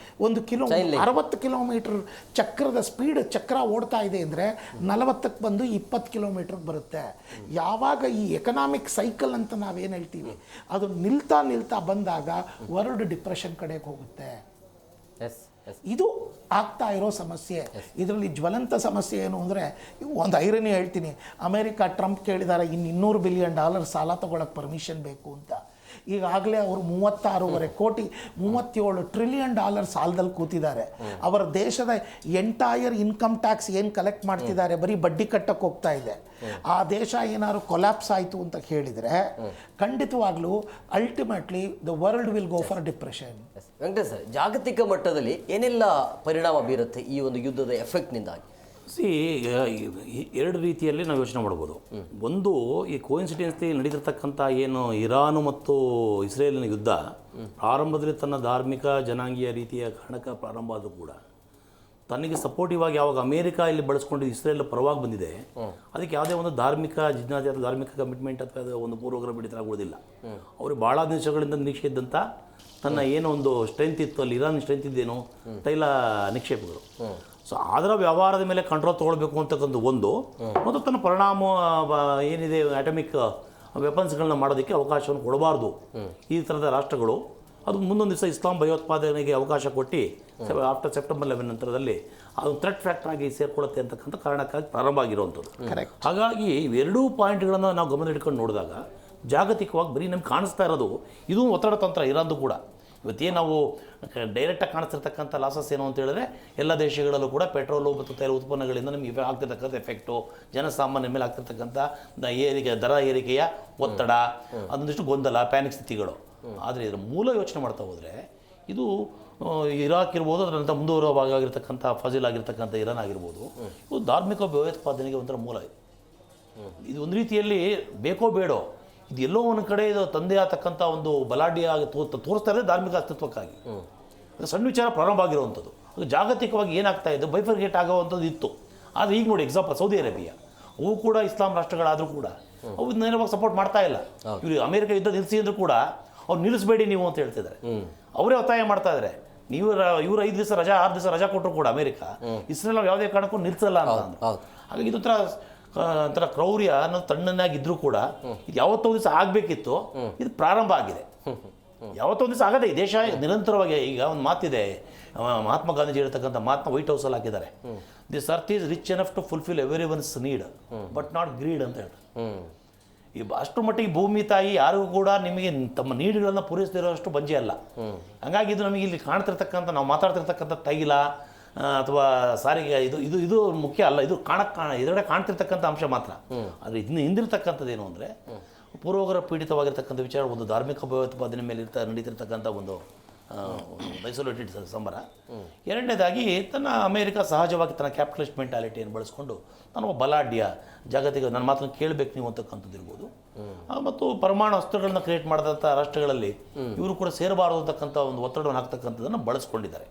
60 ಕಿಲೋಮೀಟರ್ ಚಕ್ರದ ಸ್ಪೀಡ್ ಚಕ್ರ ಓಡ್ತಾ ಇದೆ ಅಂದರೆ 40ಕ್ಕೆ ಬಂದು 20 ಕಿಲೋಮೀಟರ್ಗೆ ಬರುತ್ತೆ. ಯಾವಾಗ ಈ ಎಕನಾಮಿಕ್ ಸೈಕಲ್ ಅಂತ ನಾವೇನು ಹೇಳ್ತೀವಿ ಅದು ನಿಲ್ತಾ ಬಂದಾಗ ವರ್ಲ್ಡ್ ಡಿಪ್ರೆಷನ್ ಕಡೆಗೆ ಹೋಗುತ್ತೆ. ಇದು ಆಗ್ತಾ ಇರೋ ಸಮಸ್ಯೆ. ಇದರಲ್ಲಿ ಜ್ವಲಂತ ಸಮಸ್ಯೆ ಏನು ಅಂದರೆ, ಒಂದು ಐರನಿ ಹೇಳ್ತೀನಿ, ಅಮೇರಿಕಾ ಟ್ರಂಪ್ ಕೇಳಿದ್ದಾರೆ $200 ಬಿಲಿಯನ್ ಸಾಲ ತೊಗೊಳಕ್ಕೆ ಪರ್ಮಿಷನ್ ಬೇಕು ಅಂತ. ಈಗಾಗಲೇ ಅವರು 36.5 ಕೋಟಿ $37 ಟ್ರಿಲಿಯನ್ ಸಾಲದಲ್ಲಿ ಕೂತಿದ್ದಾರೆ. ಅವರ ದೇಶದ ಎಂಟೈರ್ ಇನ್ಕಮ್ ಟ್ಯಾಕ್ಸ್ ಏನು ಕಲೆಕ್ಟ್ ಮಾಡ್ತಿದ್ದಾರೆ ಬರೀ ಬಡ್ಡಿ ಕಟ್ಟಕ್ಕೆ ಹೋಗ್ತಾ ಇದೆ. ಆ ದೇಶ ಏನಾದ್ರು ಕೊಲ್ಯಾಪ್ಸ್ ಆಯಿತು ಅಂತ ಹೇಳಿದರೆ ಖಂಡಿತವಾಗ್ಲೂ ultimately the world will go for depression. Venkatesh sir, ಜಾಗತಿಕ ಮಟ್ಟದಲ್ಲಿ ಏನೆಲ್ಲ ಪರಿಣಾಮ ಬೀರುತ್ತೆ ಈ ಒಂದು ಯುದ್ಧದ ಎಫೆಕ್ಟ್ನಿಂದಾಗಿ? ಎರಡು ರೀತಿಯಲ್ಲಿ ನಾವು ಯೋಚನೆ ಮಾಡ್ಬೋದು. ಒಂದು, ಈ ಕೋಇನ್ಸಿಡೆನ್ಸ್ಲಿ ನಡೀತಿರ್ತಕ್ಕಂಥ ಏನು ಇರಾನು ಮತ್ತು ಇಸ್ರೇಲಿನ ಯುದ್ಧ ಪ್ರಾರಂಭದಲ್ಲಿ ತನ್ನ ಧಾರ್ಮಿಕ ಜನಾಂಗೀಯ ರೀತಿಯ ಕಾರಣಕ್ಕೆ ಪ್ರಾರಂಭ ಆದರೂ ಕೂಡ ತನಗೆ ಸಪೋರ್ಟಿವ್ ಆಗಿ ಯಾವಾಗ ಅಮೇರಿಕ ಇಲ್ಲಿ ಬಳಸ್ಕೊಂಡು ಇಸ್ರೇಲ್ ಪರವಾಗಿ ಬಂದಿದೆ, ಅದಕ್ಕೆ ಯಾವುದೇ ಒಂದು ಧಾರ್ಮಿಕ ಜಿಜ್ಞಾಸೆ ಅಥವಾ ಧಾರ್ಮಿಕ ಕಮಿಟ್ಮೆಂಟ್ ಅಥವಾ ಒಂದು ಪೂರ್ವಗ್ರಹ ಬಿಡಿತರಾಗುವುದಿಲ್ಲ. ಅವರು ಭಾಳ ದೇಶಗಳಿಂದ ನಿರೀಕ್ಷೆ ಇದ್ದಂಥ ತನ್ನ ಏನೋ ಒಂದು ಸ್ಟ್ರೆಂತ್ ಇತ್ತು, ಅಲ್ಲಿ ಇರಾನ್ ಸ್ಟ್ರೆಂತ್ ಇದ್ದೇನು ತೈಲ ನಿಕ್ಷೇಪಗಳು. ಸೊ ಅದರ ವ್ಯವಹಾರದ ಮೇಲೆ ಕಂಟ್ರೋಲ್ ತೊಗೊಳ್ಬೇಕು ಅಂತಕ್ಕಂಥ ಒಂದು, ಮತ್ತು ತನ್ನ ಪರಿಣಾಮ ಏನಿದೆ ಅಟಮಿಕ್ ವೆಪನ್ಸ್ಗಳನ್ನ ಮಾಡೋದಕ್ಕೆ ಅವಕಾಶವನ್ನು ಕೊಡಬಾರ್ದು ಈ ಥರದ ರಾಷ್ಟ್ರಗಳು. ಅದು ಮುಂದೊಂದು ದಿವಸ ಇಸ್ಲಾಂ ಭಯೋತ್ಪಾದನೆಗೆ ಅವಕಾಶ ಕೊಟ್ಟು ಆಫ್ಟರ್ ಸೆಪ್ಟೆಂಬರ್ 11 ನಂತರದಲ್ಲಿ ಅದು ಥ್ರೆಟ್ ಫ್ಯಾಕ್ಟರ್ ಆಗಿ ಸೇರ್ಕೊಳ್ಳುತ್ತೆ ಅಂತಕ್ಕಂಥ ಕಾರಣಕ್ಕಾಗಿ ಪ್ರಾರಂಭ ಆಗಿರುವಂಥದ್ದು. ಹಾಗಾಗಿ ಇವೆರಡೂ ಪಾಯಿಂಟ್ಗಳನ್ನು ನಾವು ಗಮನ ಇಟ್ಕೊಂಡು ನೋಡಿದಾಗ ಜಾಗತಿಕವಾಗಿ ಬರೀ ನಮ್ಗೆ ಕಾಣಿಸ್ತಾ ಇರೋದು ಇದು ಒತ್ತಡ ತಂತ್ರ ಇರೋದು ಕೂಡ. ಇವತ್ತೇನು ನಾವು ಡೈರೆಕ್ಟಾಗಿ ಕಾಣಿಸ್ತಿರ್ತಕ್ಕಂಥ ಲಾಸಸ್ ಏನು ಅಂತ ಹೇಳಿದ್ರೆ, ಎಲ್ಲ ದೇಶಗಳಲ್ಲೂ ಕೂಡ ಪೆಟ್ರೋಲು ಮತ್ತು ತೈಲ ಉತ್ಪನ್ನಗಳಿಂದ ನಮಗೆ ಆಗ್ತಿರ್ತಕ್ಕಂಥ ಎಫೆಕ್ಟು, ಜನಸಾಮಾನ್ಯ ಮೇಲೆ ಆಗ್ತಿರ್ತಕ್ಕಂಥ ದರ ಏರಿಕೆಯ ಒತ್ತಡ, ಅದೊಂದಿಷ್ಟು ಗೊಂದಲ, ಪ್ಯಾನಿಕ್ ಸ್ಥಿತಿಗಳು. ಆದರೆ ಇದರ ಮೂಲ ಯೋಚನೆ ಮಾಡ್ತಾ ಹೋದರೆ ಇದು ಇರಾಕ್ ಇರ್ಬೋದು, ಅದರ ನಂತರ ಮುಂದುವರುವ ಭಾಗ ಆಗಿರ್ತಕ್ಕಂಥ ಫಜಿಲ್ ಆಗಿರ್ತಕ್ಕಂಥ ಇರಾನ್ ಆಗಿರ್ಬೋದು, ಇದು ಧಾರ್ಮಿಕ ಭಯೋತ್ಪಾದನೆಗೆ ಒಂಥರ ಮೂಲ. ಇದು ಒಂದು ರೀತಿಯಲ್ಲಿ ಬೇಕೋ ಬೇಡೋ ಇದು ಎಲ್ಲೋ ಒಂದು ಕಡೆ ಇದು ತಂದೆ ಆಗ್ತಕ್ಕಂಥ ಒಂದು ಬಲಾಢ್ಯಾಗಿ ತೋರಿಸ್ತಾ ಇರೋದು ಧಾರ್ಮಿಕ ಅಸ್ತಿತ್ವಕ್ಕಾಗಿ. ಸಣ್ಣ ವಿಚಾರ ಪ್ರಾರಂಭ ಆಗಿರುವಂಥದ್ದು ಅದು ಜಾಗತಿಕವಾಗಿ ಏನಾಗ್ತಾ ಇದೆ ಬೈಫರ್ಗೇಟ್ ಆಗುವಂಥದ್ದು ಇತ್ತು. ಆದರೆ ಈಗ ನೋಡಿ ಎಕ್ಸಾಂಪಲ್ ಸೌದಿ ಅರೇಬಿಯಾ, ಅವು ಕೂಡ ಇಸ್ಲಾಂ ರಾಷ್ಟ್ರಗಳಾದರೂ ಕೂಡ ಅವು ನೇರವಾಗಿ ಸಪೋರ್ಟ್ ಮಾಡ್ತಾ ಇಲ್ಲ. ಇವರು ಅಮೆರಿಕ ಯುದ್ಧ ನಿಲ್ಲಿಸಿ ಅಂದರೂ ಕೂಡ ಅವ್ರು ನಿಲ್ಲಿಸಬೇಡಿ ನೀವು ಅಂತ ಹೇಳ್ತಿದ್ದಾರೆ. ಅವರೇ ಒತ್ತಾಯ ಮಾಡ್ತಾ ಇದ್ದಾರೆ. ಇವರು 5 ದಿವಸ ರಜಾ 6 ದಿವಸ ರಜಾ ಕೊಟ್ಟರು ಕೂಡ ಅಮೆರಿಕ ಇಸ್ರೇಲ್ ನಾವು ಯಾವುದೇ ಕಾರಣಕ್ಕೂ ನಿಲ್ಲಿಸಲ್ಲ ಅಂತ ಅಂದ್ರು. ಹಾಗಾಗಿ ಇದೊಂಥರ ಒಂಥರ ಕ್ರೌರ್ಯ ಅನ್ನೋದು ತಣ್ಣನಾಗಿದ್ರೂ ಕೂಡ ಇದು ಯಾವತ್ತೋ ದಿವಸ ಆಗಬೇಕಿತ್ತು, ಇದು ಪ್ರಾರಂಭ ಆಗಿದೆ. ಯಾವತ್ತೋ ದಿವಸ ಆಗದೆ. ಈ ದೇಶ ನಿರಂತರವಾಗಿ, ಈಗ ಒಂದು ಮಾತಿದೆ, ಮಹಾತ್ಮ ಗಾಂಧೀಜಿ ಹೇಳ್ತಕ್ಕಂಥ ಮಾತನ್ನ ವೈಟ್ ಹೌಸಲ್ಲಿ ಹಾಕಿದ್ದಾರೆ, this earth is rich enough to fulfil everyone's need but not greed ಅಂತ ಹೇಳ್ತಾರೆ. ಈ ಅಷ್ಟು ಮಟ್ಟಿಗೆ ಭೂಮಿ ತಾಯಿ ಯಾರಿಗೂ ಕೂಡ ನಿಮಗೆ ತಮ್ಮ ನೀಡುಗಳನ್ನು ಪೂರೈಸದಿರೋಷ್ಟು ಬಂಜೆ ಅಲ್ಲ. ಹಂಗಾಗಿ ಇದು ನಮಗೆ ಇಲ್ಲಿ ಕಾಣ್ತಿರ್ತಕ್ಕಂಥ, ನಾವು ಮಾತಾಡ್ತಿರ್ತಕ್ಕಂಥ ತೈಲ ಅಥವಾ ಸಾರಿಗೆ ಇದು ಇದು ಇದು ಮುಖ್ಯ ಅಲ್ಲ. ಇದು ಇದರಡೆ ಕಾಣ್ತಿರ್ತಕ್ಕಂಥ ಅಂಶ ಮಾತ್ರ. ಆದರೆ ಇದನ್ನ ಹಿಂದಿರ್ತಕ್ಕಂಥದ್ದು ಏನು ಅಂದರೆ ಪೂರ್ವಗ್ರಹ ಪೀಡಿತವಾಗಿರ್ತಕ್ಕಂಥ ವಿಚಾರ, ಒಂದು ಧಾರ್ಮಿಕ ಭಯೋತ್ಪಾದನೆ ಮೇಲೆ ನಡೀತಿರ್ತಕ್ಕಂಥ ಒಂದು ಐಸೋಲೇಟೆಡ್ ಸಂಬರ. ಎರಡನೇದಾಗಿ ತನ್ನ ಅಮೇರಿಕ ಸಹಜವಾಗಿ ತನ್ನ ಕ್ಯಾಪಿಟಲಿಸ್ಟ್ ಮೆಂಟಾಲಿಟಿಯನ್ನು ಬಳಸ್ಕೊಂಡು ನಾನು ಬಲಾಢ್ಯ ಜಾಗತಿಕ ನನ್ನ ಮಾತನ್ನು ಕೇಳಬೇಕು ನೀವು ಅಂತಕ್ಕಂಥದ್ದು ಇರ್ಬೋದು. ಮತ್ತು ಪರಮಾಣು ಅಸ್ತ್ರಗಳನ್ನ ಕ್ರಿಯೇಟ್ ಮಾಡಿದಂಥ ರಾಷ್ಟ್ರಗಳಲ್ಲಿ ಇವರು ಕೂಡ ಸೇರಬಾರದು ಅಂತಕ್ಕಂಥ ಒಂದು ಒತ್ತಡವನ್ನು ಹಾಕ್ತಕ್ಕಂಥದ್ದನ್ನು ಬಳಸ್ಕೊಂಡಿದ್ದಾರೆ.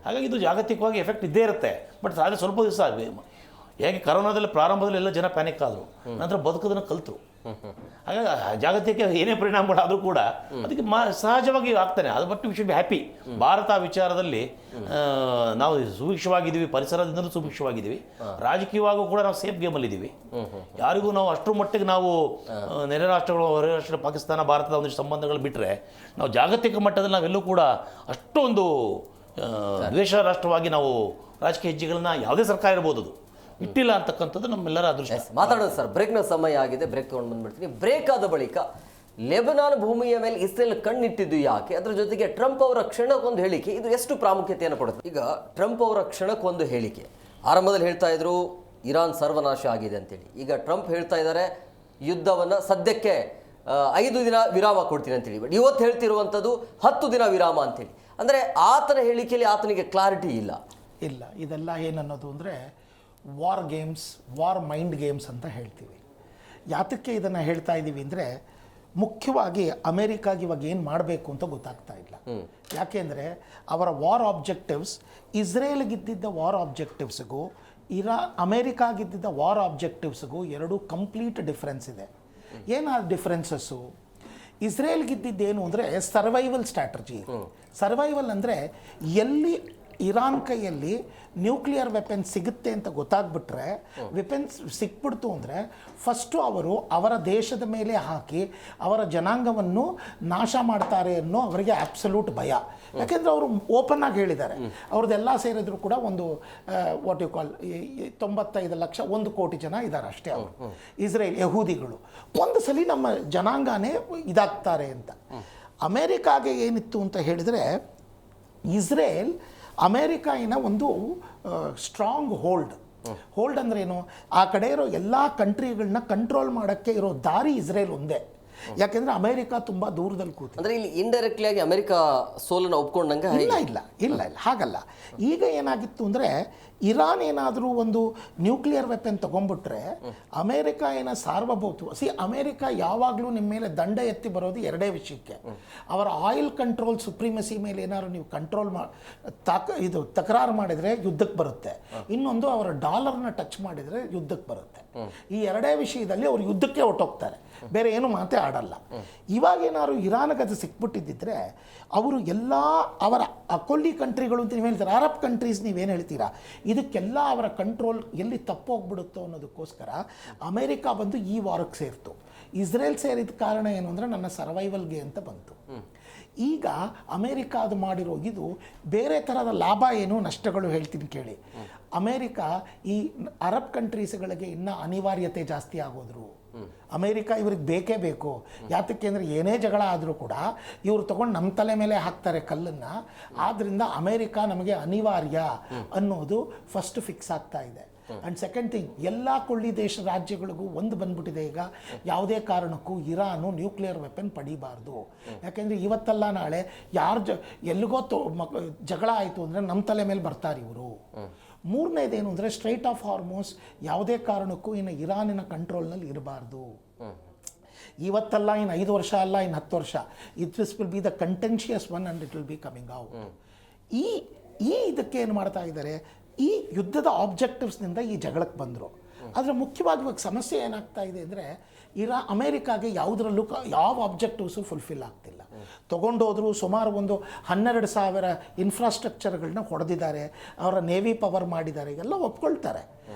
ಹಾಗಾಗಿ ಇದು ಜಾಗತಿಕವಾಗಿ ಎಫೆಕ್ಟ್ ಇದ್ದೇ ಇರುತ್ತೆ. ಬಟ್ ಆದರೆ ಸ್ವಲ್ಪ ದಿವಸ ಹೇಗೆ ಕರೋನಾದಲ್ಲಿ ಪ್ರಾರಂಭದಲ್ಲಿ ಎಲ್ಲ ಜನ ಪ್ಯಾನಿಕ್ ಆದರು, ನಂತರ ಬದುಕೋದನ್ನು ಕಲಿತರು. ಹಾಗಾಗಿ ಜಾಗತಿಕ ಏನೇ ಪರಿಣಾಮಗಳಾದರೂ ಕೂಡ ಅದಕ್ಕೆ ಸಹಜವಾಗಿ ಆಗ್ತಾನೆ. ಅದು but we should be happy. Bharat ವಿಚಾರದಲ್ಲಿ ನಾವು ಸುಭಿಕ್ಷವಾಗಿದ್ದೀವಿ, ಪರಿಸರದಿಂದಲೂ ಸುಭಿಕ್ಷವಾಗಿದ್ದೀವಿ, ರಾಜಕೀಯವಾಗೂ ಕೂಡ ನಾವು ಸೇಫ್ ಗೇಮಲ್ಲಿದ್ದೀವಿ. ಯಾರಿಗೂ ನಾವು ಅಷ್ಟರ ಮಟ್ಟಿಗೆ ನಾವು ನೆರೆ ರಾಷ್ಟ್ರಗಳು, ಹೊರ ರಾಷ್ಟ್ರ ಪಾಕಿಸ್ತಾನ ಭಾರತದ ಒಂದಿಷ್ಟು ಸಂಬಂಧಗಳು ಬಿಟ್ಟರೆ ನಾವು ಜಾಗತಿಕ ಮಟ್ಟದಲ್ಲಿ ನಾವೆಲ್ಲೂ ಕೂಡ ಅಷ್ಟೊಂದು ದ್ವೇಷ ರಾಷ್ಟ್ರವಾಗಿ ನಾವು ರಾಜಕೀಯ ಹೆಜ್ಜೆಗಳನ್ನ ಯಾವುದೇ ಸರ್ಕಾರ ಇರ್ಬೋದು ಅದು ಇಟ್ಟಿಲ್ಲ ಅಂತಕ್ಕಂಥದ್ದು ನಮ್ಮೆಲ್ಲರ ಅದೃಷ್ಟ. ಮಾತಾಡೋದು ಸರ್, ಬ್ರೇಕ್ನ ಸಮಯ ಆಗಿದೆ, ಬ್ರೇಕ್ ತೊಗೊಂಡು ಬಂದ್ಬಿಡ್ತೀನಿ. ಬ್ರೇಕ್ ಆದ ಬಳಿಕ ಲೆಬನಾನ್ ಭೂಮಿಯ ಮೇಲೆ ಇಸ್ರೇಲ್ ಕಣ್ಣಿಟ್ಟಿದ್ದು ಯಾಕೆ, ಅದರ ಜೊತೆಗೆ ಟ್ರಂಪ್ ಅವರ ಕ್ಷಣಕ್ಕೊಂದು ಹೇಳಿಕೆ, ಇದು ಎಷ್ಟು ಪ್ರಾಮುಖ್ಯತೆಯನ್ನು ಕೊಡುತ್ತೆ? ಈಗ ಟ್ರಂಪ್ ಅವರ ಕ್ಷಣಕ್ಕೊಂದು ಹೇಳಿಕೆ, ಆರಂಭದಲ್ಲಿ ಹೇಳ್ತಾ ಇದ್ರು ಇರಾನ್ ಸರ್ವನಾಶ ಆಗಿದೆ ಅಂತೇಳಿ. ಈಗ ಟ್ರಂಪ್ ಹೇಳ್ತಾ ಇದ್ದಾರೆ ಯುದ್ಧವನ್ನು ಸದ್ಯಕ್ಕೆ 5 ದಿನ ವಿರಾಮ ಕೊಡ್ತೀನಿ ಅಂತೇಳಿ. ಬಟ್ ಇವತ್ತು ಹೇಳ್ತಿರುವಂಥದ್ದು 10 ದಿನ ವಿರಾಮ ಅಂತೇಳಿ. ಅಂದರೆ ಆತನ ಹೇಳಿಕೆಯಲ್ಲಿ ಆತನಿಗೆ ಕ್ಲಾರಿಟಿ ಇಲ್ಲ. ಇದೆಲ್ಲ ಏನನ್ನೋದು ಅಂದರೆ war games, war mind games ಅಂತ ಹೇಳ್ತೀವಿ. ಯಾತಕ್ಕೆ ಇದನ್ನು ಹೇಳ್ತಾ ಇದ್ದೀವಿ ಅಂದರೆ ಮುಖ್ಯವಾಗಿ ಅಮೇರಿಕಾಗೆ ಇವಾಗ ಏನು ಮಾಡಬೇಕು ಅಂತ ಗೊತ್ತಾಗ್ತಾ ಇಲ್ಲ. ಯಾಕೆಂದರೆ ಅವರ ವಾರ್ ಆಬ್ಜೆಕ್ಟಿವ್ಸ್ ಇಸ್ರೇಲ್ಗಿದ್ದಿದ್ದ ವಾರ್ ಆಬ್ಜೆಕ್ಟಿವ್ಸ್ಗೂ ಅಮೇರಿಕಾಗಿದ್ದಿದ್ದ ವಾರ್ ಆಬ್ಜೆಕ್ಟಿವ್ಸ್ಗೂ ಎರಡೂ ಕಂಪ್ಲೀಟ್ ಡಿಫ್ರೆನ್ಸ್ ಇದೆ. ಏನು ಆ ಡಿಫ್ರೆನ್ಸಸ್ಸು? ಇಸ್ರೇಲ್ಗಿದ್ದಿದ್ದೇನು ಅಂದರೆ ಸರ್ವೈವಲ್ ಸ್ಟ್ರಾಟಜಿ. ಸರ್ವೈವಲ್ ಅಂದರೆ ಎಲ್ಲಿ ಇರಾನ್ ಕೈಯಲ್ಲಿ ನ್ಯೂಕ್ಲಿಯರ್ ವೆಪನ್ ಸಿಗುತ್ತೆ ಅಂತ ಗೊತ್ತಾಗ್ಬಿಟ್ರೆ, ವೆಪನ್ಸ್ ಸಿಕ್ಬಿಡ್ತು ಅಂದರೆ ಫಸ್ಟು ಅವರು ಅವರ ದೇಶದ ಮೇಲೆ ಹಾಕಿ ಅವರ ಜನಾಂಗವನ್ನು ನಾಶ ಮಾಡ್ತಾರೆ ಅನ್ನೋ ಅವರಿಗೆ ಅಬ್ಸಲ್ಯೂಟ್ ಭಯ. ಯಾಕೆಂದರೆ ಅವರು ಓಪನ್ ಆಗಿ ಹೇಳಿದ್ದಾರೆ, ಅವ್ರದ್ದೆಲ್ಲ ಸೇರಿದ್ರು ಕೂಡ ಒಂದು ವಾಟ್ ಯು ಕಾಲ್ 95 ಲಕ್ಷ 1 ಕೋಟಿ ಜನ ಇದ್ದಾರೆ ಅಷ್ಟೇ ಅವರು ಇಸ್ರೇಲ್ ಯಹೂದಿಗಳು. ಒಂದು ಸಲ ನಮ್ಮ ಜನಾಂಗನೇ ಇದಾಗ್ತಾರೆ ಅಂತ. ಅಮೇರಿಕಾಗೆ ಏನಿತ್ತು ಅಂತ ಹೇಳಿದರೆ, ಇಸ್ರೇಲ್ ಅಮೇರಿಕಾಯಿನ ಒಂದು ಸ್ಟ್ರಾಂಗ್ ಹೋಲ್ಡ್ ಅಂದ್ರೇನು, ಆ ಕಡೆ ಇರೋ ಎಲ್ಲ ಕಂಟ್ರಿಗಳನ್ನ ಕಂಟ್ರೋಲ್ ಮಾಡೋಕ್ಕೆ ಇರೋ ದಾರಿ ಇಸ್ರೇಲ್ ಒಂದೇ. ಯಾಕೆಂದ್ರೆ ಅಮೆರಿಕ ತುಂಬಾ ದೂರದಲ್ಲಿ ಕೂತು, ಅಂದ್ರೆ ಇಲ್ಲಿ ಇಂಡೈರೆಕ್ಟ್ಲಿ ಆಗಿ ಅಮೆರಿಕ ಸೋಲನ್ನು ಒಪ್ಕೊಂಡಂಗೆ. ಇಲ್ಲ ಹಾಗಲ್ಲ. ಈಗ ಏನಾಗಿತ್ತು ಅಂದ್ರೆ, ಇರಾನ್ ಏನಾದರೂ ಒಂದು ನ್ಯೂಕ್ಲಿಯರ್ ವೆಪನ್ ತಗೊಂಡ್ಬಿಟ್ರೆ ಅಮೇರಿಕ ಸಾರ್ವಭೌಮತ್ವ. ಅಮೇರಿಕ ಯಾವಾಗಲೂ ನಿಮ್ಮ ಮೇಲೆ ದಂಡ ಎತ್ತಿ ಬರೋದು ಎರಡೇ ವಿಷಯಕ್ಕೆ. ಅವರ ಆಯಿಲ್ ಕಂಟ್ರೋಲ್ ಸುಪ್ರೀಮಸಿ ಮೇಲೆ ಏನಾದ್ರು ನೀವು ಕಂಟ್ರೋಲ್ ತಕರಾರು ಮಾಡಿದರೆ ಯುದ್ಧಕ್ಕೆ ಬರುತ್ತೆ. ಇನ್ನೊಂದು ಅವರ ಡಾಲರ್ನ ಟಚ್ ಮಾಡಿದರೆ ಯುದ್ಧಕ್ಕೆ ಬರುತ್ತೆ. ಈ ಎರಡೇ ವಿಷಯದಲ್ಲಿ ಅವರು ಯುದ್ಧಕ್ಕೆ ಹೊರಟೋಗ್ತಾರೆ, ಬೇರೆ ಏನು ಮಾತೇ ಆಡಲ್ಲ. ಇವಾಗ ಏನಾದ್ರು ಇರಾನ್ಗೆ ಅದು ಸಿಕ್ಬಿಟ್ಟಿದ್ದಿದ್ರೆ ಅವರು ಎಲ್ಲ ಅವರ ಅಕೊಲ್ಲಿ ಕಂಟ್ರಿಗಳು ಅಂತ ನೀವು ಹೇಳ್ತಾರೆ, ಅರಬ್ ಕಂಟ್ರೀಸ್ ನೀವೇನು ಹೇಳ್ತೀರಾ, ಇದಕ್ಕೆಲ್ಲ ಅವರ ಕಂಟ್ರೋಲ್ ಎಲ್ಲಿ ತಪ್ಪೋಗ್ಬಿಡುತ್ತೋ ಅನ್ನೋದಕ್ಕೋಸ್ಕರ ಅಮೇರಿಕ ಬಂದು ಈ ವಾರಕ್ಕೆ ಸೇರ್ತು. ಇಸ್ರೇಲ್ ಸೇರಿದ ಕಾರಣ ಏನು ಅಂದರೆ ನನ್ನ ಸರ್ವೈವಲ್ಗೆ ಅಂತ ಬಂತು. ಈಗ ಅಮೇರಿಕ ಅದು ಮಾಡಿರೋ ಇದು ಬೇರೆ ಥರದ ಲಾಭ ಏನು ನಷ್ಟಗಳು ಹೇಳ್ತೀನಿ ಕೇಳಿ. ಅಮೇರಿಕ ಈ ಅರಬ್ ಕಂಟ್ರೀಸ್ಗಳಿಗೆ ಇನ್ನೂ ಅನಿವಾರ್ಯತೆ ಜಾಸ್ತಿ ಆಗೋದ್ರು. ಅಮೇರಿಕ ಇವ್ರಿಗೆ ಬೇಕೇ ಬೇಕು. ಯಾತಕ್ಕೆ ಅಂದರೆ ಏನೇ ಜಗಳ ಆದರೂ ಕೂಡ ಇವರು ತಗೊಂಡು ನಮ್ಮ ತಲೆ ಮೇಲೆ ಹಾಕ್ತಾರೆ ಕಲ್ಲನ್ನು. ಆದ್ದರಿಂದ ಅಮೇರಿಕ ನಮಗೆ ಅನಿವಾರ್ಯ ಅನ್ನೋದು ಫಸ್ಟ್ ಫಿಕ್ಸ್ ಆಗ್ತಾ ಇದೆ. ಆ್ಯಂಡ್ ಸೆಕೆಂಡ್ ಥಿಂಗ್, ಎಲ್ಲ ಕೊಳ್ಳಿ ದೇಶ ರಾಜ್ಯಗಳಿಗೂ ಒಂದು ಬಂದ್ಬಿಟ್ಟಿದೆ ಈಗ, ಯಾವುದೇ ಕಾರಣಕ್ಕೂ ಇರಾನು ನ್ಯೂಕ್ಲಿಯರ್ ವೆಪನ್ ಪಡಿಬಾರ್ದು. ಯಾಕೆಂದರೆ ಇವತ್ತಲ್ಲ ನಾಳೆ ಎಲ್ಲಿಗೋ ಜಗಳ ಆಯಿತು ಅಂದರೆ ನಮ್ಮ ತಲೆ ಮೇಲೆ ಬರ್ತಾರೆ ಇವರು. ಮೂರನೇದೇನು ಅಂದರೆ, ಸ್ಟ್ರೈಟ್ ಆಫ್ ಹಾರ್ಮೋಸ್ ಯಾವುದೇ ಕಾರಣಕ್ಕೂ ಇನ್ನು ಇರಾನಿನ ಕಂಟ್ರೋಲ್ನಲ್ಲಿ ಇರಬಾರ್ದು. ಇವತ್ತಲ್ಲ, ಇನ್ನು 5 ವರ್ಷ ಅಲ್ಲ, ಇನ್ನು 10 ವರ್ಷ, this will be the contentious one and it will be coming out. ಈ ಇದಕ್ಕೆ ಏನು ಮಾಡ್ತಾ ಇದ್ದಾರೆ, ಈ ಯುದ್ಧದ ಆಬ್ಜೆಕ್ಟಿವ್ಸ್ನಿಂದ ಈ ಜಗಳಕ್ಕೆ ಬಂದರು. ಆದರೆ ಮುಖ್ಯವಾಗಿ ಇವಾಗ ಸಮಸ್ಯೆ ಏನಾಗ್ತಾ ಇದೆ ಅಂದರೆ, ಅಮೇರಿಕಾಗೆ ಯಾವುದರಲ್ಲೂ ಯಾವ ಆಬ್ಜೆಕ್ಟಿವ್ಸು ಫುಲ್ಫಿಲ್ ಆಗ್ತಿಲ್ಲ. ತೊಗೊಂಡೋದ್ರು ಸುಮಾರು ಒಂದು 12,000 ಇನ್ಫ್ರಾಸ್ಟ್ರಕ್ಚರ್ಗಳನ್ನ ಹೊಡೆದಿದ್ದಾರೆ, ಅವರ ನೇವಿ ಪವರ್ ಮಾಡಿದ್ದಾರೆ, ಎಲ್ಲ ಒಪ್ಕೊಳ್ತಾರೆ.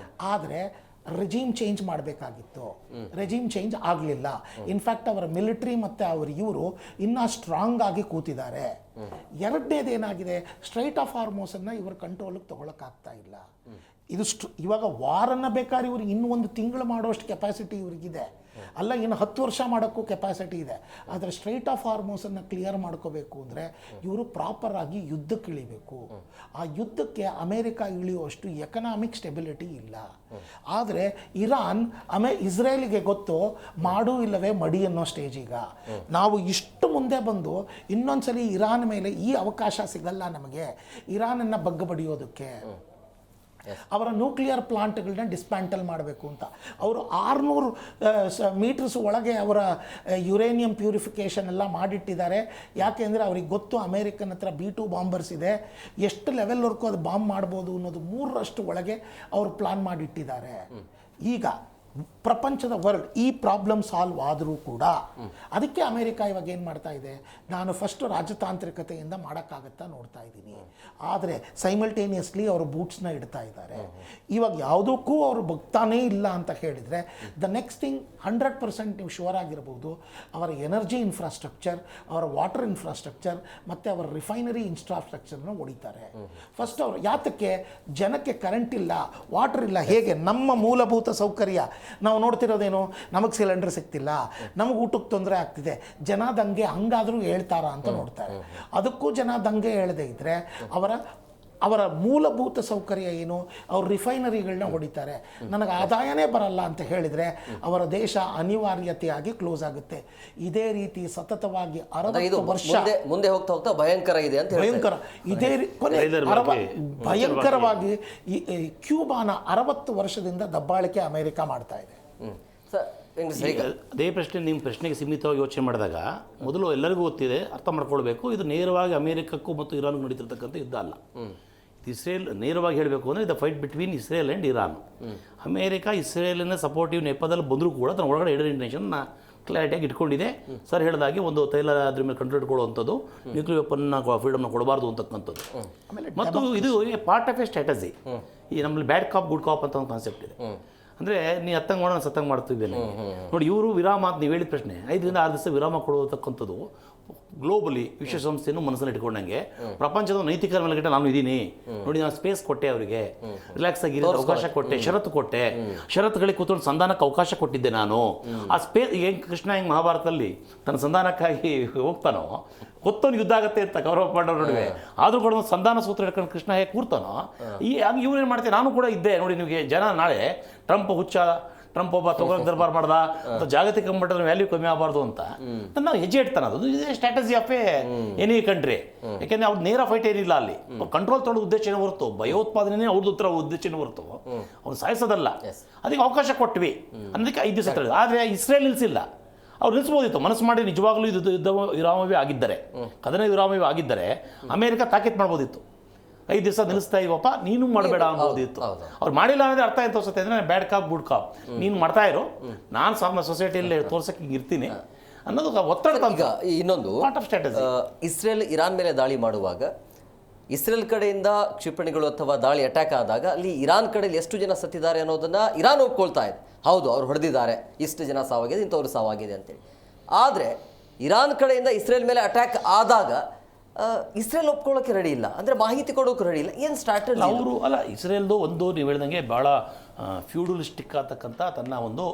ಆದರೆ ರೆಜಿಮ್ ಚೇಂಜ್ ಮಾಡಬೇಕಾಗಿತ್ತು, ರೆಜಿಮ್ ಚೇಂಜ್ ಆಗಲಿಲ್ಲ. ಇನ್ಫ್ಯಾಕ್ಟ್ ಅವರ ಮಿಲಿಟ್ರಿ ಮತ್ತು ಇವರು ಇನ್ನೂ ಸ್ಟ್ರಾಂಗ್ ಆಗಿ ಕೂತಿದ್ದಾರೆ. ಎರಡನೇದೇನಾಗಿದೆ, ಸ್ಟ್ರೈಟ್ ಆಫ್ ಹಾರ್ಮೋಸನ್ನು ಇವರು ಕಂಟ್ರೋಲಿಗೆ ತೊಗೊಳಕ್ಕಾಗ್ತಾ ಇಲ್ಲ. ಇದು ಇವಾಗ ವಾರನ್ನು ಬೇಕಾದ್ರೆ ಇವ್ರಿಗೆ ಇನ್ನೂ 1 ತಿಂಗಳು ಮಾಡುವಷ್ಟು ಕೆಪಾಸಿಟಿ ಇವ್ರಿಗಿದೆ, ಅಲ್ಲ ಇನ್ನು 10 ವರ್ಷ ಮಾಡೋಕ್ಕೂ ಕೆಪಾಸಿಟಿ ಇದೆ. ಆದರೆ ಸ್ಟ್ರೈಟ್ ಆಫ್ ಹಾರ್ಮೋಸನ್ನು ಕ್ಲಿಯರ್ ಮಾಡ್ಕೋಬೇಕು ಅಂದರೆ ಇವರು ಪ್ರಾಪರ್ ಆಗಿ ಯುದ್ಧಕ್ಕೆ ಇಳಿಬೇಕು. ಆ ಯುದ್ಧಕ್ಕೆ ಅಮೇರಿಕ ಇಳಿಯುವಷ್ಟು ಎಕನಾಮಿಕ್ ಸ್ಟೆಬಿಲಿಟಿ ಇಲ್ಲ. ಆದರೆ ಇಸ್ರೇಲಿಗೆ ಗೊತ್ತು, ಮಾಡು ಇಲ್ಲವೇ ಮಡಿ ಅನ್ನೋ ಸ್ಟೇಜ್. ಈಗ ನಾವು ಇಷ್ಟು ಮುಂದೆ ಬಂದು ಇನ್ನೊಂದ್ಸಲಿ ಇರಾನ್ ಮೇಲೆ ಈ ಅವಕಾಶ ಸಿಗಲ್ಲ ನಮಗೆ, ಇರಾನನ್ನು ಬಗ್ಗ ಬಡಿಯೋದಕ್ಕೆ. ಅವರ ನ್ಯೂಕ್ಲಿಯರ್ ಪ್ಲಾಂಟ್ಗಳನ್ನ ಡಿಸ್ಮ್ಯಾಂಟಲ್ ಮಾಡಬೇಕು ಅಂತ ಅವರು 600 ಮೀಟರ್ಸ್ ಒಳಗೆ ಅವರ ಯುರೇನಿಯಂ ಪ್ಯೂರಿಫಿಕೇಷನ್ ಎಲ್ಲ ಮಾಡಿಟ್ಟಿದ್ದಾರೆ. ಯಾಕೆ ಅಂದರೆ ಅವ್ರಿಗೆ ಗೊತ್ತು ಅಮೇರಿಕನ್ ಹತ್ರ B-2 ಬಾಂಬರ್ಸ್ ಇದೆ, ಎಷ್ಟು ಲೆವೆಲ್ವರೆಗೂ ಅದು ಬಾಂಬ್ ಮಾಡ್ಬೋದು ಅನ್ನೋದು 3ರಷ್ಟು ಒಳಗೆ ಅವರು ಪ್ಲಾನ್ ಮಾಡಿಟ್ಟಿದ್ದಾರೆ. ಈಗ ಪ್ರಪಂಚದ ವರ್ಲ್ಡ್ ಈ ಪ್ರಾಬ್ಲಮ್ ಸಾಲ್ವ್ ಆದರೂ ಕೂಡ ಅದಕ್ಕೆ ಅಮೇರಿಕ ಇವಾಗ ಏನು ಮಾಡ್ತಾ ಇದೆ, ನಾನು ಫಸ್ಟು ರಾಜತಾಂತ್ರಿಕತೆಯಿಂದ ಮಾಡೋಕ್ಕಾಗತ್ತಾ ನೋಡ್ತಾ ಇದ್ದೀನಿ. ಆದರೆ ಸೈಮಲ್ಟೇನಿಯಸ್ಲಿ ಅವರು ಬೂಟ್ಸ್ನ ಇಡ್ತಾ ಇದ್ದಾರೆ. ಇವಾಗ ಯಾವುದಕ್ಕೂ ಅವರು ಬಗ್ತಾನೇ ಇಲ್ಲ ಅಂತ ಹೇಳಿದರೆ ದ ನೆಕ್ಸ್ಟ್ ಥಿಂಗ್ 100% ನೀವು ಶೋರ್ ಆಗಿರ್ಬೋದು, ಅವರ ಎನರ್ಜಿ ಇನ್ಫ್ರಾಸ್ಟ್ರಕ್ಚರ್, ಅವರ ವಾಟರ್ ಇನ್ಫ್ರಾಸ್ಟ್ರಕ್ಚರ್ ಮತ್ತು ಅವರ ರಿಫೈನರಿ ಇನ್ಫ್ರಾಸ್ಟ್ರಕ್ಚರ್ನ ಹೊಡಿತಾರೆ. ಫಸ್ಟ್ ಅವರು ಯಾತಕ್ಕೆ, ಜನಕ್ಕೆ ಕರೆಂಟ್ ಇಲ್ಲ, ವಾಟರ್ ಇಲ್ಲ. ಹೇಗೆ ನಮ್ಮ ಮೂಲಭೂತ ಸೌಕರ್ಯ ನಾವು ನೋಡ್ತಿರೋದೇನು, ನಮಗೆ ಸಿಲಿಂಡರ್ ಸಿಗ್ತಿಲ್ಲ, ನಮಗೆ ಊಟಕ್ಕೆ ತೊಂದರೆ ಆಗ್ತಿದೆ, ಜನ ದಂಗೆ ಹಂಗಾದರೂ ಹೇಳ್ತಾರಾ ಅಂತ ನೋಡ್ತಾರೆ. ಅದಕ್ಕೂ ಜನ ದಂಗೆ ಹೇಳದೇ ಇದ್ದರೆ ಅವರ ಮೂಲಭೂತ ಸೌಕರ್ಯ ಏನು, ಅವ್ರ ರಿಫೈನರಿಗಳನ್ನ ಹೊಡಿತಾರೆ. ನನಗೆ ಆದಾಯನೇ ಬರಲ್ಲ ಅಂತ ಹೇಳಿದರೆ ಅವರ ದೇಶ ಅನಿವಾರ್ಯತೆಯಾಗಿ ಕ್ಲೋಸ್ ಆಗುತ್ತೆ. ಇದೇ ರೀತಿ ಸತತವಾಗಿ 60 ವರ್ಷ ಮುಂದೆ ಹೋಗ್ತಾ ಹೋಗ್ತಾ ಭಯಂಕರ ಇದೆ ಅಂತ ಭಯಂಕರ ಇದೇ ಭಯಂಕರವಾಗಿ ಕ್ಯೂಬಾನ 60 ವರ್ಷದಿಂದ ದಬ್ಬಾಳಿಕೆ ಅಮೆರಿಕ ಮಾಡ್ತಾ ಇದೆ. ಅದೇ ಪ್ರಶ್ನೆ ನಿಮ್ಮ ಪ್ರಶ್ನೆಗೆ ಸೀಮಿತವಾಗಿ ಯೋಚನೆ ಮಾಡಿದಾಗ ಮೊದಲು ಎಲ್ಲರಿಗೂ ಗೊತ್ತಿದೆ, ಅರ್ಥ ಮಾಡ್ಕೊಳ್ಬೇಕು, ಇದು ನೇರವಾಗಿ ಅಮೇರಿಕಕ್ಕೂ ಮತ್ತು ಇರಾನ್ಗೂ ನಡೀತಿರ್ತಕ್ಕಂಥ ಯುದ್ಧ ಅಲ್ಲ. ಇಸ್ರೇಲ್ ನೇರವಾಗಿ ಹೇಳಬೇಕು ಅಂದರೆ the fight between Israel and Iran. America ಇಸ್ರೇಲಿನ ಸಪೋರ್ಟಿವ್ ನೆಪದಲ್ಲಿ ಬಂದರೂ ಕೂಡ ತನ್ನ ಒಳಗಡೆ 2 ಇಂಟೆನ್ಷನ್ನ ಕ್ಲಾರಿಟಿಯಾಗಿ ಇಟ್ಕೊಂಡಿದೆ. ಸರ್ ಹೇಳಿದಾಗೆ ಒಂದು ತೈಲ ಅದ್ರ ಮೇಲೆ ಕಂಟ್ರೋಲ್ ಇಟ್ಕೊಳ್ಳುವಂಥದ್ದು, ನ್ಯೂಕ್ಲಿಯರ್ ವೆಪನ್ನ ಫ್ರೀಡಮ್ನ ಕೊಡಬಾರ್ದು ಅಂತಕ್ಕಂಥದ್ದು. ಮತ್ತು ಇದು ಪಾರ್ಟ್ ಆಫ್ ಎ ಸ್ಟ್ರಾಟಜಿ. ಈ ನಮ್ಮಲ್ಲಿ ಬ್ಯಾಡ್ ಕಾಪ್ ಗುಡ್ ಕಾಪ್ ಅಂತ ಒಂದು ಕಾನ್ಸೆಪ್ಟ್ ಇದೆ. ಅಂದರೆ ನೀ ಹತ್ತಂಗೆ ಮಾಡೋಣ ಸತ್ತಂಗೆ ಮಾಡ್ತಿದ್ದೇನೆ ನೋಡಿ. ಇವರು ವಿರಾಮ ಅಂತ ನೀವು ಹೇಳಿದ ಪ್ರಶ್ನೆ 5 ರಿಂದ 6 ದಿವಸ ವಿರಾಮ ಕೊಡತಕ್ಕಂಥದ್ದು ಗ್ಲೋಬಲಿ ವಿಶ್ವಸಂಸ್ಥೆಯನ್ನು ಮನಸ್ಸಲ್ಲಿ ಇಟ್ಕೊಂಡಂಗೆ ಪ್ರಪಂಚದ ನೈತಿಕರ ಮೇಲೆಗಡೆ ನಾನು ಇದ್ದೀನಿ ನೋಡಿ, ನಾನು ಸ್ಪೇಸ್ ಕೊಟ್ಟೆ, ಅವರಿಗೆ ರಿಲ್ಯಾಕ್ಸ್ ಆಗಿರೋ ಅವಕಾಶ ಕೊಟ್ಟೆ, ಷರತ್ತು ಕೊಟ್ಟೆ, ಷರತ್ತುಗಳಿಗೆ ಕೂತ್ಕೊಂಡು ಸಂಧಾನಕ್ಕೆ ಅವಕಾಶ ಕೊಟ್ಟಿದ್ದೆ ನಾನು. ಆ ಸ್ಪೇಸ್ ಹೆಂಗೆ ಕೃಷ್ಣ ಹೆಂಗೆ ಮಹಾಭಾರತದಲ್ಲಿ ತನ್ನ ಸಂಧಾನಕ್ಕಾಗಿ ಹೋಗ್ತಾನೋ, ಹೊತ್ತವನು ಯುದ್ಧ ಆಗುತ್ತೆ ಅಂತ ಕೌರವ ಪಾಂಡವರ ನಡುವೆ, ಆದರೂ ಕೂಡ ಒಂದು ಸಂಧಾನ ಸೂತ್ರ ಹಿಡ್ಕೊಂಡು ಕೃಷ್ಣ ಹೇಗೆ ಕೂರ್ತಾನೋ, ಹಂಗೆ ಇವನೇನು ಮಾಡ್ತೀನಿ, ನಾನು ಕೂಡ ಇದ್ದೆ ನೋಡಿ. ನಿಮಗೆ ಜನ ನಾಳೆ ಟ್ರಂಪ್ ಒಬ್ಬ ತೊಗೊಳಕ್ ದರ್ಬಾರ್ ಮಾಡ್ದ ಅಥವಾ ಜಾಗತಿಕ ಮಟ್ಟದ ವ್ಯಾಲ್ಯೂ ಕಮ್ಮಿ ಆಗಬಾರ್ದು ಅಂತ ನನ್ನ ಹೆಜ್ಜೆ ಇಡ್ತಾನೆ. ಅದು ಇದೇ ಸ್ಟ್ರಾಟಜಿ ಆಫ್ ಎನಿ ಕಂಟ್ರಿ. ಯಾಕೆಂದ್ರೆ ಅವ್ರು ನೇರ ಫೈಟ್ ಏನಿಲ್ಲ ಅಲ್ಲಿ, ಕಂಟ್ರೋಲ್ ತೊಗೊಳ್ಳೋ ಉದ್ದೇಶನೇ ಹೊರತು, ಭಯೋತ್ಪಾದನೆ ಅವ್ರದ್ದು ಉದ್ದೇಶನೇ ಹೊರತು ಅವ್ರು ಸಾಯಿಸೋದಲ್ಲ. ಅದಕ್ಕೆ ಅವಕಾಶ ಕೊಟ್ವಿ ಅನ್ನೋದಕ್ಕೆ 5 ದಿವಸ. ಆದರೆ ಇಸ್ರೇಲ್ ನಿಲ್ಲಿಸಿಲ್ಲ. ಅವ್ರು ನಿಲ್ಲಿಸ್ಬೋದಿತ್ತು ಮನಸ್ಸು ಮಾಡಿ. ನಿಜವಾಗ್ಲೂ ಇದು ಯುದ್ಧ ವಿರಾಮವೇ ಆಗಿದ್ದರೆ, ಕದನ ವಿರಾಮವೇ ಆಗಿದ್ದರೆ ಅಮೆರಿಕ ತಾಕೀತು ಮಾಡ್ಬೋದಿತ್ತು. 5 ದಿವಸ ನಿಲ್ಲಿಸ್ತಾ ಇವಪ್ಪ, ನೀನು ಮಾಡಬೇಡ ಅನ್ಬೋದಿತ್ತು. ಅವ್ರು ಮಾಡಿಲ್ಲ ಅನ್ನೋದೇ ಅರ್ಥ ಆಯ್ತು ಅನ್ಸುತ್ತೆ. ಅಂದರೆ ಬ್ಯಾಡ್ ಕಾಪ್ ಗುಡ್ ಕಾಪ್, ನೀನು ಮಾಡ್ತಾ ಇರು, ನಾನು ಸೊಸೈಟಿಯಲ್ಲಿ ತೋರ್ಸಕ್ಕೆ ಹಿಂಗೆ ಇರ್ತೀನಿ ಅನ್ನೋದು ಒತ್ತಡ. ಈಗ ಇನ್ನೊಂದು part of strategy. Israel Iran ಮೇಲೆ ದಾಳಿ ಮಾಡುವಾಗ ಇಸ್ರೇಲ್ ಕಡೆಯಿಂದ ಕ್ಷಿಪಣಿಗಳು ಅಥವಾ ದಾಳಿ ಅಟ್ಯಾಕ್ ಆದಾಗ ಅಲ್ಲಿ ಇರಾನ್ ಕಡೆಯಲ್ಲಿ ಎಷ್ಟು ಜನ ಸತ್ತಿದ್ದಾರೆ ಅನ್ನೋದನ್ನ ಇರಾನ್ ಒಪ್ಕೊಳ್ತಾ ಇದೆ. ಹೌದು, ಅವ್ರು ಹೊಡೆದಿದ್ದಾರೆ, ಇಷ್ಟು ಜನ ಸಾವಾಗಿದೆ, ಇಂಥವ್ರು ಸಾವಾಗಿದೆ ಅಂತೇಳಿ. ಆದರೆ ಇರಾನ್ ಕಡೆಯಿಂದ ಇಸ್ರೇಲ್ ಮೇಲೆ ಅಟ್ಯಾಕ್ ಆದಾಗ ಇಸ್ರೇಲ್ ಒಪ್ಕೊಳ್ಳೋಕೆ ರೆಡಿ ಇಲ್ಲ, ಅಂದರೆ ಮಾಹಿತಿ ಕೊಡೋಕೆ ರೆಡಿ ಇಲ್ಲ. ಏನು ಸ್ಟ್ರಾಟಜಿ ಅವರು? ಅಲ್ಲ, ಇಸ್ರೇಲ್ದು ಒಂದು ನೀವು ಹೇಳ್ದಂಗೆ ಭಾಳ ಫ್ಯೂಡಲಿಸ್ಟಿಕ್ ಆಗ್ತಕ್ಕಂಥ ತನ್ನ ಒಂದು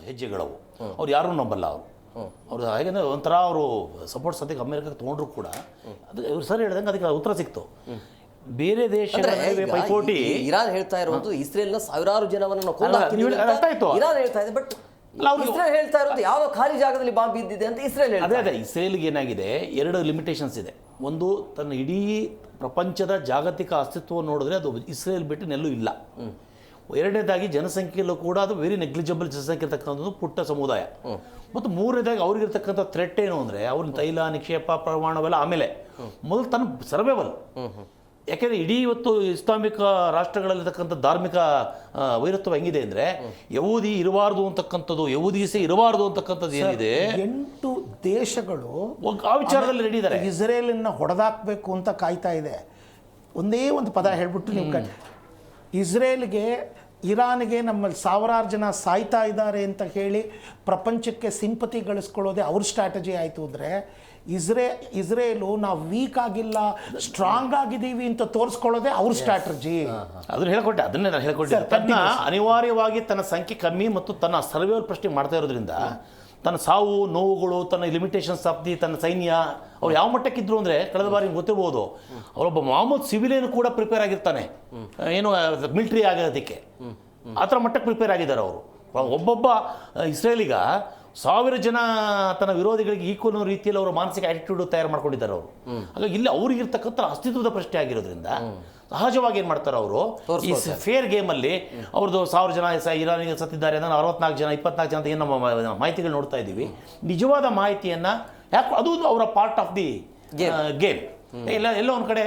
ಹೆಜ್ಜೆಗಳವು. ಅವ್ರು ಯಾರೂ ನಂಬಲ್ಲ. ಅವರು ಹಾಗೇನೆ ಒಂಥರ ಅವರು ಸಪೋರ್ಟ್ ಸದ್ಯಕ್ಕೆ ಅಮೆರಿಕಕ್ಕೆ ತೊಗೊಂಡ್ರು ಕೂಡ ಅದು ಇವ್ರು ಸರಿ ಹೇಳ್ದಂಗೆ ಅದಕ್ಕೆ ಉತ್ತರ ಸಿಕ್ತು. ಬೇರೆ ದೇಶಗಳ ಪೈಪೋಟಿ ಇರಾನ್ ಹೇಳ್ತಾ ಇರೋದು ಇಸ್ರೇಲ್ನ ಸಾವಿರಾರು ಜನವನ್ನು ಇರಾನ್ ಹೇಳ್ತಾ ಇದೆ. ಬಟ್ ಇಸ್ರೇಲ್ ಹೇಳ್ತಾ ಇರೋದು ಯಾವ ಖಾಲಿ ಜಾಗದಲ್ಲಿ ಬಾಂಬ್ ಬಿದ್ದಿದೆ ಅಂತ ಇಸ್ರೇಲ್ ಹೇಳ್ತಾ ಇದೆ. ಅದೇ ಇಸ್ರೇಲ್ಗೆ ಏನಾಗಿದೆ, 2 ಲಿಮಿಟೇಷನ್ಸ್ ಇದೆ. ಒಂದು, ತನ್ನ ಇಡೀ ಪ್ರಪಂಚದ ಜಾಗತಿಕ ಅಸ್ತಿತ್ವವನ್ನು ನೋಡಿದ್ರೆ ಅದು ಇಸ್ರೇಲ್ ಬಿಟ್ಟು ನೆಲ್ಲೂ ಇಲ್ಲ. ಎರಡನೇದಾಗಿ ಜನಸಂಖ್ಯೆಯಲ್ಲೂ ಕೂಡ ಅದು ವೆರಿ ನೆಗ್ಲಿಜಿಬಲ್ ಜನಸಂಖ್ಯೆ ಇರ್ತಕ್ಕಂಥದ್ದು ಪುಟ್ಟ ಸಮುದಾಯ. ಮತ್ತು ಮೂರನೇದಾಗಿ ಅವ್ರಿಗಿರ್ತಕ್ಕಂಥ ಥ್ರೆಟ್ ಏನು ಅಂದರೆ ಅವ್ರನ್ನ ತೈಲ ನಿಕ್ಷೇಪ ಪ್ರಮಾಣವೆಲ್ಲ ಆಮೇಲೆ ಮೊದಲು ತನ್ನ ಸರ್ವೈವಲ್. ಯಾಕೆಂದರೆ ಇಡೀ ಇವತ್ತು ಇಸ್ಲಾಮಿಕ್ ರಾಷ್ಟ್ರಗಳಲ್ಲಿರ್ತಕ್ಕಂಥ ಧಾರ್ಮಿಕ ವೈರತ್ವ ಹೆಂಗಿದೆ ಅಂದರೆ ಯಹೂದಿ ಇರಬಾರ್ದು ಅಂತಕ್ಕಂಥದ್ದು, ಯಹೂದಿಸೆ ಇರಬಾರ್ದು ಅಂತಕ್ಕಂಥದ್ದು ಏನಿದೆ, 8 ದೇಶಗಳು ಆ ವಿಚಾರದಲ್ಲಿ ರೆಡಿ ಇದ್ದಾರೆ. ಇಸ್ರೇಲನ್ನು ಹೊಡೆದಾಕಬೇಕು ಅಂತ ಕಾಯ್ತಾ ಇದೆ. ಒಂದೇ ಒಂದು ಪದ ಹೇಳ್ಬಿಟ್ಟು ನೀವು ಇಸ್ರೇಲ್ಗೆ ಇರಾನ್ಗೆ ನಮ್ಮಲ್ಲಿ ಸಾವಿರಾರು ಜನ ಸಾಯ್ತಾ ಇದ್ದಾರೆ ಅಂತ ಹೇಳಿ ಪ್ರಪಂಚಕ್ಕೆ ಸಿಂಪತಿ ಗಳಿಸ್ಕೊಳ್ಳೋದೇ ಅವ್ರ ಸ್ಟ್ರಾಟಜಿ ಆಯಿತು ಅಂದರೆ, ಇಸ್ರೇಲು ನಾವು ವೀಕ್ ಆಗಿಲ್ಲ, ಸ್ಟ್ರಾಂಗ್ ಆಗಿದ್ದೀವಿ ಅಂತ ತೋರಿಸ್ಕೊಳ್ಳೋದೇ ಅವ್ರ ಸ್ಟ್ರಾಟಜಿ. ಅದನ್ನ ಹೇಳ್ಕೊಟ್ಟೆ, ಅದನ್ನೇ ನಾನು ಹೇಳ್ಕೊಟ್ಟೆ. ತನ್ನ ಅನಿವಾರ್ಯವಾಗಿ ತನ್ನ ಸಂಖ್ಯೆ ಕಮ್ಮಿ ಮತ್ತು ತನ್ನ ಸರ್ವೈವಲ್ ಪ್ರಶ್ನೆ ಮಾಡ್ತಾ ಇರೋದ್ರಿಂದ ತನ್ನ ಸಾವು ನೋವುಗಳು, ತನ್ನ ಲಿಮಿಟೇಷನ್ಸ್ ಆಫ್ ತನ್ನ ಸೈನ್ಯ ಅವ್ರು ಯಾವ ಮಟ್ಟಕ್ಕಿದ್ರು ಅಂದರೆ ಕಳೆದ ಬಾರಿ ಗೊತ್ತಿರ್ಬೋದು, ಅವರೊಬ್ಬ ಮಾಮೂಲು ಸಿವಿಲಿಯನ್ ಕೂಡ ಪ್ರಿಪೇರ್ ಆಗಿರ್ತಾನೆ ಏನು ಮಿಲಿಟ್ರಿ ಆಗೋದಕ್ಕೆ. ಆ ಥರ ಮಟ್ಟಕ್ಕೆ ಪ್ರಿಪೇರ್ ಆಗಿದ್ದಾರೆ ಅವರು. ಒಬ್ಬೊಬ್ಬ ಇಸ್ರೇಲಿಗ 1000 ಜನ ತನ್ನ ವಿರೋಧಿಗಳಿಗೆ ಈಕ್ವಲ್ ರೀತಿಯಲ್ಲಿ ಅವರ ಮಾನಸಿಕ ಆಟಿಟ್ಯೂಡ್ ತಯಾರು ಮಾಡ್ಕೊಂಡಿದ್ದಾರೆ ಅವರು. ಹಾಗಾಗಿ ಇಲ್ಲಿ ಅವ್ರಿಗಿರ್ತಕ್ಕಂಥ ಅಸ್ತಿತ್ವದ ಪ್ರಶ್ನೆ ಆಗಿರೋದ್ರಿಂದ ಸಹಜವಾಗಿ ಏನು ಮಾಡ್ತಾರೆ ಅವರು, ಈ ಫೇರ್ ಗೇಮಲ್ಲಿ ಅವ್ರದ್ದು 1000 ಜನ ಇರಾನಿಗೆ ಸತ್ತಿದ್ದಾರೆ, ನಾನು 64 ಜನ 24 ಜನ ಅಂತ ಏನು ನಮ್ಮ ಮಾಹಿತಿಗಳು ನೋಡ್ತಾ ಇದ್ದೀವಿ. ನಿಜವಾದ ಮಾಹಿತಿಯನ್ನು ಯಾಕೆ ಅದು ಅವರ ಪಾರ್ಟ್ ಆಫ್ ದಿ ಗೇಮ್. ಎಲ್ಲೋ ಒಂದು ಕಡೆ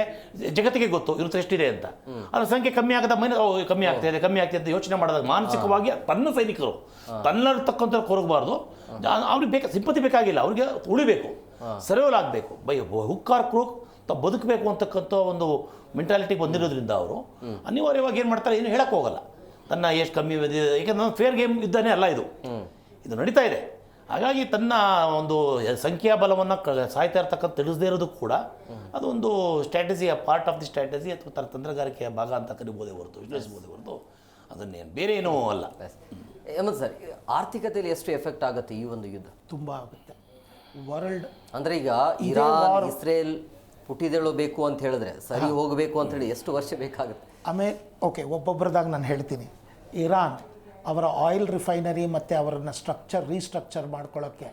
ಜಗತ್ತಿಗೆ ಗೊತ್ತು ಇವ್ರ ಎಷ್ಟಿದೆ ಅಂತ. ಅದ್ರ ಸಂಖ್ಯೆ ಕಮ್ಮಿ ಆಗದ ಕಮ್ಮಿ ಆಗ್ತಾಯಿದೆ ಅಂತ ಯೋಚನೆ ಮಾಡಿದಾಗ ಮಾನಸಿಕವಾಗಿ ತನ್ನ ಸೈನಿಕರು ತನ್ನತಕ್ಕಂಥ ಕೊರಗಬಾರ್ದು. ಅವ್ರಿಗೆ ಸಿಂಪತಿ ಬೇಕಾಗಿಲ್ಲ, ಅವ್ರಿಗೆ ಉಳಿಬೇಕು, ಸರ್ವೈವಲ್ ಆಗಬೇಕು, ಹುಕ್ ಆರ್ ಕ್ರೂಕ್ ಬದುಕಬೇಕು ಅಂತಕ್ಕಂಥ ಒಂದು ಮೆಂಟಾಲಿಟಿ ಬಂದಿರೋದ್ರಿಂದ ಅವರು ಅನಿವಾರ್ಯವಾಗಿ ಏನು ಮಾಡ್ತಾರೆ, ಏನು ಹೇಳಕ್ಕೆ ಹೋಗಲ್ಲ. ತನ್ನ ಎಷ್ಟು ಕಮ್ಮಿ ಯಾಕಂದ್ರೆ ಫೇರ್ ಗೇಮ್ ಇದ್ದಾನೆ ಅಲ್ಲ, ಇದು ನಡೀತಾ ಇದೆ. ಹಾಗಾಗಿ ತನ್ನ ಒಂದು ಸಂಖ್ಯಾಬಲವನ್ನು ಸಾಯ್ತಾ ಇರ್ತಕ್ಕಂಥ ತಿಳಿಸದೇ ಇರೋದು ಕೂಡ ಅದೊಂದು ಸ್ಟ್ರಾಟಜಿಯ ಪಾರ್ಟ್ ಆಫ್ ದಿ ಸ್ಟ್ರಾಟಜಿ ಅಥವಾ ತಂತ್ರಗಾರಿಕೆಯ ಭಾಗ ಅಂತ ಕರಿಬೋದೇ ಹೊರತು, ವಿಶ್ಲೇಷಿಸಬಹುದೇ ಹೊರತು ಅದನ್ನೇನು ಬೇರೆ ಏನೂ ಅಲ್ಲ. ಹೇಮಂತ್ ಸರ್, ಆರ್ಥಿಕತೆಯಲ್ಲಿ ಎಷ್ಟು ಎಫೆಕ್ಟ್ ಆಗುತ್ತೆ ಈ ಒಂದು ಯುದ್ಧ? ತುಂಬ ಆಗುತ್ತೆ. ವರ್ಲ್ಡ್ ಅಂದರೆ ಈಗ ಇರಾನ್ ಇಸ್ರೇಲ್ ಪುಟಿದೇಳಬೇಕು ಅಂತ ಹೇಳಿದ್ರೆ, ಸರಿ ಹೋಗಬೇಕು ಅಂತ ಹೇಳಿ ಎಷ್ಟು ವರ್ಷ ಬೇಕಾಗುತ್ತೆ? ಓಕೆ, ಒಬ್ಬೊಬ್ಬರದಾಗ ನಾನು ಹೇಳ್ತೀನಿ. ಇರಾನ್ ಅವರ ಆಯಿಲ್ ರಿಫೈನರಿ ಮತ್ತು ಅವರನ್ನು ರೀಸ್ಟ್ರಕ್ಚರ್ ಮಾಡ್ಕೊಳ್ಳೋಕ್ಕೆ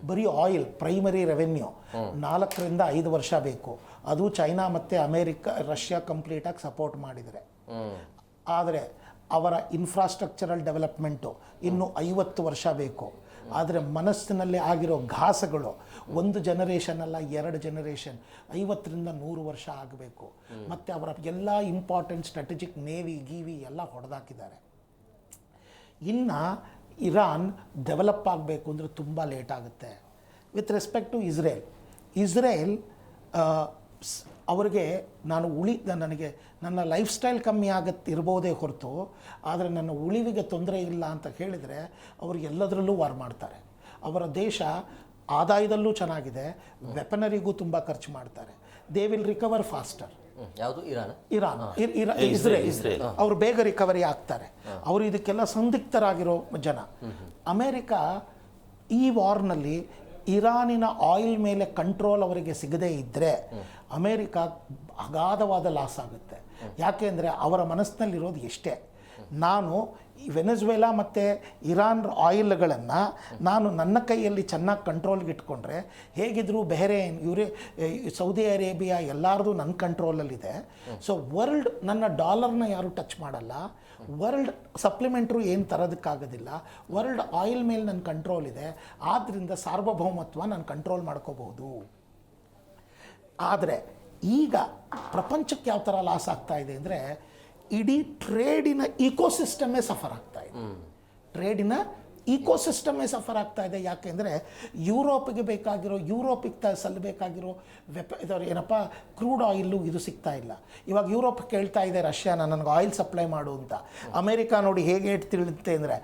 ಬರೀ ಆಯಿಲ್ ಪ್ರೈಮರಿ ರೆವೆನ್ಯೂ 4 ರಿಂದ 5 ವರ್ಷ ಬೇಕು. ಅದು ಚೈನಾ ಮತ್ತು ರಷ್ಯಾ ಕಂಪ್ಲೀಟಾಗಿ ಸಪೋರ್ಟ್ ಮಾಡಿದರೆ. ಆದರೆ ಅವರ ಇನ್ಫ್ರಾಸ್ಟ್ರಕ್ಚರಲ್ ಡೆವಲಪ್ಮೆಂಟು ಇನ್ನೂ 50 ವರ್ಷ ಬೇಕು. ಆದರೆ ಮನಸ್ಸಿನಲ್ಲಿ ಆಗಿರೋ ಘಾಸಗಳು 1 ಜನರೇಷನ್ ಅಲ್ಲ, 2 ಜನರೇಷನ್, 50 ರಿಂದ 100 ವರ್ಷ ಆಗಬೇಕು. ಮತ್ತು ಅವರ ಎಲ್ಲ ಇಂಪಾರ್ಟೆಂಟ್ ಸ್ಟ್ರಾಟಜಿಕ್ ನೇವಿ ಗೀವಿ ಎಲ್ಲ ಹೊಡೆದಾಕಿದ್ದಾರೆ. ಇನ್ನು ಇರಾನ್ ಡೆವಲಪ್ ಆಗಬೇಕು ಅಂದರೆ ತುಂಬ ಲೇಟ್ ಆಗುತ್ತೆ. ವಿತ್ ರೆಸ್ಪೆಕ್ಟ್ ಟು ಇಸ್ರೇಲ್ ಅವರಿಗೆ ನನಗೆ ನನ್ನ ಲೈಫ್ ಸ್ಟೈಲ್ ಕಮ್ಮಿ ಇರ್ಬೋದೇ ಹೊರತು, ಆದರೆ ನನ್ನ ಉಳಿವಿಗೆ ತೊಂದರೆ ಇಲ್ಲ ಅಂತ ಹೇಳಿದರೆ ಅವರು ಎಲ್ಲದರಲ್ಲೂ ವಾರ್ ಮಾಡ್ತಾರೆ. ಅವರ ದೇಶ ಆದಾಯದಲ್ಲೂ ಚೆನ್ನಾಗಿದೆ, ವೆಪನರಿಗೂ ತುಂಬ ಖರ್ಚು ಮಾಡ್ತಾರೆ. They will recover faster. ಯಾವುದು? ಇಸ್ರೇಲ್ ಅವರು ಬೇಗ ರಿಕವರಿ ಆಗ್ತಾರೆ. ಅವರು ಇದಕ್ಕೆಲ್ಲ ಸಂದಿಗ್ಧರಾಗಿರೋ ಜನ. ಅಮೇರಿಕ ಈ ವಾರ್ನಲ್ಲಿ ಇರಾನಿನ ಆಯಿಲ್ ಮೇಲೆ ಕಂಟ್ರೋಲ್ ಅವರಿಗೆ ಸಿಗದೇ ಇದ್ದರೆ ಅಮೇರಿಕ ಅಗಾಧವಾದ ಲಾಸ್ ಆಗುತ್ತೆ. ಯಾಕೆ ಅಂದರೆ ಅವರ ಮನಸ್ಸಿನಲ್ಲಿರೋದು ಎಷ್ಟೇ, ನಾನು ವೆನೆಜುವೆಲಾ ಮತ್ತು ಇರಾನ್ ಆಯಿಲ್ಗಳನ್ನು ನಾನು ನನ್ನ ಕೈಯಲ್ಲಿ ಚೆನ್ನಾಗಿ ಕಂಟ್ರೋಲ್ಗೆ ಇಟ್ಕೊಂಡ್ರೆ ಹೇಗಿದ್ದರೂ ಬೆಹರೇನ್ ಸೌದಿ ಅರೇಬಿಯಾ ಎಲ್ಲರದು ನನ್ನ ಕಂಟ್ರೋಲಲ್ಲಿದೆ. ಸೊ ವರ್ಲ್ಡ್ ನನ್ನ ಡಾಲರ್ನ ಯಾರು ಟಚ್ ಮಾಡಲ್ಲ, ವರ್ಲ್ಡ್ ಸಪ್ಲಿಮೆಂಟ್ರು ಏನು ತರೋದಕ್ಕಾಗೋದಿಲ್ಲ, ವರ್ಲ್ಡ್ ಆಯಿಲ್ ಮೇಲೆ ನನ್ನ ಕಂಟ್ರೋಲ್ ಇದೆ. ಆದ್ದರಿಂದ ಸಾರ್ವಭೌಮತ್ವ ನಾನು ಕಂಟ್ರೋಲ್ ಮಾಡ್ಕೋಬಹುದು. ಆದರೆ ಈಗ ಪ್ರಪಂಚಕ್ಕೆ ಯಾವ ಥರ ಲಾಸ್ ಆಗ್ತಾ ಇದೆ ಅಂದರೆ ಇಡೀ ಟ್ರೇಡಿನ ಈಕೋಸಿಸ್ಟಮೇ ಸಫರ್ ಆಗ್ತಾ ಇದೆ. ಟ್ರೇಡಿನ ಈಕೋಸಿಸ್ಟಮೇ ಸಫರ್ ಆಗ್ತಾ ಇದೆ. ಯಾಕೆಂದರೆ ಯುರೋಪಿಗೆ ಸಲ್ಲಬೇಕಾಗಿರೋ ಏನಪ್ಪ ಕ್ರೂಡ್ ಆಯಿಲ್ಲು ಇದು ಸಿಗ್ತಾ ಇಲ್ಲ. ಇವಾಗ ಯುರೋಪ್ ಕೇಳ್ತಾ ಇದೆ ರಷ್ಯಾನ ನನಗೆ ಆಯಿಲ್ ಸಪ್ಲೈ ಮಾಡು ಅಂತ. ಅಮೇರಿಕಾ ನೋಡಿ ಹೇಗೆ ತಿಳಿಯುತ್ತೆ ಅಂದರೆ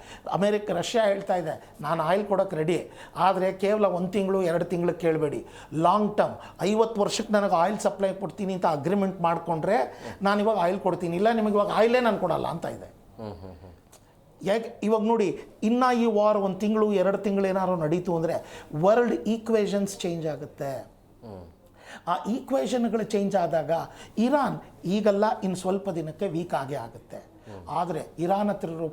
ರಷ್ಯಾ ಹೇಳ್ತಾ ಇದೆ ನಾನು ಆಯಿಲ್ ಕೊಡೋಕ್ಕೆ ರೆಡಿ, ಆದರೆ ಕೇವಲ 1 ತಿಂಗಳು 2 ತಿಂಗಳು ಕೇಳಬೇಡಿ, ಲಾಂಗ್ ಟರ್ಮ್ 50 ವರ್ಷಕ್ಕೆ ನನಗೆ ಆಯಿಲ್ ಸಪ್ಲೈ ಕೊಡ್ತೀನಿ ಅಂತ ಅಗ್ರಿಮೆಂಟ್ ಮಾಡಿಕೊಂಡ್ರೆ ನಾನು ಇವಾಗ ಆಯಿಲ್ ಕೊಡ್ತೀನಿ, ಇಲ್ಲ ನಿಮಗೆ ಇವಾಗ ಆಯಿಲೇ ನಾನು ಕೊಡಲ್ಲ ಅಂತ ಇದೆ. ಯಾಕೆ ಇವಾಗ ನೋಡಿ, ಇನ್ನು ಈ ವಾರ್ 1 ತಿಂಗಳು 2 ತಿಂಗಳು ಏನಾದ್ರು ನಡೀತು ಅಂದರೆ ವರ್ಲ್ಡ್ ಈಕ್ವೇಷನ್ಸ್ ಚೇಂಜ್ ಆಗುತ್ತೆ. ಆ ಈಕ್ವೇಷನ್ಗಳು ಚೇಂಜ್ ಆದಾಗ ಇರಾನ್ ಈಗಲ್ಲ ಇನ್ನು ಸ್ವಲ್ಪ ದಿನಕ್ಕೆ ವೀಕ್ ಆಗೇ ಆಗುತ್ತೆ. ಆದರೆ ಇರಾನ್ ಹತ್ರ ಇರೋ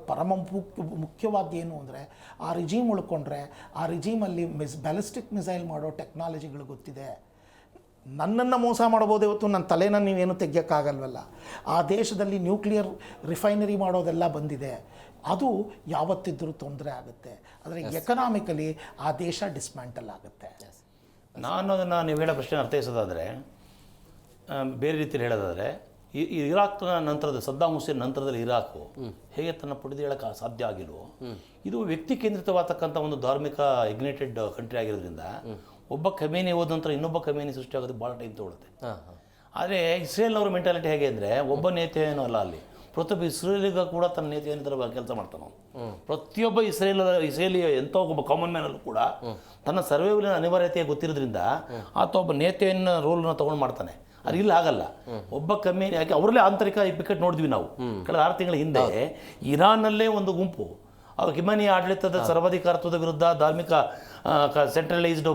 ಮುಖ್ಯವಾದ ಏನು ಅಂದರೆ ಆ ರಿಜೀಮ್ ಉಳ್ಕೊಂಡ್ರೆ ಆ ರಿಜೀಮಲ್ಲಿ ಬ್ಯಾಲಿಸ್ಟಿಕ್ ಮಿಸೈಲ್ ಮಾಡೋ ಟೆಕ್ನಾಲಜಿಗಳು ಗೊತ್ತಿದೆ. ನನ್ನನ್ನು ಮೋಸ ಮಾಡ್ಬೋದು, ಇವತ್ತು ನನ್ನ ತಲೆನ ನೀವೇನು ತೆಗಿಯೋಕ್ಕಾಗಲ್ವಲ್ಲ. ಆ ದೇಶದಲ್ಲಿ ನ್ಯೂಕ್ಲಿಯರ್ ರಿಫೈನರಿ ಮಾಡೋದೆಲ್ಲ ಬಂದಿದೆ. ಅದು ಯಾವತ್ತಿದ್ರೂ ತೊಂದರೆ ಆಗುತ್ತೆ. ಆದರೆ ಎಕನಾಮಿಕಲಿ ಆ ದೇಶ ಡಿಸ್ಮ್ಯಾಂಟಲ್ ಆಗುತ್ತೆ. ನಾನು ಅದನ್ನು ನೀವು ಹೇಳೋ ಪ್ರಶ್ನೆ ಅರ್ಥೈಸೋದಾದರೆ, ಬೇರೆ ರೀತಿಯಲ್ಲಿ ಹೇಳೋದಾದರೆ, ಇರಾಕ್ನ ನಂತರದ ಸದ್ದಾಂ ಹುಸೇನ್ ನಂತರದಲ್ಲಿ ಇರಾಕು ಹೇಗೆ ತನ್ನ ಪಡೆದೇಳಕ್ಕೆ ಸಾಧ್ಯ ಆಗಿಲ್ವೋ, ಇದು ವ್ಯಕ್ತಿ ಕೇಂದ್ರಿತವಾಗತಕ್ಕಂಥ ಒಂದು ಧಾರ್ಮಿಕ ಇಗ್ನೇಟೆಡ್ ಕಂಟ್ರಿ ಆಗಿರೋದ್ರಿಂದ ಒಬ್ಬ ಖಮೇನಿ ಹೋದ ನಂತರ ಇನ್ನೊಬ್ಬ ಖಮೇನಿ ಸೃಷ್ಟಿ ಆಗೋದು ಭಾಳ ಟೈಮ್ ತೊಗೊಳುತ್ತೆ. ಆದರೆ ಇಸ್ರೇಲ್ನವ್ರ ಮೆಂಟಾಲಿಟಿ ಹೇಗೆ ಅಂದರೆ ಒಬ್ಬ ನೇತೆ ಏನೂ ಅಲ್ಲ, ಅಲ್ಲಿ ಪ್ರತಿಯೊಬ್ಬ ಇಸ್ರೇಲಿಗ ಕೂಡ ತನ್ನ ನೇತೆಯನ್ನು ಥರ ಕೆಲಸ ಮಾಡ್ತಾನೆ. ಪ್ರತಿಯೊಬ್ಬ ಇಸ್ರೇಲಿಯ ಎಂಥ ಒಬ್ಬ ಕಾಮನ್ ಮ್ಯಾನಲ್ಲೂ ಕೂಡ ತನ್ನ ಸರ್ವೈವಲಿನ ಅನಿವಾರ್ಯತೆ ಗೊತ್ತಿರೋದ್ರಿಂದ ಆತ ಒಬ್ಬ ನೇತೆಯನ್ನು ರೋಲ್ನ ತೊಗೊಂಡು ಮಾಡ್ತಾನೆ. ಅದು ಇಲ್ಲಿ ಆಗಲ್ಲ. ಒಬ್ಬ ಕಮ್ಮಿನಿ ಯಾಕೆ ಅವರಲ್ಲೇ ಆಂತರಿಕ ಪಿಕೆಟ್ ನೋಡಿದ್ವಿ ನಾವು ಕಳೆದ 6 ತಿಂಗಳ ಹಿಂದೆ. ಇರಾನ್ನಲ್ಲೇ ಒಂದು ಗುಂಪು ಖಿಮಾನಿ ಆಡಳಿತದ ಸರ್ವಾಧಿಕಾರತ್ವದ ವಿರುದ್ಧ, ಧಾರ್ಮಿಕ ಸೆಂಟ್ರಲೈಸ್ಡ್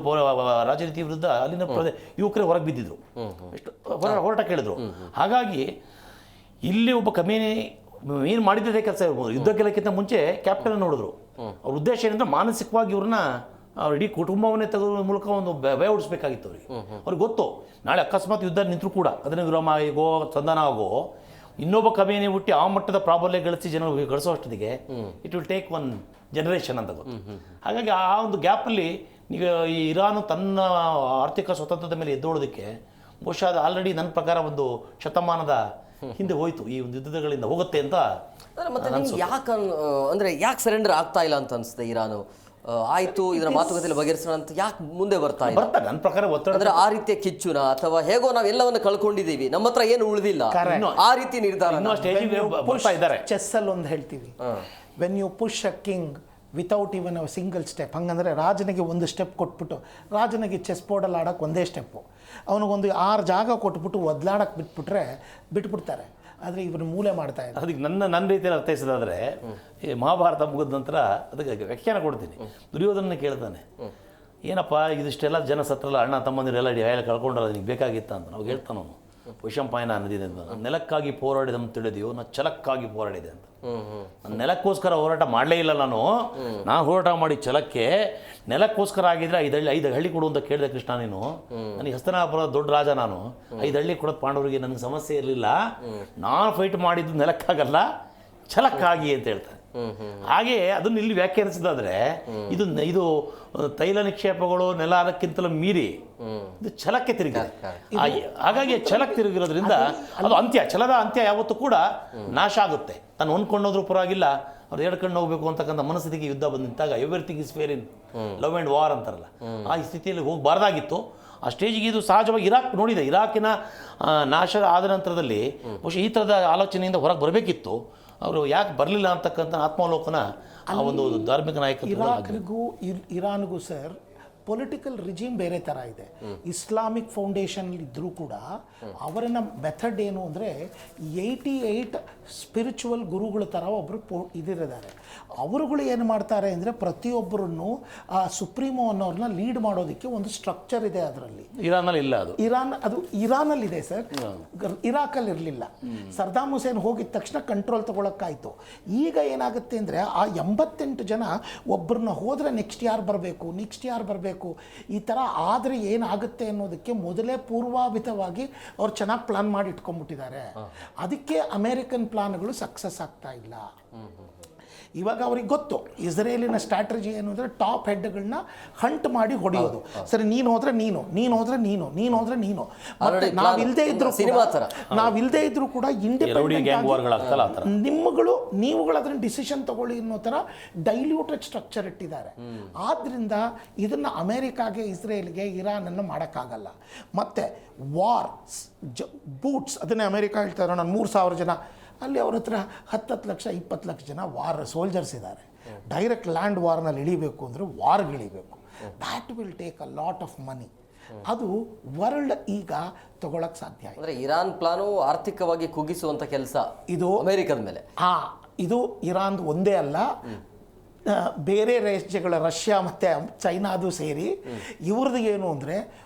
ರಾಜನೀತಿ ವಿರುದ್ಧ ಅಲ್ಲಿನ ಯುವಕರೇ ಹೊರಗೆ ಬಿದ್ದಿದ್ರು, ಎಷ್ಟು ಹೋರಾಟ ಕೇಳಿದ್ರು. ಹಾಗಾಗಿ ಇಲ್ಲಿ ಒಬ್ಬ ಕಮೇನಿ ಏನು ಮಾಡಿದ್ದೇ ಕೆಲಸ ಇರ್ಬೋದು. ಯುದ್ಧ ಗೆಲ್ಲಕ್ಕಿಂತ ಮುಂಚೆ ಕ್ಯಾಪ್ಟನ್ ನೋಡಿದ್ರು. ಅವ್ರ ಉದ್ದೇಶ ಏನಂದ್ರೆ ಮಾನಸಿಕವಾಗಿ ಇವ್ರನ್ನ ಇಡೀ ಕುಟುಂಬವನ್ನೇ ತೆಗೆದ್ರ ಮೂಲಕ ಒಂದು ಭಯ ಓಡಿಸ್ಬೇಕಾಗಿತ್ತು ಅವ್ರಿಗೆ ಗೊತ್ತು, ನಾಳೆ ಅಕಸ್ಮಾತ್ ಯುದ್ಧ ನಿಂತರೂ ಕೂಡ ಅದನ್ನ ವಿರಾಮ ಆಗೋ ಸಂಧಾನ ಆಗೋ ಇನ್ನೊಬ್ಬ ಕಮೇನಿ ಹುಟ್ಟಿ ಆ ಮಟ್ಟದ ಪ್ರಾಬಲ್ಯ ಗಳಿಸಿ ಜನ ಗಳಿಸೋ ಅಷ್ಟೊತ್ತಿಗೆ ಇಟ್ ವಿಲ್ ಟೇಕ್ 1 ಜನರೇಷನ್ ಅಂತ ಗೊತ್ತು. ಹಾಗಾಗಿ ಆ ಒಂದು ಗ್ಯಾಪಲ್ಲಿ ಈಗ ಈ ಇರಾನು ತನ್ನ ಆರ್ಥಿಕ ಸ್ವತಂತ್ರದ ಮೇಲೆ ಎದ್ದೋಳೋದಕ್ಕೆ ಬಹುಶಃ ಅದು ಆಲ್ರೆಡಿ ನನ್ನ ಪ್ರಕಾರ ಒಂದು ಶತಮಾನದ ಹಿಂದೆ ಹೋಯ್ತು, ಈ ಒಂದು ಯುದ್ಧಗಳಿಂದ ಹೋಗುತ್ತೆ ಅಂತ. ಮತ್ತೆ ಯಾಕೆ ಸರೆಂಡರ್ ಆಗ್ತಾ ಇಲ್ಲ ಅಂತ ಅನಿಸುತ್ತೆ ಇರಾನು? ಆಯ್ತು ಇದರ ಮಾತುಕತೆಯಲ್ಲಿ ಬಗೆಹರಿಸೋಣ ಅಂತ ಯಾಕೆ ಮುಂದೆ ಬರ್ತಾರೆ? ನನ್ನ ಪ್ರಕಾರ ಒತ್ತಡ ಅಂದ್ರೆ ಆ ರೀತಿಯ ಕಿಚ್ಚುನ ಅಥವಾ ಹೇಗೋ ನಾವು ಎಲ್ಲವನ್ನು ಕಳ್ಕೊಂಡಿದ್ದೀವಿ, ನಮ್ಮ ಹತ್ರ ಏನು ಉಳಿದಿಲ್ಲ, ಆ ರೀತಿ ನಿರ್ಧಾರ ಚೆಸ್ ಅಲ್ಲಿ ಒಂದು ಹೇಳ್ತೀವಿ, when you push a king without even a single step. ಹಂಗಂದರೆ ರಾಜನಿಗೆ 1 ಸ್ಟೆಪ್ ಕೊಟ್ಬಿಟ್ಟು, ರಾಜನಿಗೆ ಚೆಸ್ ಬೋರ್ಡಲ್ಲಿ ಆಡೋಕ್ಕೆ 1 ಸ್ಟೆಪ್ಪು, ಅವನಿಗೊಂದು 6 ಜಾಗ ಕೊಟ್ಬಿಟ್ಟು ಒದ್ಲಾಡಕ್ಕೆ ಬಿಟ್ಬಿಡ್ತಾರೆ. ಆದರೆ ಇವ್ರು ಮೂಲೆ ಮಾಡ್ತಾ ಇದ್ದಾರೆ. ಅದಕ್ಕೆ ನನ್ನ ರೀತಿಯಲ್ಲಿ ಅರ್ಥೈಸೋದಾದರೆ, ಈ ಮಹಾಭಾರತ ಮುಗಿದ ನಂತರ ಅದಕ್ಕೆ ವ್ಯಾಖ್ಯಾನ ಕೊಡ್ತೀನಿ. ದುರ್ಯೋಧನ ಕೇಳ್ತಾನೆ, ಏನಪ್ಪ ಇದಿಷ್ಟೆಲ್ಲ ಜನ ಸತ್ರಲ್ಲ, ಅಣ್ಣ ತಮ್ಮಂದಿರೆಲ್ಲ ಹೇಳಿ ಕಳ್ಕೊಂಡ್ರಲ್ಲ, ನಿನಗೆ ಬೇಕಾಗಿತ್ತ ಅಂತ. ನಾವು ಹೇಳ್ತಾನೆ ಅವನು ವೈಶಂಪಾಯನ ಅನ್ನದಿದೆ ಅಂತ. ನಾನು ನೆಲಕ್ಕಾಗಿ ಹೋರಾಡಿದಂತ ತಿಳಿದೆಯೋ, ನಾನು ಛಲಕ್ಕಾಗಿ ಹೋರಾಡಿದೆ ಅಂತ. ನಾನು ನೆಲಕ್ಕೋಸ್ಕರ ಹೋರಾಟ ಮಾಡಲೇ ಇಲ್ಲ, ನಾನು ಹೋರಾಟ ಮಾಡಿ ಛಲಕ್ಕೆ. ನೆಲಕ್ಕೋಸ್ಕರ ಆಗಿದ್ರೆ 5 ಹಳ್ಳಿ ಕೊಡು ಅಂತ ಕೇಳಿದೆ ಕೃಷ್ಣ ನೀನು. ನನಗೆ ಹಸ್ತನಾಪುರದ ದೊಡ್ಡ ರಾಜ ನಾನು, 5 ಹಳ್ಳಿ ಕೊಡೋದು ಪಾಂಡವರಿಗೆ ನನಗೆ ಸಮಸ್ಯೆ ಇರಲಿಲ್ಲ. ನಾನು ಫೈಟ್ ಮಾಡಿದ್ದು ನೆಲಕ್ಕಾಗಲ್ಲ, ಛಲಕ್ಕಾಗಿ ಅಂತ ಹೇಳ್ತಾರೆ. ಹಾಗೆ ಅದನ್ನು ಇಲ್ಲಿ ವ್ಯಾಖ್ಯಾನಿಸಿದಾದ್ರೆ ಇದು ತೈಲ ನಿಕ್ಷೇಪಗಳು ನೆಲಕ್ಕಿಂತಲೂ ಮೀರಿ ಇದು ಛಲಕ್ಕೆ ತಿರುಗಿದೆ. ಹಾಗಾಗಿ ಛಲಕ್ಕೆ ತಿರುಗಿರೋದ್ರಿಂದ ಅದು ಅಂತ್ಯ, ಛಲದ ಅಂತ್ಯ ಯಾವತ್ತೂ ಕೂಡ ನಾಶ ಆಗುತ್ತೆ. ತಾನು ಹೊಂದ್ಕೊಂಡೋದ್ರೂ ಪರವಾಗಿಲ್ಲ, ಅವ್ರು ಹೇಳ್ಕೊಂಡು ಹೋಗ್ಬೇಕು ಅಂತಕ್ಕಂಥ ಮನಸ್ಥಿತಿಗೆ ಯುದ್ಧ ಬಂದಿದ್ದಾಗ everything is fair in love and war ಅಂತಾರಲ್ಲ, ಆ ಸ್ಥಿತಿಯಲ್ಲಿ ಹೋಗಬಾರ್ದಾಗಿತ್ತು. ಆ ಸ್ಟೇಜಿಗೆ ಇದು ಸಹಜವಾಗಿ ಇರಾಕ್ ನೋಡಿದೆ. ಇರಾಕಿನ ನಾಶ ಆದ ನಂತರದಲ್ಲಿ ಬಹುಶಃ ಈ ಥರದ ಆಲೋಚನೆಯಿಂದ ಹೊರಗೆ ಬರಬೇಕಿತ್ತು. ಅವರು ಯಾಕೆ ಬರಲಿಲ್ಲ ಅಂತಕ್ಕಂಥ ಆತ್ಮಾವಲೋಕನ ಆ ಒಂದು ಧಾರ್ಮಿಕ ಇರಾಕ್ರಿಗೂ ಇರಾನ್ಗೂ ಸರ್ ಪೊಲಿಟಿಕಲ್ ರಿಜಿಮ್ ಬೇರೆ ಥರ ಇದೆ. ಇಸ್ಲಾಮಿಕ್ ಫೌಂಡೇಶನ್ ಇದ್ದರೂ ಕೂಡ ಅವರನ್ನ ಮೆಥಡ್ ಏನು ಅಂದರೆ 88 ಸ್ಪಿರಿಚುವಲ್ ಗುರುಗಳ ಥರ ಒಬ್ಬರು ಇದಿರಿದ್ದಾರೆ. ಅವರುಗಳು ಏನು ಮಾಡ್ತಾರೆ ಅಂದರೆ ಪ್ರತಿಯೊಬ್ಬರನ್ನು ಆ ಸುಪ್ರೀಮೋ ಅನ್ನೋರನ್ನ ಲೀಡ್ ಮಾಡೋದಕ್ಕೆ ಒಂದು ಸ್ಟ್ರಕ್ಚರ್ ಇದೆ. ಅದರಲ್ಲಿ ಇರಾನಲ್ಲಿ ಇಲ್ಲ. ಅದು ಇರಾನಲ್ಲಿದೆ ಸರ್, ಇರಾಕಲ್ಲಿ ಇರಲಿಲ್ಲ. ಸರ್ದಾಮ್ ಹುಸೇನ್ ಹೋಗಿದ ತಕ್ಷಣ ಕಂಟ್ರೋಲ್ ತಗೊಳಕ್ಕಾಯ್ತು. ಈಗ ಏನಾಗುತ್ತೆ ಅಂದರೆ ಆ 88 ಜನ ಒಬ್ಬರನ್ನ ಹೋದರೆ ನೆಕ್ಸ್ಟ್ ಯಾರು ಬರಬೇಕು ಈ ಥರ ಆದರೆ ಏನಾಗುತ್ತೆ ಅನ್ನೋದಕ್ಕೆ ಮೊದಲೇ ಪೂರ್ವಾಭಿತವಾಗಿ ಅವ್ರು ಚೆನ್ನಾಗಿ ಪ್ಲಾನ್ ಮಾಡಿ ಇಟ್ಕೊಂಡ್ಬಿಟ್ಟಿದ್ದಾರೆ. ಅದಕ್ಕೆ ಅಮೇರಿಕನ್ ಪ್ಲಾನ್ಗಳು ಸಕ್ಸಸ್ ಆಗ್ತಾ ಇಲ್ಲ. ಇವಾಗ ಅವ್ರಿಗೆ ಗೊತ್ತು ಇಸ್ರೇಲಿನ ಸ್ಟ್ರಾಟಜಿ ಏನು ಅಂದರೆ ಟಾಪ್ ಹೆಡ್ಗಳನ್ನ ಹಂಟ್ ಮಾಡಿ ಹೊಡೆಯೋದು. ಸರಿ, ನೀನು ಹೋದ್ರೆ ನೀನು ಹೋದ್ರೆ ನೀನು ನಾವಿಲ್ಲದೆ ಇದ್ರು ಕೂಡ ಇಂಡಿಪೆಂಡೆಂಟ್ ನೀವುಗಳು ಅದನ್ನ ಡಿಸಿಷನ್ ತಗೊಳ್ಳಿ ಅನ್ನೋ ಥರ ಡೈಲ್ಯೂಟೆಡ್ ಸ್ಟ್ರಕ್ಚರ್ ಇಟ್ಟಿದ್ದಾರೆ. ಆದ್ರಿಂದ ಇದನ್ನ ಅಮೆರಿಕಾಗೆ, ಇಸ್ರೇಲ್ಗೆ, ಇರಾನನ್ನು ಮಾಡೋಕ್ಕಾಗಲ್ಲ. ಮತ್ತೆ ವಾರ್ ಬೂಟ್ಸ್ ಅದನ್ನೇ ಅಮೆರಿಕ ಹೇಳ್ತಾರೆ, ನಾನು 3,000 ಜನ ಅಲ್ಲಿ ಅವ್ರ ಹತ್ರ 10 ಲಕ್ಷ 20 ಲಕ್ಷ ಜನ ವಾರ್ ಸೋಲ್ಜರ್ಸ್ ಇದ್ದಾರೆ. ಡೈರೆಕ್ಟ್ ಲ್ಯಾಂಡ್ ವಾರ್ನಲ್ಲಿ ಇಳಿಬೇಕು ಅಂದರೆ ವಾರ್ಗಿಳಿಬೇಕು. That will take a lot of money. ಅದು ವರ್ಲ್ಡ್ ಈಗ ತಗೊಳಕ್ಕೆ ಸಾಧ್ಯ ಇಲ್ಲ. ಅಂದರೆ ಇರಾನ್ ಪ್ಲಾನು ಆರ್ಥಿಕವಾಗಿ ಕುಗ್ಗಿಸುವಂಥ ಕೆಲಸ ಇದು ಅಮೆರಿಕದ ಮೇಲೆ. ಇದು ಇರಾನ್ ಒಂದೇ ಅಲ್ಲ, ಬೇರೆ ರಾಜ್ಯಗಳ ರಷ್ಯಾ ಮತ್ತು ಚೈನಾದು ಸೇರಿ ಇವ್ರದ್ದು ಏನು ಅಂದರೆ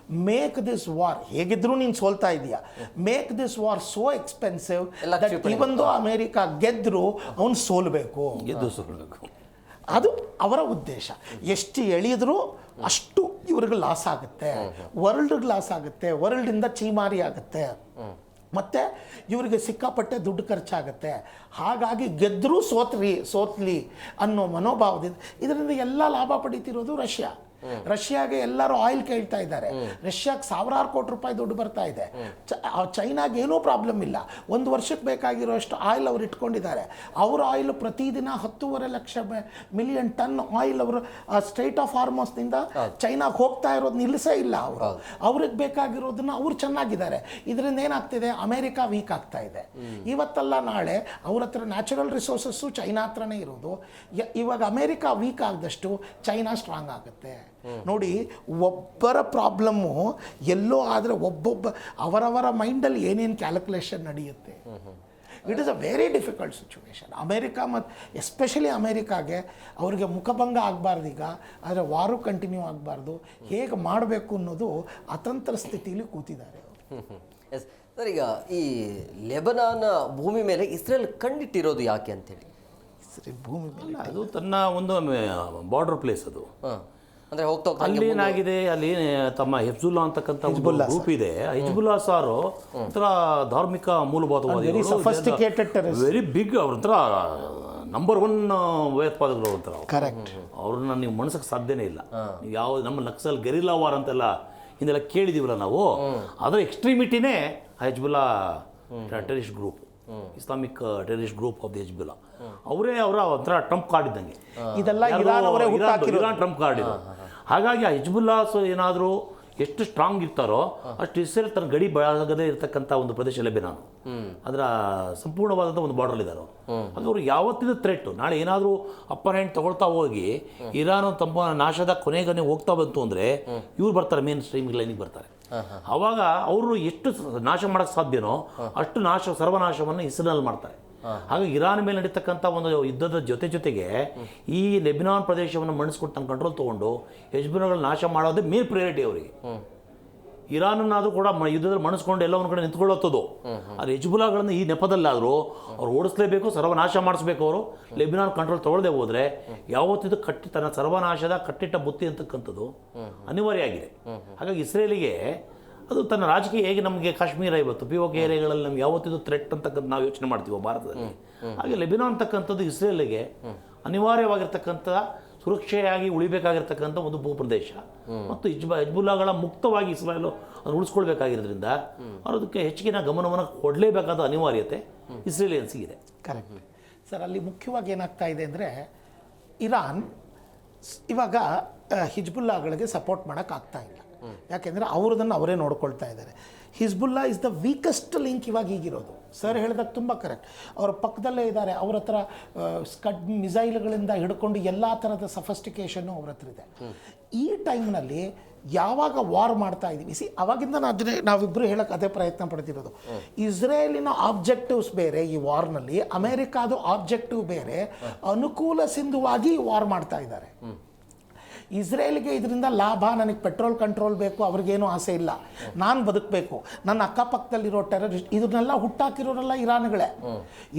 ಮೇಕ್ ದಿಸ್ ವಾರ್, ಹೇಗಿದ್ರೂ ನೀನು ಸೋಲ್ತಾ ಇದೆಯಾ, make this war so expensive that even ದೋ ಅಮೇರಿಕಾ ಗೆದ್ದರೂ ಅವನು ಸೋಲ್ಬೇಕು. ಅದು ಅವರ ಉದ್ದೇಶ. ಎಷ್ಟು ಎಳೆಯಿದ್ರು ಅಷ್ಟು ಇವ್ರಿಗೆ ಲಾಸ್ ಆಗುತ್ತೆ, ವರ್ಲ್ಡ್ಗೆ ಲಾಸ್ ಆಗುತ್ತೆ, ವರ್ಲ್ಡಿಂದ ಚೀಮಾರಿ ಆಗುತ್ತೆ, ಮತ್ತು ಇವರಿಗೆ ಸಿಕ್ಕಾಪಟ್ಟೆ ದುಡ್ಡು ಖರ್ಚಾಗುತ್ತೆ. ಹಾಗಾಗಿ ಗೆದ್ದರೂ ಸೋತ್ಲಿ ಅನ್ನೋ ಮನೋಭಾವದಿಂದ ಇದರಿಂದ ಎಲ್ಲ ಲಾಭ ಪಡಿತಿರೋದು ರಷ್ಯಾಗೆ ಎಲ್ಲರೂ ಆಯಿಲ್ ಕೇಳ್ತಾ ಇದ್ದಾರೆ. ರಷ್ಯಾಗೆ ಸಾವಿರಾರು ಕೋಟಿ ರೂಪಾಯಿ ದುಡ್ಡು ಬರ್ತಾ ಇದೆ. ಚೈನಾಗೆ ಏನೂ ಪ್ರಾಬ್ಲಮ್ ಇಲ್ಲ. 1 ವರ್ಷಕ್ಕೆ ಬೇಕಾಗಿರೋಷ್ಟು ಆಯಿಲ್ ಅವ್ರು ಇಟ್ಕೊಂಡಿದ್ದಾರೆ. ಅವ್ರ ಆಯಿಲ್ ಪ್ರತಿದಿನ 10.5 ಲಕ್ಷ ಮಿಲಿಯನ್ ಟನ್ ಆಯಿಲ್ ಅವರು ಸ್ಟ್ರೈಟ್ ಆಫ್ ಹಾರ್ಮೋಸ್ನಿಂದ ಚೈನಾಗೆ ಹೋಗ್ತಾ ಇರೋದು ನಿಲ್ಲಿಸೇ ಇಲ್ಲ. ಅವ್ರಿಗೆ ಬೇಕಾಗಿರೋದನ್ನ ಅವ್ರು ಚೆನ್ನಾಗಿದ್ದಾರೆ. ಇದರಿಂದ ಏನಾಗ್ತಿದೆ, ಅಮೆರಿಕ ವೀಕ್ ಆಗ್ತಾ ಇದೆ. ಇವತ್ತಲ್ಲ ನಾಳೆ ಅವ್ರ ಹತ್ರ ನ್ಯಾಚುರಲ್ ರಿಸೋರ್ಸಸ್ಸು ಚೈನಾ ಹತ್ರನೇ ಇರೋದು. ಇವಾಗ ಅಮೆರಿಕ ವೀಕ್ ಆಗದಷ್ಟು ಚೈನಾ ಸ್ಟ್ರಾಂಗ್ ಆಗುತ್ತೆ. ನೋಡಿ, ಒಬ್ಬರ ಪ್ರಾಬ್ಲಮ್ಮು ಎಲ್ಲೋ ಆದರೆ ಒಬ್ಬೊಬ್ಬ ಅವರವರ ಮೈಂಡಲ್ಲಿ ಏನೇನು ಕ್ಯಾಲ್ಕುಲೇಷನ್ ನಡೆಯುತ್ತೆ. It is a very difficult situation. America ಮತ್ತು ಎಸ್ಪೆಷಲಿ ಅಮೇರಿಕಾಗೆ ಅವ್ರಿಗೆ ಮುಖಭಂಗ ಆಗಬಾರ್ದು ಈಗ, ಆದರೆ ವಾರು ಕಂಟಿನ್ಯೂ ಆಗಬಾರ್ದು. ಹೇಗೆ ಮಾಡಬೇಕು ಅನ್ನೋದು ಅತಂತ್ರ ಸ್ಥಿತಿಯಲ್ಲಿ ಕೂತಿದ್ದಾರೆ. ಎಸ್ ಸರ್, ಈಗ ಈ ಲೆಬನಾನ್ ಭೂಮಿ ಮೇಲೆ ಇಸ್ರೇಲ್ ಕಣ್ಣಿಟ್ಟಿರೋದು ಯಾಕೆ ಅಂತೇಳಿ? ಇಸ್ರೇಲ್ ಭೂಮಿ ಮೇಲೆ ಅದು ತನ್ನ ಒಂದು ಬಾರ್ಡರ್ ಪ್ಲೇಸ್. ಅದು ಅಂದರೆ ಹೋಗ್ತಾ ಅಲ್ಲಿ ಏನಾಗಿದೆ, ಅಲ್ಲಿ ತಮ್ಮ ಹೆಫ್ಜುಲ್ಲಾ ಅಂತಕ್ಕಂಥ ಗ್ರೂಪ್ ಇದೆ. ಹಿಜ್ಬುಲ್ಲಾ ಸಾರು ಒಂಥರ ಧಾರ್ಮಿಕ ಮೂಲಭೂತವಾದಿಗಳು, ವೆರಿ ಬಿಗ್, ಅವ್ರ ಒಂಥರ ನಂಬರ್ 1 ಭಯೋತ್ಪಾದಕರು ಅಂತಾರೆ. ಕರೆಕ್ಟ್. ಅವ್ರನ್ನ ನೀವು ಮನಸ್ಸಕ್ಕೆ ಸಾಧ್ಯನೇ ಇಲ್ಲ. ಯಾವ ನಮ್ಮ ನಕ್ಸಲ್ ಗೆರಿಲ್ಲಾ ವಾರ್ ಅಂತೆಲ್ಲ ಹಿಂದೆಲ್ಲ ಕೇಳಿದೀವಲ್ಲ ನಾವು, ಅದರ ಎಕ್ಸ್ಟ್ರೀಮಿಟಿನೇ Hezbollah terrorist group, Islamic terrorist group of the Hezbollah. ಅವರೇ ಅವರ ಒಂಥರ ಟ್ರಂಪ್ ಕಾರ್ಡ್ ಇದ್ದಂಗೆ. ಇದೆಲ್ಲ ಇರಾನ್ ಟ್ರಂಪ್ ಕಾರ್ಡ್ ಇದು. ಹಾಗಾಗಿ ಆ ಹಿಜ್ಬುಲ್ಲಾಸ್ ಏನಾದರೂ ಎಷ್ಟು ಸ್ಟ್ರಾಂಗ್ ಇರ್ತಾರೋ ಅಷ್ಟು ಇಸ್ರೇಲ್ ತನ್ನ ಗಡಿ ಭಾಗದೇ ಇರತಕ್ಕಂಥ ಒಂದು ಪ್ರದೇಶ ಲೆಬನಾನ್, ಅದರ ಸಂಪೂರ್ಣವಾದಂಥ ಒಂದು ಬಾರ್ಡರ್ ಇದ್ದಾರೆ ಅವರು. ಹಾಗೆ ಅವರು ಯಾವತ್ತಿನ ಥ್ರೆಟ್, ನಾಳೆ ಏನಾದರೂ ಅಪ್ಪರ್ ಹ್ಯಾಂಡ್ ತಗೊಳ್ತಾ ಹೋಗಿ ಇರಾನ್ ತಮ್ಮ ನಾಶದ ಕೊನೆಗನೆ ಹೋಗ್ತಾ ಬಂತು ಅಂದರೆ ಇವ್ರು ಬರ್ತಾರೆ, ಮೇನ್ ಸ್ಟ್ರೀಮ್ ಲೈನಿಗೆ ಬರ್ತಾರೆ. ಆವಾಗ ಅವರು ಎಷ್ಟು ನಾಶ ಮಾಡೋಕ್ಕೆ ಸಾಧ್ಯನೋ ಅಷ್ಟು ಸರ್ವನಾಶವನ್ನು ಇಸ್ರೇಲ್ ಮಾಡ್ತಾರೆ. ಹಾಗಾಗಿ ಇರಾನ್ ಮೇಲೆ ನಡೀತಕ್ಕಂಥ ಒಂದು ಯುದ್ಧದ ಜೊತೆಗೆ ಈ ಲೆಬನಾನ್ ಪ್ರದೇಶವನ್ನು ಮಣಿಸ್ಕೊಟ್ಟು ತನ್ನ ಕಂಟ್ರೋಲ್ ತೊಗೊಂಡು ಹೆಜ್ಬುಲ್ಲಾಗಳ ನಾಶ ಮಾಡೋದೇ ಮೇನ್ ಪ್ರಯಾರಿಟಿ ಅವರಿಗೆ. ಇರಾನನ್ನಾದರೂ ಕೂಡ ಯುದ್ಧದಲ್ಲಿ ಮಣಿಸ್ಕೊಂಡು ಎಲ್ಲ ಒಂದು ಕಡೆ ನಿಂತ್ಕೊಳ್ಳೋದು. ಆದರೆ ಹೆಜ್ಬುಲ್ಲಾಗಳನ್ನು ಈ ನೆಪದಲ್ಲಾದರೂ ಅವ್ರು ಓಡಿಸಲೇಬೇಕು, ಸರ್ವನಾಶ ಮಾಡಿಸ್ಬೇಕು. ಅವರು ಲೆಬನಾನ್ ಕಂಟ್ರೋಲ್ ತೊಗೊಳ್ಳದೆ ಹೋದರೆ ಯಾವತ್ತಿದು ತನ್ನ ಸರ್ವನಾಶದ ಕಟ್ಟಿಟ್ಟ ಬುತ್ತಿ ಅಂತಕ್ಕಂಥದ್ದು ಅನಿವಾರ್ಯ ಆಗಿದೆ. ಹಾಗಾಗಿ ಇಸ್ರೇಲಿಗೆ ಅದು ತನ್ನ ರಾಜಕೀಯ ಹೇಗೆ ನಮಗೆ ಕಾಶ್ಮೀರ ಇವತ್ತು POK ಏರಿಯಾಗಳಲ್ಲಿ ನಮ್ಗೆ ಯಾವತ್ತಿದು ಥ್ರೆಟ್ ಅಂತಕ್ಕಂಥ ನಾವು ಯೋಚನೆ ಮಾಡ್ತೀವಿ ಭಾರತದಲ್ಲಿ, ಹಾಗೆ ಲೆಬನಾನ್ ಅಂತಕ್ಕಂಥದ್ದು ಇಸ್ರೇಲಿಗೆ ಅನಿವಾರ್ಯವಾಗಿರ್ತಕ್ಕಂಥ ಸುರಕ್ಷೆಯಾಗಿ ಉಳಿಬೇಕಾಗಿರ್ತಕ್ಕಂಥ ಒಂದು ಭೂಪ್ರದೇಶ. ಮತ್ತು ಹಿಜ್ಬುಲ್ಲಾಗಳ ಮುಕ್ತವಾಗಿ ಇಸ್ರೇಲು ಅದನ್ನು ಉಳಿಸ್ಕೊಳ್ಬೇಕಾಗಿರೋದ್ರಿಂದ ಅವರು ಅದಕ್ಕೆ ಹೆಚ್ಚಿನ ಗಮನವನ್ನು ಕೊಡಲೇಬೇಕಾದ ಅನಿವಾರ್ಯತೆ ಇಸ್ರೇಲಿಯನ್ಸಿಗಿದೆ. ಕರೆಕ್ಟ್. ಸರ್ ಅಲ್ಲಿ ಮುಖ್ಯವಾಗಿ ಏನಾಗ್ತಾ ಇದೆ ಅಂದರೆ ಇರಾನ್ ಇವಾಗ ಹಿಜ್ಬುಲ್ಲಾಗಳಿಗೆ ಸಪೋರ್ಟ್ ಮಾಡೋಕ್ಕಾಗ್ತಾ ಇಲ್ಲ. ಯಾಕೆಂದರೆ ಅವ್ರದನ್ನು ಅವರೇ ನೋಡ್ಕೊಳ್ತಾ ಇದ್ದಾರೆ. Hezbollah is the weakest link ಇವಾಗ ಈಗಿರೋದು. ಸರ್ ಹೇಳಿದಾಗ ತುಂಬ ಕರೆಕ್ಟ್. ಅವ್ರ ಪಕ್ಕದಲ್ಲೇ ಇದ್ದಾರೆ. ಅವ್ರ ಹತ್ರ ಸ್ಕಡ್ ಮಿಸೈಲ್ಗಳಿಂದ ಹಿಡ್ಕೊಂಡು ಎಲ್ಲ ಥರದ ಸಫಿಸ್ಟಿಕೇಷನ್ನು ಅವ್ರ ಹತ್ರ ಇದೆ. ಈ ಟೈಮ್ನಲ್ಲಿ ಯಾವಾಗ ವಾರ್ ಮಾಡ್ತಾ ಇದ್ದೀವಿ, ಅವಾಗಿಂದ ನಾವಿಬ್ಬರು ಹೇಳಕ್ಕೆ ಅದೇ ಪ್ರಯತ್ನ ಪಡ್ತಿರೋದು. ಇಸ್ರೇಲಿನ ಆಬ್ಜೆಕ್ಟಿವ್ಸ್ ಬೇರೆ ಈ ವಾರ್ನಲ್ಲಿ, ಅಮೆರಿಕಾದ ಆಬ್ಜೆಕ್ಟಿವ್ ಬೇರೆ. ಅನುಕೂಲ ಸಿಂಧುವಾಗಿ ವಾರ್ ಮಾಡ್ತಾ ಇದ್ದಾರೆ. ಇಸ್ರೇಲ್ಗೆ ಇದರಿಂದ ಲಾಭ, ನನಗೆ ಪೆಟ್ರೋಲ್ ಕಂಟ್ರೋಲ್ ಬೇಕು, ಅವ್ರಿಗೇನು ಆಸೆ ಇಲ್ಲ, ನಾನು ಬದುಕಬೇಕು, ನನ್ನ ಅಕ್ಕಪಕ್ಕದಲ್ಲಿರೋ ಟೆರರಿಸ್ಟ್ ಇದನ್ನೆಲ್ಲ ಹುಟ್ಟಾಕಿರೋರೆಲ್ಲ ಇರಾನ್ಗಳೇ.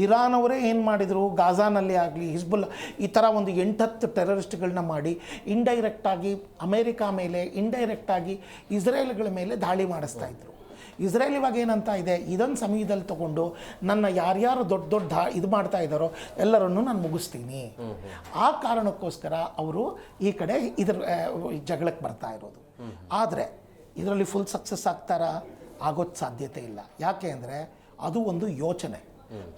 ಇರಾನ್ ಅವರೇ ಏನು ಮಾಡಿದರು, ಗಾಜಾನಲ್ಲಿ ಆಗಲಿ ಹಿಜ್ಬುಲ್ಲಾ ಈ ಥರ ಒಂದು 8-10 ಟೆರರಿಸ್ಟ್ಗಳನ್ನ ಮಾಡಿ ಇಂಡೈರೆಕ್ಟಾಗಿ ಅಮೇರಿಕಾ ಮೇಲೆ, ಇಂಡೈರೆಕ್ಟಾಗಿ ಇಸ್ರೇಲ್ಗಳ ಮೇಲೆ ದಾಳಿ ಮಾಡಿಸ್ತಾ ಇದ್ರು. ಇಸ್ರೇಲ್ ಇವಾಗ ಏನಂತ ಇದೆ, ಇದೊಂದು ಸಮಯದಲ್ಲಿ ತಗೊಂಡು ನನ್ನ ಯಾರ್ಯಾರು ದೊಡ್ಡ ಇದು ಮಾಡ್ತಾ ಇದ್ದಾರೋ ಎಲ್ಲರನ್ನು ನಾನು ಮುಗಿಸ್ತೀನಿ. ಆ ಕಾರಣಕ್ಕೋಸ್ಕರ ಅವರು ಈ ಕಡೆ ಜಗಳಕ್ಕೆ ಬರ್ತಾ ಇರೋದು. ಆದರೆ ಇದರಲ್ಲಿ ಫುಲ್ ಸಕ್ಸಸ್ ಆಗ್ತಾರಾ? ಆಗೋದು ಸಾಧ್ಯತೆ ಇಲ್ಲ. ಯಾಕೆ ಅಂದರೆ ಅದು ಒಂದು ಯೋಚನೆ.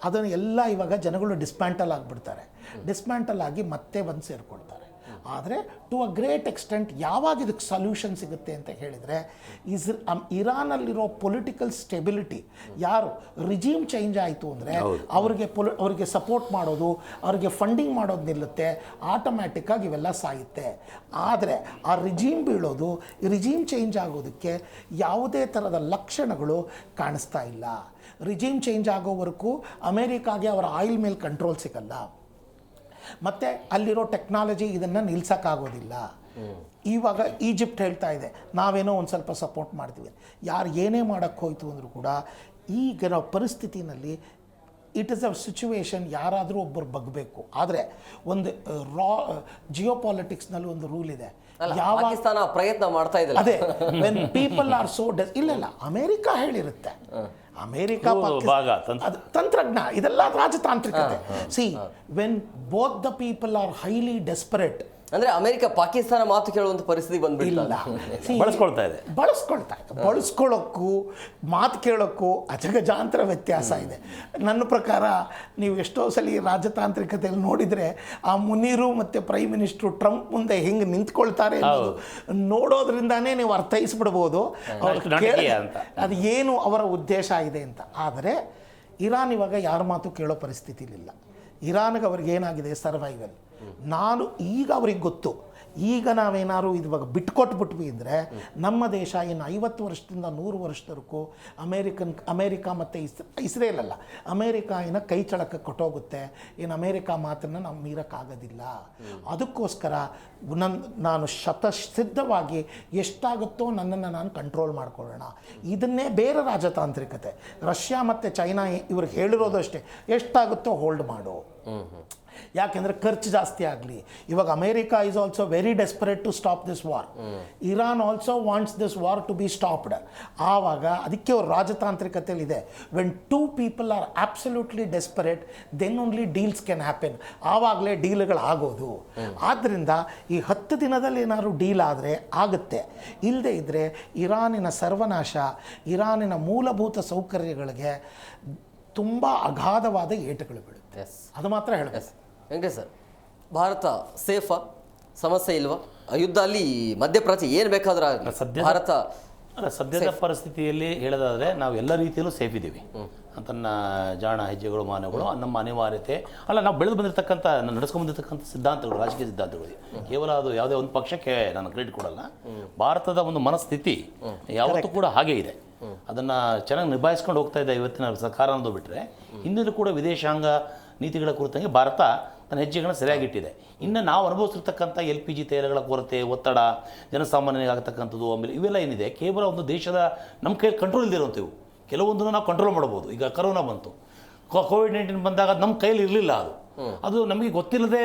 ಅದನ್ನು ಎಲ್ಲ ಇವಾಗ ಜನಗಳು ಡಿಸ್ಮ್ಯಾಂಟಲ್ ಆಗಿಬಿಡ್ತಾರೆ. ಡಿಸ್ಮ್ಯಾಂಟಲ್ ಆಗಿ ಮತ್ತೆ ಬಂದು ಸೇರಿಕೊಳ್ತಾರೆ. ಆದರೆ ಟು ಅ ಗ್ರೇಟ್ ಎಕ್ಸ್ಟೆಂಟ್ ಯಾವಾಗ ಇದಕ್ಕೆ ಸೊಲ್ಯೂಷನ್ ಸಿಗುತ್ತೆ ಅಂತ ಹೇಳಿದರೆ, ಇರಾನಲ್ಲಿರೋ ಪೊಲಿಟಿಕಲ್ ಸ್ಟೆಬಿಲಿಟಿ, ಯಾರು ರಿಜೀಮ್ ಚೇಂಜ್ ಆಯಿತು ಅಂದರೆ ಅವ್ರಿಗೆ ಸಪೋರ್ಟ್ ಮಾಡೋದು, ಅವ್ರಿಗೆ ಫಂಡಿಂಗ್ ಮಾಡೋದು ನಿಲ್ಲುತ್ತೆ, ಆಟೋಮ್ಯಾಟಿಕ್ಕಾಗಿ ಇವೆಲ್ಲ ಸಾಯುತ್ತೆ. ಆದರೆ ಆ ರಿಜೀಮ್ ಬೀಳೋದು, ರಿಜೀಮ್ ಚೇಂಜ್ ಆಗೋದಕ್ಕೆ ಯಾವುದೇ ಥರದ ಲಕ್ಷಣಗಳು ಕಾಣಿಸ್ತಾ ಇಲ್ಲ. ರಿಜೀಮ್ ಚೇಂಜ್ ಆಗೋವರೆಗೂ ಅಮೇರಿಕಾಗೆ ಅವರ ಆಯಿಲ್ ಮೇಲೆ ಕಂಟ್ರೋಲ್ ಸಿಗಲ್ಲ, ಮತ್ತು ಅಲ್ಲಿರೋ ಟೆಕ್ನಾಲಜಿ ಇದನ್ನು ನಿಲ್ಸೋಕ್ಕಾಗೋದಿಲ್ಲ. ಇವಾಗ ಈಜಿಪ್ಟ್ ಹೇಳ್ತಾ ಇದೆ ನಾವೇನೋ ಒಂದು ಸ್ವಲ್ಪ ಸಪೋರ್ಟ್ ಮಾಡ್ತೀವಿ. ಯಾರು ಏನೇ ಮಾಡೋಕ್ಕೆ ಹೋಯ್ತು ಅಂದರೂ ಕೂಡ ಈಗಿರೋ ಪರಿಸ್ಥಿತಿನಲ್ಲಿ ಇಟ್ ಇಸ್ ಅ ಸಿಚುವೇಶನ್, ಯಾರಾದರೂ ಒಬ್ಬರು ಬಗ್ಬೇಕು. ಆದರೆ ಒಂದು ಜಿಯೋಪಾಲಿಟಿಕ್ಸ್ನಲ್ಲಿ ಒಂದು ರೂಲ್ ಇದೆ, ಪಾಕಿಸ್ತಾನ ಪ್ರಯತ್ನ ಮಾಡ್ತಾ ಇದೆ. ಅದೇ ವೆನ್ ಪೀಪಲ್ ಆರ್ ಸೋ ಇಲ್ಲ ಅಮೇರಿಕಾ ಹೇಳಿರುತ್ತೆ, ಅಮೇರಿಕಾ ತಂತ್ರಜ್ಞ, ಇದೆಲ್ಲ ರಾಜತಾಂತ್ರಿಕತೆ. See when both the people are highly desperate, ಅಂದ್ರೆ ಅಮೆರಿಕ ಪಾಕಿಸ್ತಾನ ಮಾತು ಕೇಳುವಂತ ಪರಿಸ್ಥಿತಿ ಬಂದ್ಬಿಟ್ಟಿಲ್ಲ. ಬಳಸ್ಕೊಳ್ಳೋಕ್ಕೂ ಮಾತು ಕೇಳೋಕ್ಕೂ ಅಜಗಜಾಂತರ ವ್ಯತ್ಯಾಸ ಇದೆ. ನನ್ನ ಪ್ರಕಾರ ನೀವು ಎಷ್ಟೋ ಸಲ ರಾಜತಾಂತ್ರಿಕತೆಯಲ್ಲಿ ನೋಡಿದರೆ ಆ ಮುನೀರು ಮತ್ತು ಪ್ರೈಮ್ ಮಿನಿಸ್ಟ್ರು ಟ್ರಂಪ್ ಮುಂದೆ ಹೆಂಗೆ ನಿಂತ್ಕೊಳ್ತಾರೆ ನೋಡೋದ್ರಿಂದಾನೇ ನೀವು ಅರ್ಥೈಸ್ಬಿಡ್ಬೋದು ಅದು ಏನು ಅವರ ಉದ್ದೇಶ ಇದೆ ಅಂತ. ಆದರೆ ಇರಾನ್ ಇವಾಗ ಯಾರ ಮಾತು ಕೇಳೋ ಪರಿಸ್ಥಿತಿಲಿಲ್ಲ. ಇರಾನ್ಗೆ ಅವ್ರಿಗೇನಾಗಿದೆ, ಸರ್ವೈವಲ್. ಈಗ ಅವ್ರಿಗೆ ಗೊತ್ತು, ಈಗ ನಾವೇನಾದ್ರು ಇವಾಗ ಬಿಟ್ಕೊಟ್ಬಿಟ್ವಿ ಅಂದರೆ ನಮ್ಮ ದೇಶ ಇನ್ನು 50 ವರ್ಷದಿಂದ 100 ವರ್ಷದವರೆಗೂ ಅಮೇರಿಕಾ ಮತ್ತು ಇಸ್ರೇಲ್ ಅಲ್ಲ, ಅಮೇರಿಕಾ ಕೈ ಚಳಕ್ಕೆ ಕೊಟ್ಟೋಗುತ್ತೆ. ಇನ್ನು ಅಮೇರಿಕಾ ಮಾತನ್ನು ನಾವು ಮೀರೋಕ್ಕಾಗೋದಿಲ್ಲ. ಅದಕ್ಕೋಸ್ಕರ ನಾನು ಶತಸಿದ್ಧವಾಗಿ ಎಷ್ಟಾಗುತ್ತೋ ನನ್ನನ್ನು ನಾನು ಕಂಟ್ರೋಲ್ ಮಾಡ್ಕೊಳ್ಳೋಣ. ಇದನ್ನೇ ಬೇರೆ ರಾಜತಾಂತ್ರಿಕತೆ. ರಷ್ಯಾ ಮತ್ತು ಚೈನಾ ಇವ್ರಿಗೆ ಹೇಳಿರೋದು ಅಷ್ಟೇ, ಎಷ್ಟಾಗುತ್ತೋ ಹೋಲ್ಡ್ ಮಾಡು. ಯಾಕೆಂದರೆ ಖರ್ಚು ಜಾಸ್ತಿ ಆಗಲಿ. ಇವಾಗ America is also very desperate to stop this war. Iran also wants this war to be stopped. ಆವಾಗ ಅದಕ್ಕೆ ಅವ್ರ ರಾಜತಾಂತ್ರಿಕತೆಯಲ್ಲಿದೆ, when 2 people are absolutely desperate then only deals can happen. ಆವಾಗಲೇ ಡೀಲ್ಗಳು ಆಗೋದು. ಆದ್ದರಿಂದ ಈ 10 ದಿನದಲ್ಲಿ ಏನಾದ್ರು ಡೀಲ್ ಆದರೆ ಆಗುತ್ತೆ, ಇಲ್ಲದೆ ಇದ್ದರೆ ಇರಾನಿನ ಸರ್ವನಾಶ, ಇರಾನಿನ ಮೂಲಭೂತ ಸೌಕರ್ಯಗಳಿಗೆ ತುಂಬ ಅಗಾಧವಾದ ಏಟುಗಳು ಬೀಳುತ್ತೆ. ಅದು ಮಾತ್ರ ಹೇಳಬೇಕು. ವೆಂಕಟೇಶ್ ಸರ್, ಭಾರತ ಸೇಫಾ? ಸಮಸ್ಯೆ ಇಲ್ವಾ? ಯುದ್ಧ ಅಲ್ಲಿ ಮಧ್ಯಪ್ರಾಚ್ಯ ಏನು ಬೇಕಾದ್ರೂ ಭಾರತ ಸದ್ಯದ ಪರಿಸ್ಥಿತಿಯಲ್ಲಿ ಹೇಳೋದಾದರೆ ನಾವು ಎಲ್ಲ ರೀತಿಯಲ್ಲೂ ಸೇಫ್ ಇದ್ದೀವಿ. ತನ್ನ ಜಾಣ ಹೆಜ್ಜೆಗಳು ಮಾನಗಳು ನಮ್ಮ ಅನಿವಾರ್ಯತೆ ಅಲ್ಲ, ನಾವು ಬೆಳೆದು ಬಂದಿರತಕ್ಕಂಥ ನಡೆಸ್ಕೊಂಡು ಬಂದಿರತಕ್ಕಂಥ ಸಿದ್ಧಾಂತಗಳು, ರಾಜಕೀಯ ಸಿದ್ಧಾಂತಗಳು. ಕೇವಲ ಅದು ಯಾವುದೇ ಒಂದು ಪಕ್ಷಕ್ಕೆ ನಾನು ಕ್ರೆಡಿಟ್ ಕೊಡಲ್ಲ. ಭಾರತದ ಒಂದು ಮನಸ್ಥಿತಿ ಯಾವತ್ತೂ ಕೂಡ ಹಾಗೇ ಇದೆ. ಅದನ್ನು ಚೆನ್ನಾಗಿ ನಿಭಾಯಿಸ್ಕೊಂಡು ಹೋಗ್ತಾ ಇದೆ ಇವತ್ತಿನ ಸರ್ಕಾರ ಅನ್ನೋದು ಬಿಟ್ಟರೆ. ಹಿಂದಿನೂ ಕೂಡ ವಿದೇಶಾಂಗ ನೀತಿಗಳ ಕುರಿತಂಗೆ ಭಾರತ ತನ್ನ ಹೆಜ್ಜೆಗಳನ್ನು ಸರಿಯಾಗಿಟ್ಟಿದೆ. ಇನ್ನು ನಾವು ಅನುಭವಿಸಿರ್ತಕ್ಕಂಥ LPG ತೈಲಗಳ ಕೊರತೆ, ಒತ್ತಡ, ಜನಸಾಮಾನ್ಯನಿಗೆ ಆಗ್ತಕ್ಕಂಥದ್ದು, ಆಮೇಲೆ ಇವೆಲ್ಲ ಏನಿದೆ ಕೇವಲ ಒಂದು ದೇಶದ ನಮ್ಮ ಕೈ ಕಂಟ್ರೋಲ್ ಇಲ್ದಿರೋಂಥವು. ಕೆಲವೊಂದನ್ನು ನಾವು ಕಂಟ್ರೋಲ್ ಮಾಡ್ಬೋದು. ಈಗ ಕರೋನಾ ಬಂತು, ಕೋವಿಡ್-19 ಬಂದಾಗ ನಮ್ಮ ಕೈಯಲ್ಲಿ ಇರಲಿಲ್ಲ. ಅದು ನಮಗೆ ಗೊತ್ತಿಲ್ಲದೆ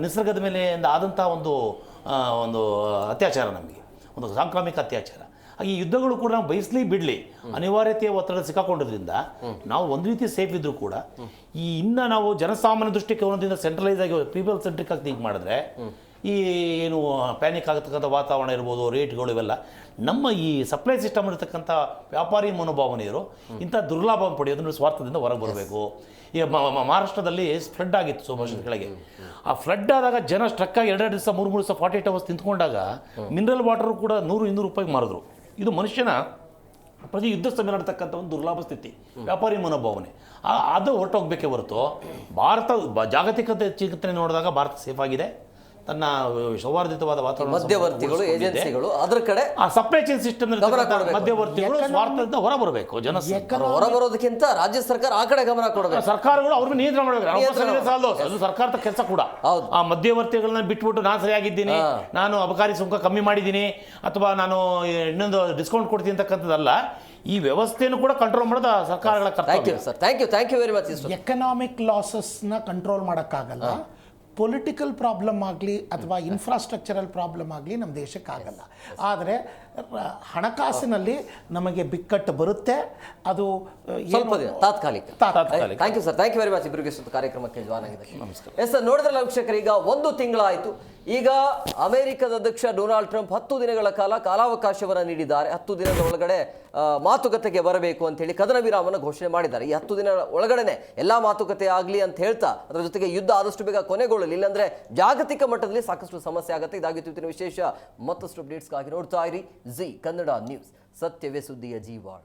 ನಿಸರ್ಗದ ಮೇಲೆ ಆದಂಥ ಒಂದು ಅತ್ಯಾಚಾರ, ನಮಗೆ ಒಂದು ಸಾಂಕ್ರಾಮಿಕ ಅತ್ಯಾಚಾರ. ಈ ಯುದ್ಧಗಳು ಕೂಡ ನಾವು ಬಯಸಲಿ ಬಿಡಲಿ ಅನಿವಾರ್ಯತೆಯ ಒತ್ತಡ ಸಿಕ್ಕಾಕೊಂಡಿದ್ರಿಂದ ನಾವು ಒಂದು ರೀತಿ ಸೇಫ್ ಇದ್ದರೂ ಕೂಡ ಇನ್ನು ನಾವು ಜನಸಾಮಾನ್ಯ ದೃಷ್ಟಿಕೋನದಿಂದ ಸೆಂಟ್ರಲೈಸ್ ಆಗಿ ಪೀಪಲ್ ಸೆಂಟ್ರಿಕ್ ಆಗಿ ಥಿಂಕ್ ಮಾಡಿದ್ರೆ ಈ ಏನು ಪ್ಯಾನಿಕ್ ಆಗತಕ್ಕಂಥ ವಾತಾವರಣ ಇರ್ಬೋದು, ರೇಟ್ಗಳು ಇವೆಲ್ಲ ನಮ್ಮ ಈ ಸಪ್ಲೈ ಸಿಸ್ಟಮ್ ಇರತಕ್ಕಂಥ ವ್ಯಾಪಾರಿ ಮನೋಭಾವನೆಯರು ಇಂಥ ದುರ್ಲಾಭ ಪಡೆಯೋದನ್ನು ಸ್ವಾರ್ಥದಿಂದ ಹೊರಗೆ ಬರಬೇಕು. ಈಗ ಮಹಾರಾಷ್ಟ್ರದಲ್ಲಿ ಫ್ಲಡ್ ಆಗಿತ್ತು ಸುಮಾರು ವರ್ಷದ ಕೆಳಗೆ. ಆ ಫ್ಲಡ್ ಆದಾಗ ಜನ ಸ್ಟ್ರಕ್ ಆಗಿ 2 ದಿವಸ 3 ದಿವಸ 48 ಅವರ್ಸ್ ನಿಂತ್ಕೊಂಡಾಗ ಮಿನರಲ್ ವಾಟರ್ ಕೂಡ 100-200 ರೂಪಾಯಿಗೆ ಮಾರಿದ್ರು. ಇದು ಮನುಷ್ಯನ ಪ್ರತಿ ಯುದ್ಧ ಸಮಯ ನಡ್ತಕ್ಕಂಥ ಒಂದು ದುರ್ಲಾಭ ಸ್ಥಿತಿ, ವ್ಯಾಪಾರಿ ಮನೋಭಾವನೆ. ಅದು ಹೊರಟೋಗ್ಬೇಕೇ ಹೊರತು ಭಾರತ ಜಾಗತಿಕ ಚಿಂತನೆ ನೋಡಿದಾಗ ಭಾರತ ಸೇಫ್ ಆಗಿದೆ. ತನ್ನ ಸೌಹಾರ್ದಿತವಾದ ವಾತಾವರಣ, ಮಧ್ಯವರ್ತಿಗಳು, ಏಜೆನ್ಸಿಗಳು ಅದರ ಕಡೆ ಆ ಸಪ್ಲೈ ಚೈನ್ ಸಿಸ್ಟಮ್ ಮಧ್ಯವರ್ತಿಗಳು ಸ್ವಾರ್ಥದಿಂದ ಹೊರಬರಬೇಕು. ಹೊರ ಬರೋದಕ್ಕಿಂತ ರಾಜ್ಯ ಸರ್ಕಾರ ಆ ಕಡೆ ಗಮನ ಕೊಡಬೇಕು. ಸರ್ಕಾರಗಳು ಅವ್ರನ್ನ ನಿಯಂತ್ರಣ ಮಾಡಬೇಕು. ಅದು ಸರ್ಕಾರದ ಕೆಲಸ ಕೂಡ. ಆ ಮಧ್ಯವರ್ತಿಗಳನ್ನ ಬಿಟ್ಬಿಟ್ಟು ನಾನು ಸರಿಯಾಗಿದ್ದೀನಿ, ನಾನು ಅಬಕಾರಿ ಸುಂಕ ಕಮ್ಮಿ ಮಾಡಿದ್ದೀನಿ, ಅಥವಾ ನಾನು ಇನ್ನೊಂದು ಡಿಸ್ಕೌಂಟ್ ಕೊಡ್ತೀನಿ ಅಂತಕ್ಕಂಥದ್ದಲ್ಲ. ಈ ವ್ಯವಸ್ಥೆಯನ್ನು ಕೂಡ ಕಂಟ್ರೋಲ್ ಮಾಡೋದು ಸರ್ಕಾರಗಳ ಕರ್ತವ್ಯ. Thank you very much. Economic ಲಾಸಸ್ನ ಕಂಟ್ರೋಲ್ ಮಾಡೋಕ್ಕಾಗಲ್ಲ. ಪೊಲಿಟಿಕಲ್ ಪ್ರಾಬ್ಲಮ್ ಆಗಲಿ ಅಥವಾ ಇನ್ಫ್ರಾಸ್ಟ್ರಕ್ಚರಲ್ ಪ್ರಾಬ್ಲಮ್ ಆಗಲಿ ನಮ್ಮ ದೇಶಕ್ಕಾಗಲ್ಲ. ಆದರೆ ಹಣಕಾಸಿನಲ್ಲಿ ನಮಗೆ ಬಿಕ್ಕಟ್ಟು ಬರುತ್ತೆ. ಅದು ಸ್ವಲ್ಪ ತಾತ್ಕಾಲಿಕ. Thank you sir, thank you very much. ಇಬ್ಬರಿಗೆ ಕಾರ್ಯಕ್ರಮಕ್ಕೆ ಜಾಯ್ನ್ ಆಗಿದೆ. ನಮಸ್ಕಾರ. ಎಸ್ ಸರ್, ನೋಡಿದ್ರಲ್ಲ ವೀಕ್ಷಕರು, ಈಗ 1 ತಿಂಗಳಾಯಿತು. ಈಗ ಅಮೆರಿಕದ ಅಧ್ಯಕ್ಷ ಡೊನಾಲ್ಡ್ ಟ್ರಂಪ್ 10 ದಿನಗಳ ಕಾಲಾವಕಾಶವನ್ನು ನೀಡಿದ್ದಾರೆ. 10 ದಿನದ ಒಳಗಡೆ ಮಾತುಕತೆಗೆ ಬರಬೇಕು ಅಂತ ಹೇಳಿ ಕದನ ವಿರಾಮವನ್ನು ಘೋಷಣೆ ಮಾಡಿದ್ದಾರೆ. ಈ 10 ದಿನಗಳ ಒಳಗಡೆನೆ ಎಲ್ಲಾ ಮಾತುಕತೆ ಆಗಲಿ ಅಂತ ಹೇಳ್ತಾ, ಅದರ ಜೊತೆಗೆ ಯುದ್ಧ ಆದಷ್ಟು ಬೇಗ ಕೊನೆಗೊಳ್ಳಲಿ, ಇಲ್ಲಾಂದ್ರೆ ಜಾಗತಿಕ ಮಟ್ಟದಲ್ಲಿ ಸಾಕಷ್ಟು ಸಮಸ್ಯೆ ಆಗುತ್ತೆ. ಇದಾಗಿತ್ತು ಇವತ್ತಿನ ವಿಶೇಷ. ಮತ್ತಷ್ಟು ಅಪ್ಡೇಟ್ಸ್ಗಾಗಿ ನೋಡ್ತಾ ಇರಿ ಜಿ ಕನ್ನಡ ನ್ಯೂಸ್. ಸತ್ಯವೇ ಸುದ್ದಿಯ ಜೀವಾಳ.